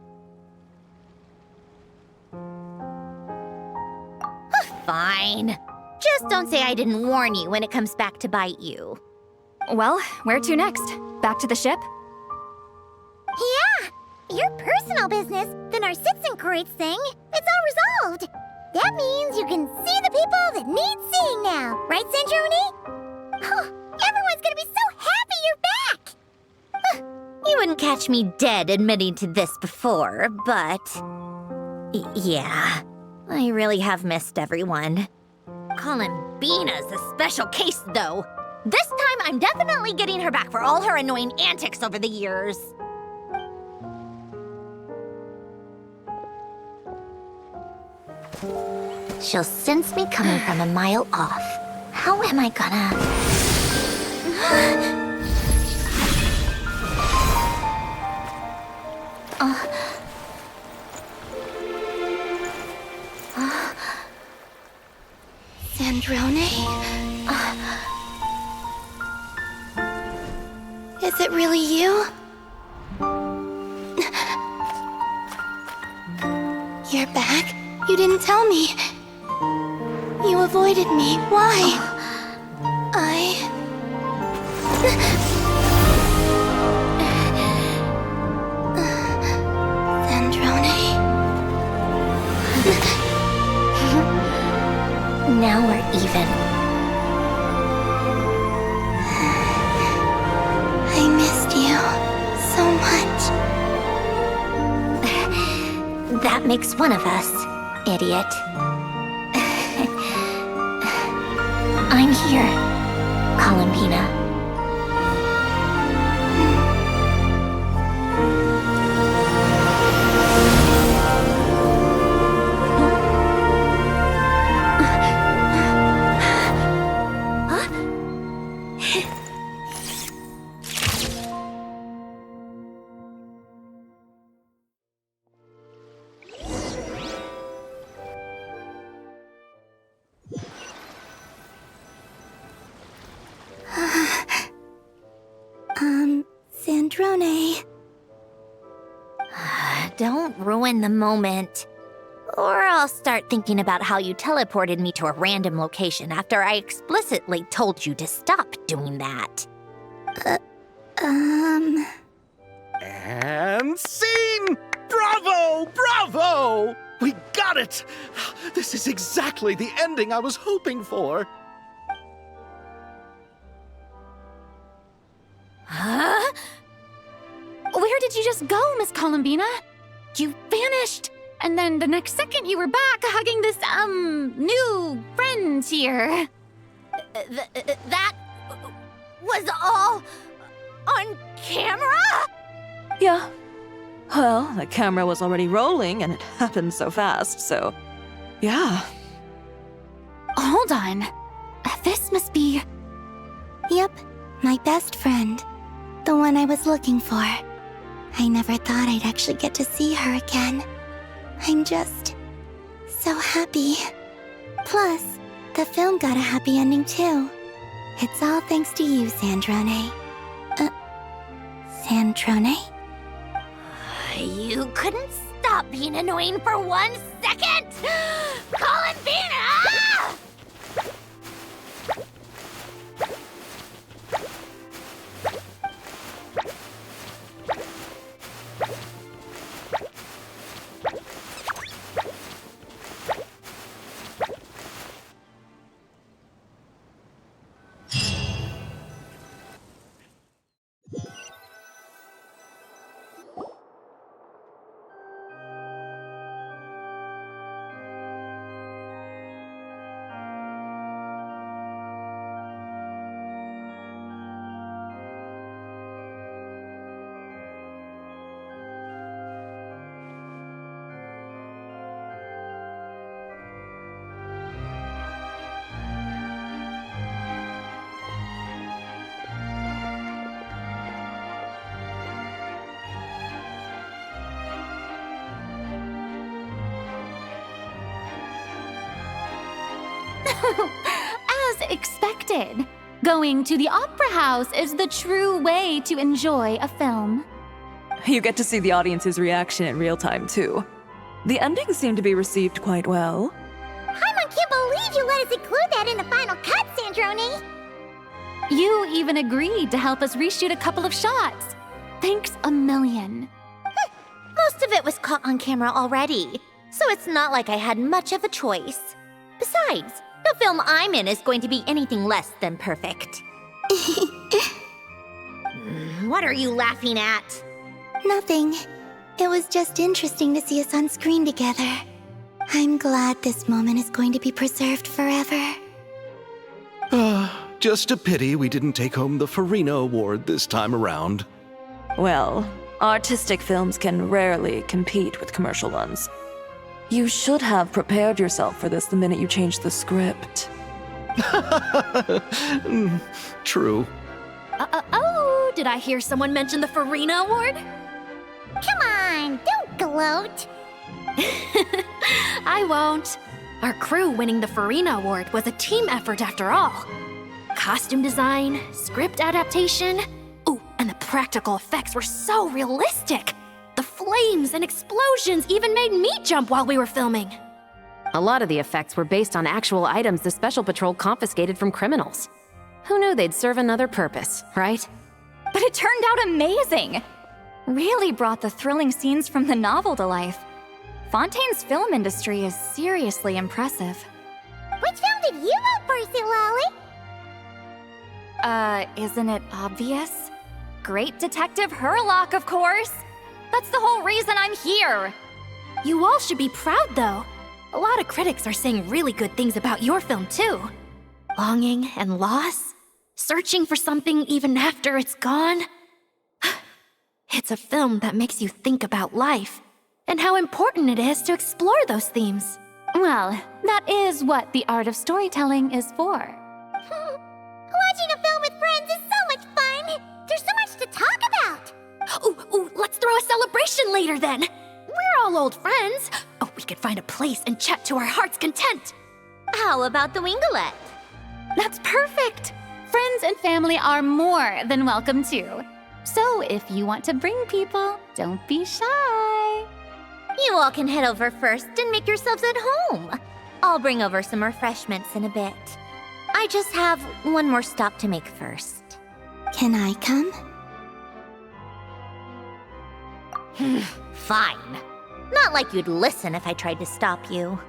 [SPEAKER 7] Fine. Just don't say I didn't warn you when it comes back to bite you.
[SPEAKER 4] Well, where to next? Back to the ship?
[SPEAKER 2] Yeah! Your personal business, the Narcitzenkreuz thing, it's all resolved. That means you can see the people that need seeing now, right, Sandrone? Oh, everyone's gonna be so happy you're back!
[SPEAKER 7] You wouldn't catch me dead admitting to this before, but... yeah, I really have missed everyone. Columbina's a special case, though. This time, I'm definitely getting her back for all her annoying antics over the years. She'll sense me coming from a mile off. How am I gonna...
[SPEAKER 9] Sandrone? Is it really you? You're back? You didn't tell me. You avoided me. Why?
[SPEAKER 7] That makes one of us, idiot. I'm here, Columbina.
[SPEAKER 9] Sandrone.
[SPEAKER 7] Don't ruin the moment. Or I'll start thinking about how you teleported me to a random location after I explicitly told you to stop doing that.
[SPEAKER 3] And scene! Bravo! Bravo! We got it! This is exactly the ending I was hoping for.
[SPEAKER 4] Huh? Where did you just go, Miss Columbina? You vanished! And then the next second you were back hugging this, new friend here.
[SPEAKER 7] That was all on camera?
[SPEAKER 1] Yeah. Well, the camera was already rolling and it happened so fast, so yeah.
[SPEAKER 4] Hold on. This must be...
[SPEAKER 9] Yep, my best friend. The one I was looking for. I never thought I'd actually get to see her again. I'm just so happy. Plus, the film got a happy ending too. It's all thanks to you, Sandrone. Sandrone?
[SPEAKER 7] You couldn't stop being annoying for 1 second! Columbina!
[SPEAKER 4] As expected, going to the opera house is the true way to enjoy a film.
[SPEAKER 1] You get to see the audience's reaction in real time, too. The ending seemed to be received quite well.
[SPEAKER 2] I can't believe you let us include that in the final cut, Sandrone!
[SPEAKER 4] You even agreed to help us reshoot a couple of shots. Thanks a million.
[SPEAKER 7] Most of it was caught on camera already, so it's not like I had much of a choice. Besides, the film I'm in is going to be anything less than perfect. What are you laughing at?
[SPEAKER 9] Nothing. It was just interesting to see us on screen together. I'm glad this moment is going to be preserved forever.
[SPEAKER 3] Just a pity we didn't take home the Farina Award this time around.
[SPEAKER 1] Well, artistic films can rarely compete with commercial ones. You should have prepared yourself for this the minute you changed the script.
[SPEAKER 3] True.
[SPEAKER 4] Oh, did I hear someone mention the Farina Award?
[SPEAKER 2] Come on, don't gloat.
[SPEAKER 4] I won't. Our crew winning the Farina Award was a team effort after all. Costume design, script adaptation. Ooh, and the practical effects were so realistic. The flames and explosions even made me jump while we were filming.
[SPEAKER 5] A lot of the effects were based on actual items the Special Patrol confiscated from criminals. Who knew they'd serve another purpose, right?
[SPEAKER 15] But it turned out amazing! Really brought the thrilling scenes from the novel to life. Fontaine's film industry is seriously impressive.
[SPEAKER 2] Which film did you vote for, Silali?
[SPEAKER 15] Isn't it obvious? Great Detective Hurlock, of course! That's the whole reason I'm here! You all should be proud, though. A lot of critics are saying really good things about your film, too. Longing and loss, searching for something even after it's gone. It's a film that makes you think about life and how important it is to explore those themes.
[SPEAKER 4] Well, that is what the art of storytelling is for.
[SPEAKER 2] Watching a film with friends is so much fun! There's so much to talk about!
[SPEAKER 15] Ooh, let's throw a celebration later then! We're all old friends. Oh, we could find a place and chat to our heart's content.
[SPEAKER 7] How about the Wingalette?
[SPEAKER 4] That's perfect! Friends and family are more than welcome too. So if you want to bring people, don't be shy.
[SPEAKER 7] You all can head over first and make yourselves at home. I'll bring over some refreshments in a bit. I just have one more stop to make first.
[SPEAKER 9] Can I come?
[SPEAKER 7] Fine. Not like you'd listen if I tried to stop you.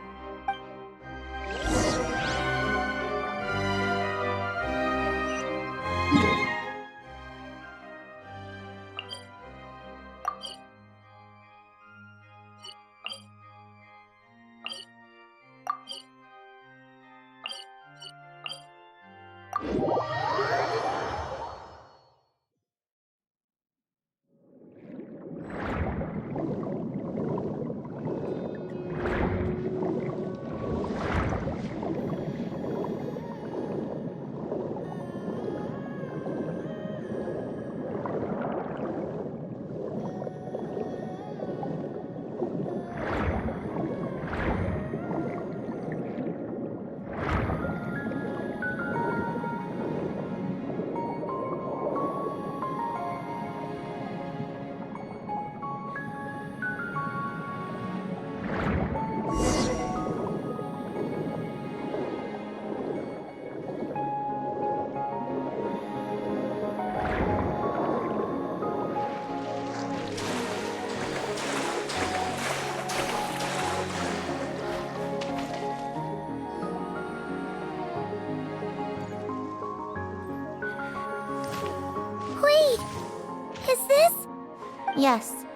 [SPEAKER 7] Yes.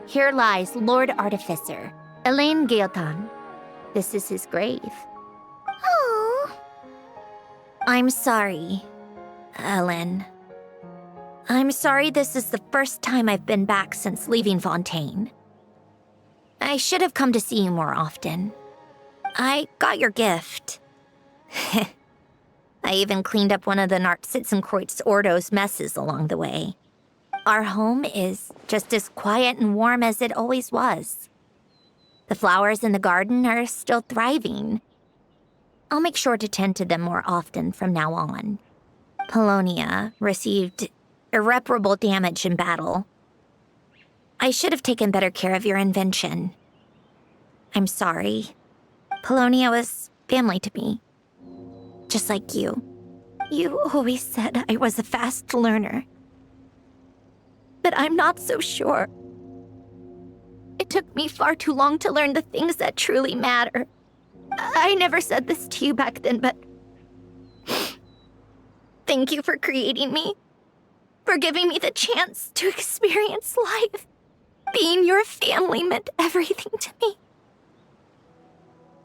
[SPEAKER 7] Here lies Lord Artificer, Elaine Gaeltan. This is his grave.
[SPEAKER 2] Oh.
[SPEAKER 7] I'm sorry, Ellen. I'm sorry this is the first time I've been back since leaving Fontaine. I should have come to see you more often. I got your gift. I even cleaned up one of the Nartsitzenkreuz Ordo's messes along the way. Our home is just as quiet and warm as it always was. The flowers in the garden are still thriving. I'll make sure to tend to them more often from now on. Polonia received irreparable damage in battle. I should have taken better care of your invention. I'm sorry. Polonia was family to me. Just like you. You always said I was a fast learner. But I'm not so sure. It took me far too long to learn the things that truly matter. I never said this to you back then, but thank you for creating me. For giving me the chance to experience life. Being your family meant everything to me.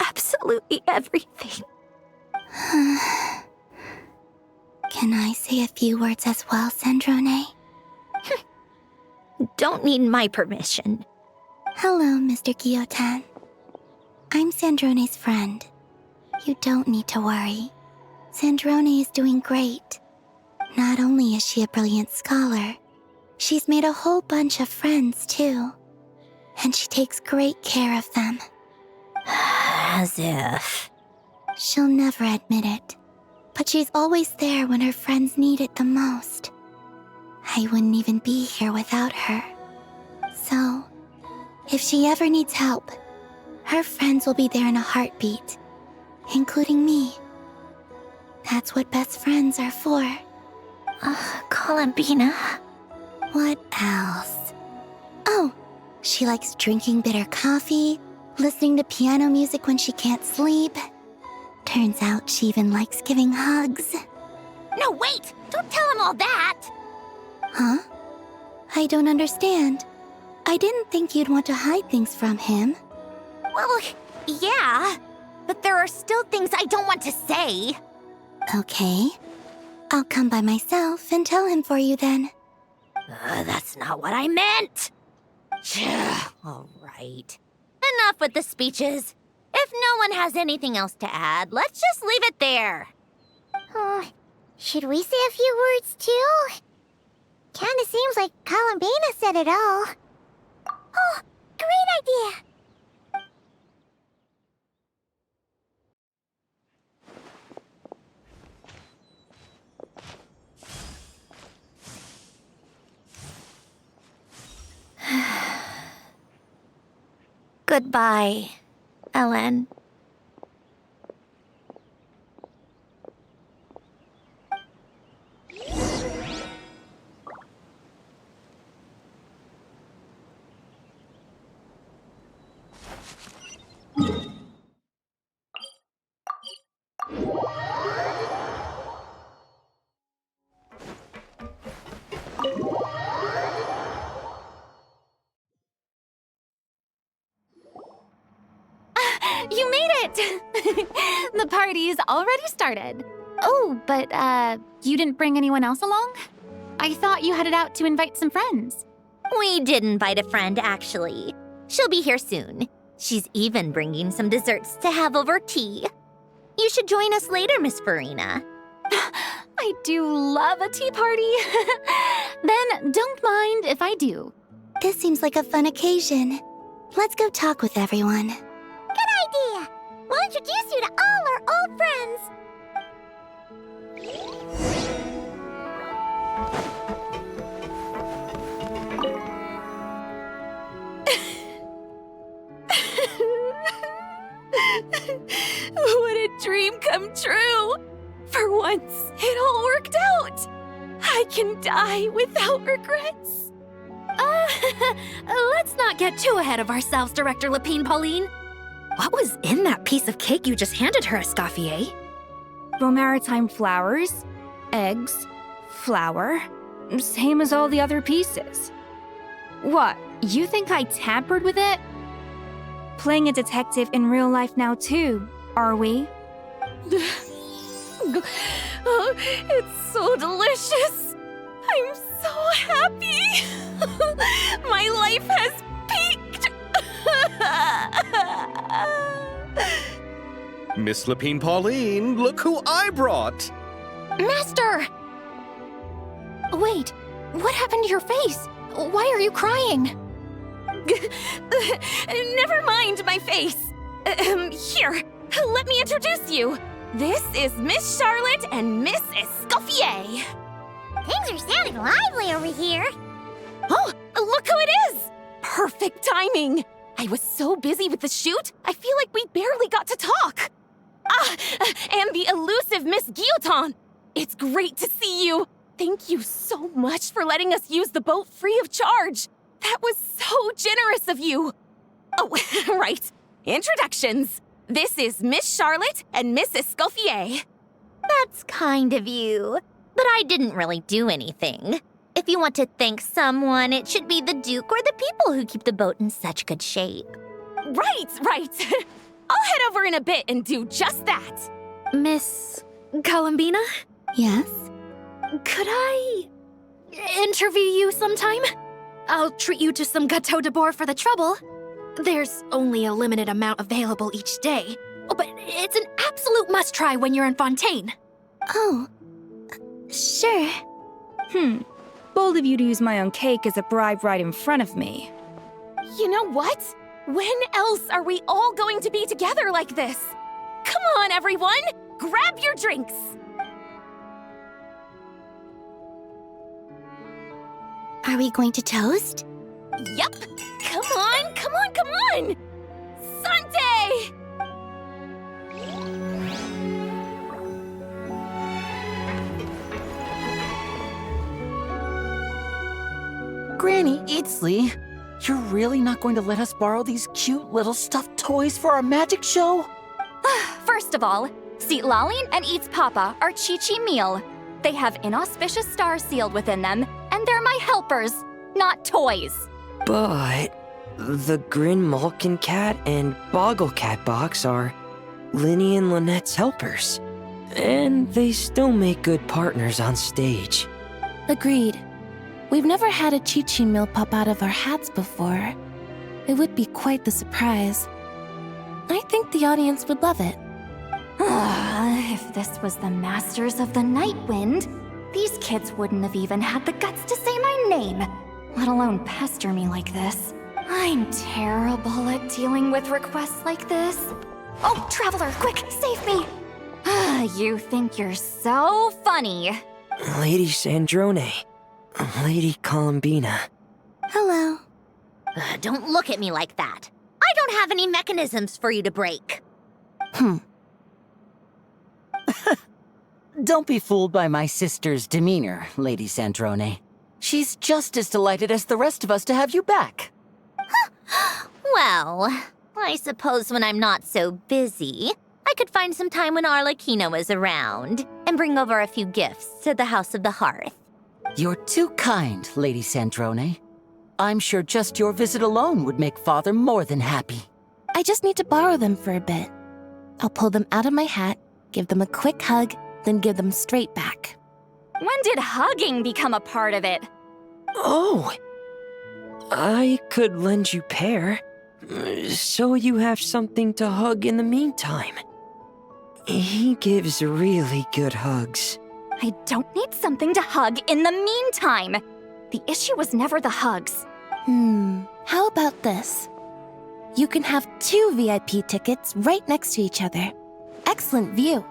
[SPEAKER 7] Absolutely everything.
[SPEAKER 9] Can I say a few words as well, Sandrone?
[SPEAKER 7] Don't need my permission.
[SPEAKER 9] Hello, Mr. Gaeltan. I'm Sandrone's friend. You don't need to worry. Sandrone is doing great. Not only is she a brilliant scholar, she's made a whole bunch of friends, too. And she takes great care of them.
[SPEAKER 7] As if.
[SPEAKER 9] She'll never admit it, but she's always there when her friends need it the most. I wouldn't even be here without her. So, if she ever needs help, her friends will be there in a heartbeat, including me. That's what best friends are for.
[SPEAKER 7] Columbina.
[SPEAKER 9] What else? Oh, she likes drinking bitter coffee, listening to piano music when she can't sleep. Turns out she even likes giving hugs.
[SPEAKER 2] No, wait! Don't tell him all that!
[SPEAKER 9] Huh? I don't understand. I didn't think you'd want to hide things from him.
[SPEAKER 7] Well, yeah, but there are still things I don't want to say.
[SPEAKER 9] Okay. I'll come by myself and tell him for you then.
[SPEAKER 7] That's not what I meant. All right. Enough with the speeches. If no one has anything else to add, let's just leave it there.
[SPEAKER 2] Should we say a few words too? Kinda seems like Columbina said it all. Oh, great idea!
[SPEAKER 7] Goodbye, Ellen.
[SPEAKER 4] You made it! The party's already started. Oh, but, you didn't bring anyone else along? I thought you headed out to invite some friends.
[SPEAKER 7] We did invite a friend, actually. She'll be here soon. She's even bringing some desserts to have over tea. You should join us later, Miss Farina.
[SPEAKER 4] I do love a tea party. Then don't mind if I do.
[SPEAKER 9] This seems like a fun occasion. Let's go talk with everyone.
[SPEAKER 2] Good idea! We'll introduce you to all our old friends.
[SPEAKER 8] What a dream come true! For once, it all worked out! I can die without regrets.
[SPEAKER 15] Let's not get too ahead of ourselves, Director Lapine Pauline. What was in that piece of cake you just handed her, Escoffier?
[SPEAKER 16] Romaritime flowers, eggs, flour, same as all the other pieces. What, you think I tampered with it? Playing a detective in real life now too, are we?
[SPEAKER 8] Oh, it's so delicious! I'm so happy! My life has peaked!
[SPEAKER 3] Miss Lapine Pauline, look who I brought!
[SPEAKER 15] Master! Wait, what happened to your face? Why are you crying?
[SPEAKER 8] Never mind my face. Here, let me introduce you. This is Miss Charlotte and Miss Escoffier.
[SPEAKER 2] Things are sounding lively over here.
[SPEAKER 8] Oh, look who it is! Perfect timing. I was so busy with the shoot, I feel like we barely got to talk. And the elusive Miss Guillotin. It's great to see you. Thank you so much for letting us use the boat free of charge. That was so generous of you. Oh, right. Introductions. This is Miss Charlotte and Miss Escoffier.
[SPEAKER 7] That's kind of you, but I didn't really do anything. If you want to thank someone, it should be the Duke or the people who keep the boat in such good shape.
[SPEAKER 8] Right. I'll head over in a bit and do just that.
[SPEAKER 15] Miss Columbina?
[SPEAKER 9] Yes?
[SPEAKER 15] Could I interview you sometime? I'll treat you to some gâteau de bord for the trouble. There's only a limited amount available each day. Oh, but it's an absolute must-try when you're in Fontaine.
[SPEAKER 9] Oh, sure.
[SPEAKER 16] Bold of you to use my own cake as a bribe right in front of me.
[SPEAKER 8] You know what? When else are we all going to be together like this? Come on, everyone! Grab your drinks!
[SPEAKER 9] Are we going to toast?
[SPEAKER 8] Yup! Come on! Sante!
[SPEAKER 17] Granny Itzley, you're really not going to let us borrow these cute little stuffed toys for our magic show?
[SPEAKER 4] First of all, Seat Lalin and Eats Papa are Chi-Chi meal. They have inauspicious stars sealed within them, and they're my helpers, not toys.
[SPEAKER 17] But
[SPEAKER 18] The Grin Malkin Cat and Boggle Cat box are Linny and Lynette's helpers. And they still make good partners on stage.
[SPEAKER 9] Agreed. We've never had a Chi-Chi meal pop out of our hats before. It would be quite the surprise. I think the audience would love it.
[SPEAKER 4] If this was the Masters of the Night Wind, these kids wouldn't have even had the guts to say my name, let alone pester me like this. I'm terrible at dealing with requests like this. Oh, Traveler, quick, save me! You think you're so funny.
[SPEAKER 18] Lady Sandrone. Lady Columbina.
[SPEAKER 9] Hello.
[SPEAKER 7] Don't look at me like that. I don't have any mechanisms for you to break.
[SPEAKER 17] Don't be fooled by my sister's demeanor, Lady Sandrone. She's just as delighted as the rest of us to have you back.
[SPEAKER 7] Well, I suppose when I'm not so busy, I could find some time when Arlecchino is around and bring over a few gifts to the House of the Hearth.
[SPEAKER 17] You're too kind, Lady Sandrone. I'm sure just your visit alone would make Father more than happy.
[SPEAKER 9] I just need to borrow them for a bit. I'll pull them out of my hat, give them a quick hug, then give them straight back.
[SPEAKER 4] When did hugging become a part of it?
[SPEAKER 18] Oh! I could lend you pair, so you have something to hug in the meantime. He gives really good hugs.
[SPEAKER 4] I don't need something to hug in the meantime. The issue was never the hugs.
[SPEAKER 9] How about this? You can have 2 VIP tickets right next to each other. Excellent view.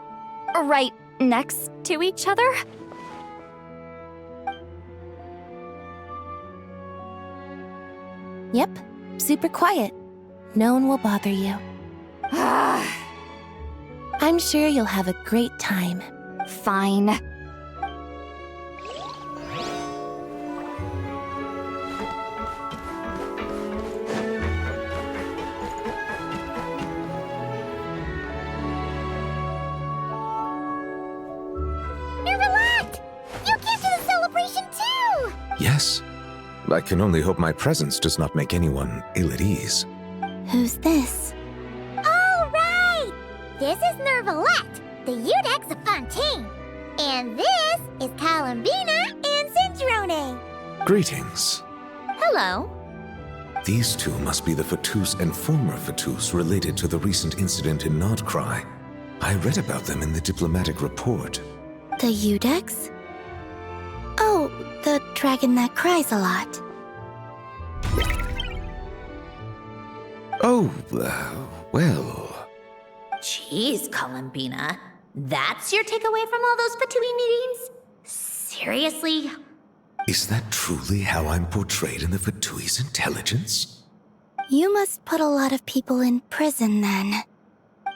[SPEAKER 4] Right next to each other?
[SPEAKER 9] Yep, super quiet. No one will bother you. I'm sure you'll have a great time.
[SPEAKER 4] Fine.
[SPEAKER 19] Yes. I can only hope my presence does not make anyone ill at ease.
[SPEAKER 9] Who's this?
[SPEAKER 2] All right! This is Nervalette, the Eudex of Fontaine. And this is Columbina and Sandrone.
[SPEAKER 19] Greetings.
[SPEAKER 7] Hello.
[SPEAKER 19] These two must be the Fatus and former Fatus related to the recent incident in Nodcry. I read about them in the diplomatic report.
[SPEAKER 9] The Eudex? Oh, the dragon that cries a lot.
[SPEAKER 19] Oh, well...
[SPEAKER 7] Jeez, Columbina. That's your takeaway from all those Fatui meetings? Seriously?
[SPEAKER 19] Is that truly how I'm portrayed in the Fatui's intelligence?
[SPEAKER 9] You must put a lot of people in prison, then.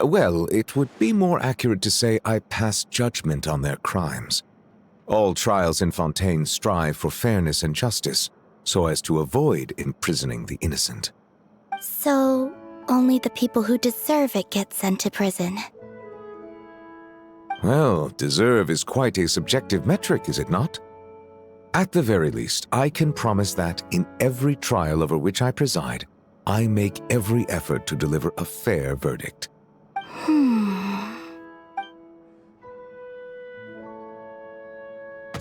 [SPEAKER 19] Well, it would be more accurate to say I pass judgment on their crimes. All trials in Fontaine strive for fairness and justice, so as to avoid imprisoning the innocent.
[SPEAKER 9] So, only the people who deserve it get sent to prison.
[SPEAKER 19] Well, deserve is quite a subjective metric, is it not? At the very least, I can promise that in every trial over which I preside, I make every effort to deliver a fair verdict.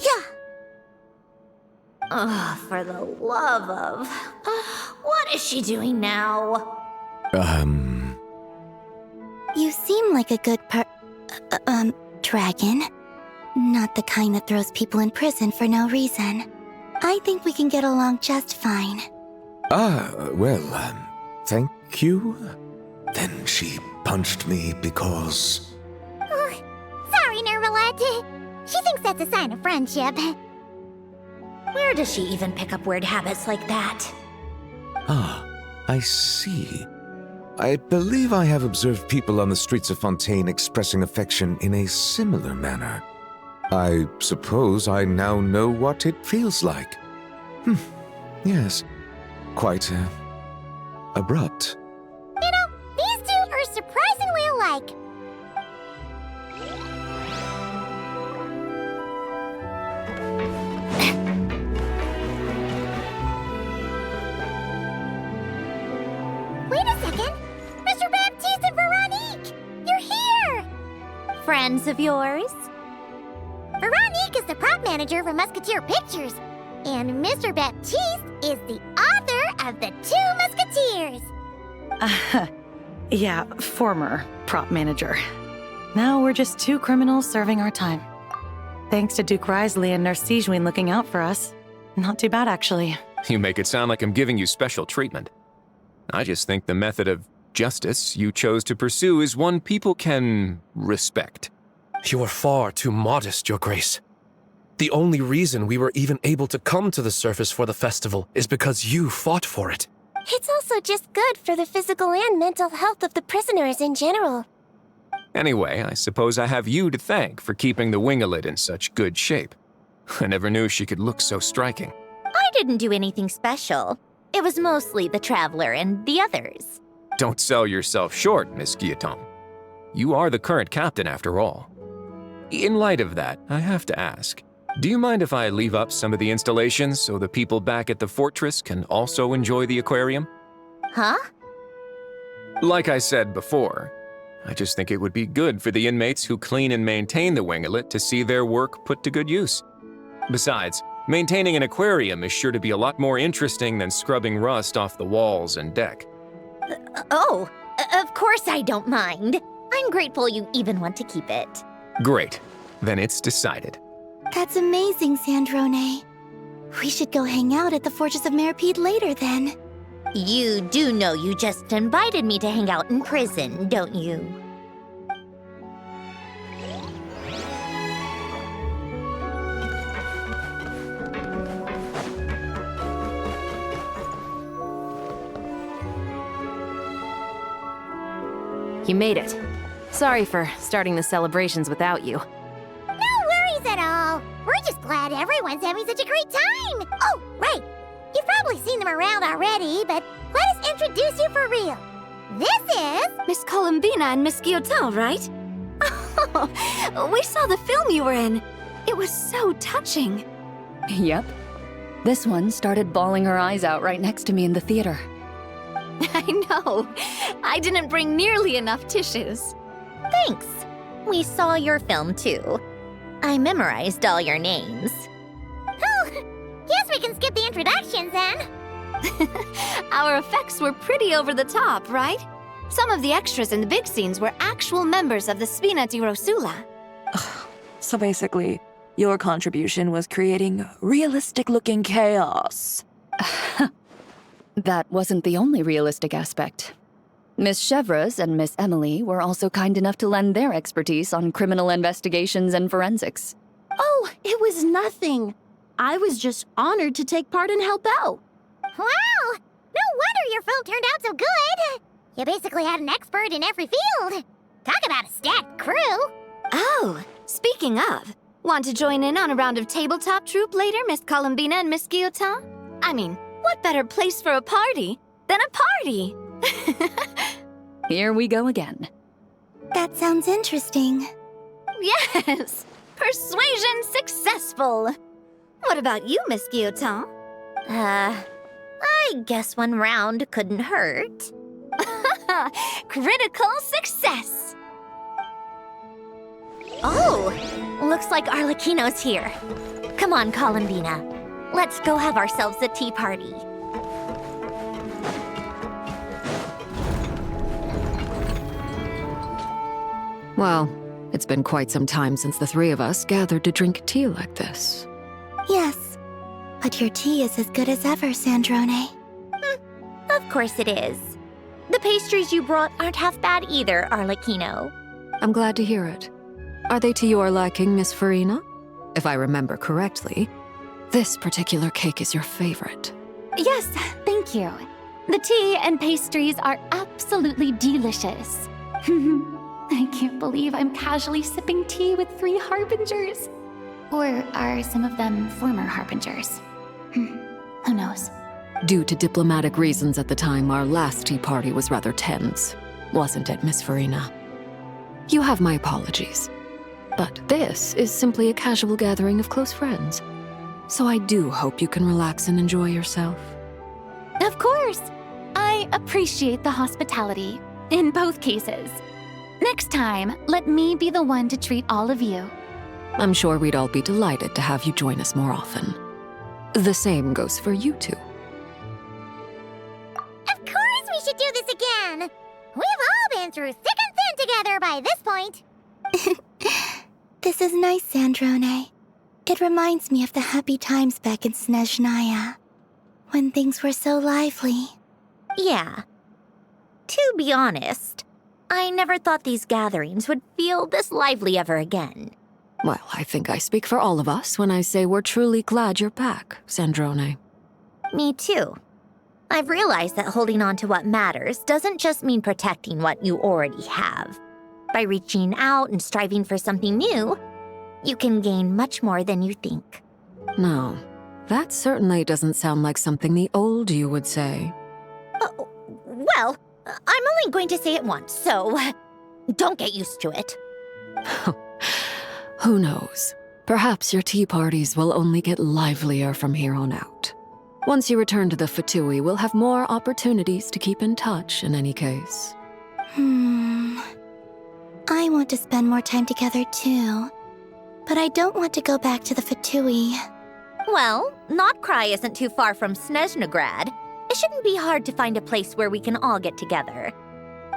[SPEAKER 2] Yeah.
[SPEAKER 7] Oh, for the love of... what is she doing now?
[SPEAKER 9] You seem like a good dragon. Not the kind that throws people in prison for no reason. I think we can get along just fine.
[SPEAKER 19] Thank you? Then she punched me because...
[SPEAKER 2] Sorry, Nervalette. She thinks that's a sign of friendship.
[SPEAKER 7] Where does she even pick up weird habits like that?
[SPEAKER 19] Ah, I see. I believe I have observed people on the streets of Fontaine expressing affection in a similar manner. I suppose I now know what it feels like. Yes, quite, abrupt.
[SPEAKER 2] You know, these two are surprisingly alike. friends of yours. Veronique is the prop manager for Musketeer Pictures, and Mr. Baptiste is the author of The Two Musketeers.
[SPEAKER 17] Yeah, former prop manager. Now we're just two criminals serving our time. Thanks to Duke Risley and Nurse Sigewin looking out for us. Not too bad, actually.
[SPEAKER 6] You make it sound like I'm giving you special treatment. I just think the method of justice you chose to pursue is one people can respect.
[SPEAKER 20] You are far too modest, Your Grace. The only reason we were even able to come to the surface for the festival is because you fought for it.
[SPEAKER 15] It's also just good for the physical and mental health of the prisoners in general.
[SPEAKER 6] Anyway, I suppose I have you to thank for keeping the winglet in such good shape. I never knew she could look so striking.
[SPEAKER 7] I didn't do anything special. It was mostly the Traveler and the others.
[SPEAKER 6] Don't sell yourself short, Miss Guillotin. You are the current captain, after all. In light of that, I have to ask, do you mind if I leave up some of the installations so the people back at the fortress can also enjoy the aquarium?
[SPEAKER 7] Huh?
[SPEAKER 6] Like I said before, I just think it would be good for the inmates who clean and maintain the winglet to see their work put to good use. Besides, maintaining an aquarium is sure to be a lot more interesting than scrubbing rust off the walls and deck.
[SPEAKER 7] Of course I don't mind. I'm grateful you even want to keep it.
[SPEAKER 6] Great. Then it's decided.
[SPEAKER 9] That's amazing, Sandrone. We should go hang out at the Fortress of Meripede later, then.
[SPEAKER 7] You do know you just invited me to hang out in prison, don't you?
[SPEAKER 5] You made it. Sorry for starting the celebrations without you.
[SPEAKER 2] No worries at all. We're just glad everyone's having such a great time. Oh, right. You've probably seen them around already, but let us introduce you for real. This is...
[SPEAKER 16] Miss Columbina and Miss Guillotin, right? Oh, we saw the film you were in. It was so touching.
[SPEAKER 21] Yep. This one started bawling her eyes out right next to me in the theater.
[SPEAKER 16] I know. I didn't bring nearly enough tissues.
[SPEAKER 7] Thanks. We saw your film too. I memorized all your names.
[SPEAKER 2] Oh, guess we can skip the introductions then.
[SPEAKER 16] Our effects were pretty over the top, right? Some of the extras in the big scenes were actual members of the Spina di Rosula.
[SPEAKER 1] So basically, your contribution was creating realistic-looking chaos.
[SPEAKER 21] That wasn't the only realistic aspect. Miss Chevres and Miss Emily were also kind enough to lend their expertise on criminal investigations and forensics.
[SPEAKER 11] Oh, it was nothing. I was just honored to take part and help out.
[SPEAKER 2] Wow! No wonder your film turned out so good. You basically had an expert in every field. Talk about a stacked crew.
[SPEAKER 16] Oh, speaking of, want to join in on a round of tabletop troupe later, Miss Columbina and Miss Guillotin? I mean, what better place for a party than a party?
[SPEAKER 21] Here we go again.
[SPEAKER 9] That sounds interesting.
[SPEAKER 16] Yes! Persuasion successful! What about you, Miss Guillotin?
[SPEAKER 7] I guess one round couldn't hurt.
[SPEAKER 16] Critical success!
[SPEAKER 7] Oh, looks like Arlecchino's here. Come on, Columbina. Let's go have ourselves a tea party.
[SPEAKER 14] Well, it's been quite some time since the three of us gathered to drink tea like this.
[SPEAKER 9] Yes, but your tea is as good as ever, Sandrone.
[SPEAKER 7] Of course it is. The pastries you brought aren't half bad either, Arlecchino.
[SPEAKER 14] I'm glad to hear it. Are they to your liking, Miss Farina? If I remember correctly, this particular cake is your favorite.
[SPEAKER 4] Yes, thank you. The tea and pastries are absolutely delicious. I can't believe I'm casually sipping tea with 3 harbingers. Or are some of them former harbingers? Who knows?
[SPEAKER 14] Due to diplomatic reasons at the time, our last tea party was rather tense, wasn't it, Miss Farina? You have my apologies. But this is simply a casual gathering of close friends. So I do hope you can relax and enjoy yourself.
[SPEAKER 4] Of course! I appreciate the hospitality, in both cases. Next time, let me be the one to treat all of you.
[SPEAKER 14] I'm sure we'd all be delighted to have you join us more often. The same goes for you two.
[SPEAKER 2] Of course we should do this again! We've all been through thick and thin together by this point.
[SPEAKER 9] This is nice, Sandrone. It reminds me of the happy times back in Snezhnaya, when things were so lively.
[SPEAKER 7] Yeah. To be honest, I never thought these gatherings would feel this lively ever again.
[SPEAKER 14] Well, I think I speak for all of us when I say we're truly glad you're back, Sandrone.
[SPEAKER 7] Me too. I've realized that holding on to what matters doesn't just mean protecting what you already have. By reaching out and striving for something new, you can gain much more than you think.
[SPEAKER 14] No, that certainly doesn't sound like something the old you would say.
[SPEAKER 7] Well, I'm only going to say it once, so don't get used to it.
[SPEAKER 14] Who knows? Perhaps your tea parties will only get livelier from here on out. Once you return to the Fatui, we'll have more opportunities to keep in touch in any case.
[SPEAKER 9] I want to spend more time together too. But I don't want to go back to the Fatui.
[SPEAKER 7] Well, Notcry isn't too far from Snezhnograd. It shouldn't be hard to find a place where we can all get together.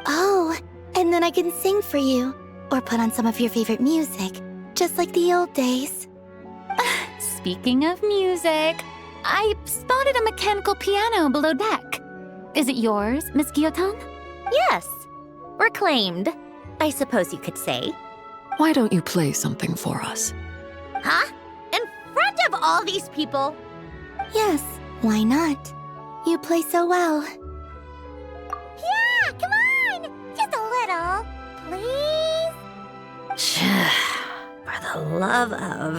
[SPEAKER 9] Oh, and then I can sing for you, or put on some of your favorite music, just like the old days.
[SPEAKER 4] Speaking of music, I spotted a mechanical piano below deck. Is it yours, Miss Guillotin?
[SPEAKER 7] Yes. Reclaimed, I suppose you could say.
[SPEAKER 14] Why don't you play something for us?
[SPEAKER 7] Huh? In front of all these people?
[SPEAKER 9] Yes, why not? You play so well.
[SPEAKER 2] Yeah, come on! Just a little, please?
[SPEAKER 7] For the love of...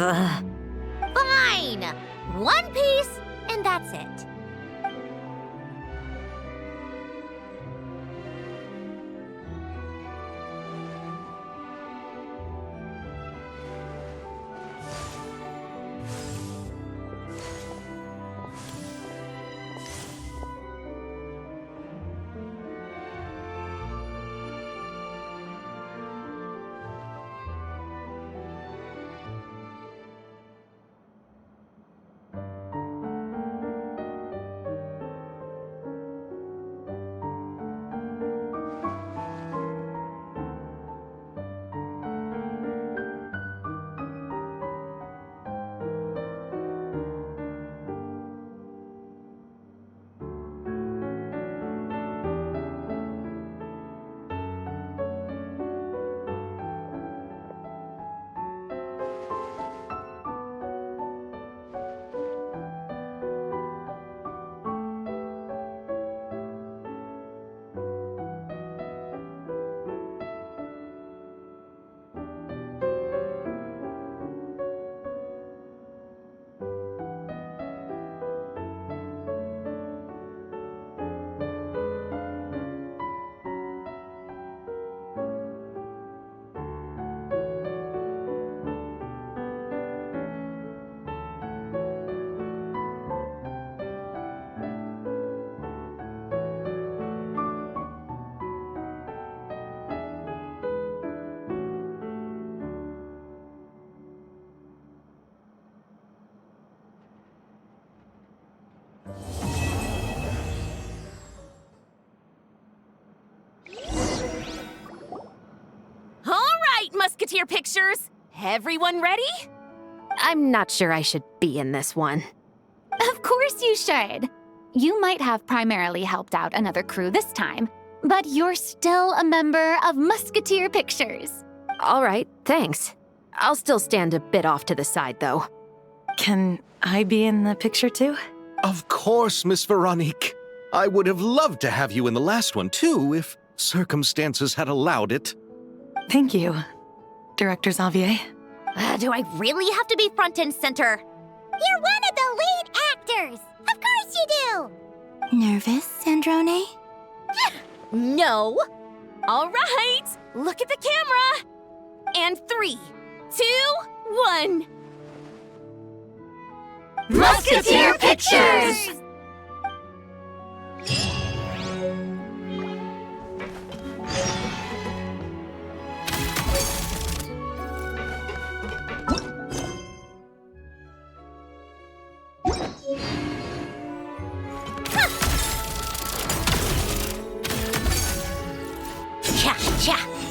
[SPEAKER 7] Fine! One piece, and that's it.
[SPEAKER 8] Musketeer pictures. Everyone ready?
[SPEAKER 5] I'm not sure I should be in this one.
[SPEAKER 4] Of course you should. You might have primarily helped out another crew this time, but you're still a member of Musketeer Pictures.
[SPEAKER 5] All right, thanks. I'll still stand a bit off to the side, though.
[SPEAKER 17] Can I be in the picture too?
[SPEAKER 3] Of course, Miss Veronique. I would have loved to have you in the last one, too, if circumstances had allowed it.
[SPEAKER 17] Thank you, Director Xavier.
[SPEAKER 7] Do I really have to be front and center?
[SPEAKER 2] You're one of the lead actors! Of course you do!
[SPEAKER 9] Nervous, Sandrone?
[SPEAKER 8] No. All right, look at the camera. And 3, 2, 1.
[SPEAKER 2] Musketeer Pictures!
[SPEAKER 7] Gotcha!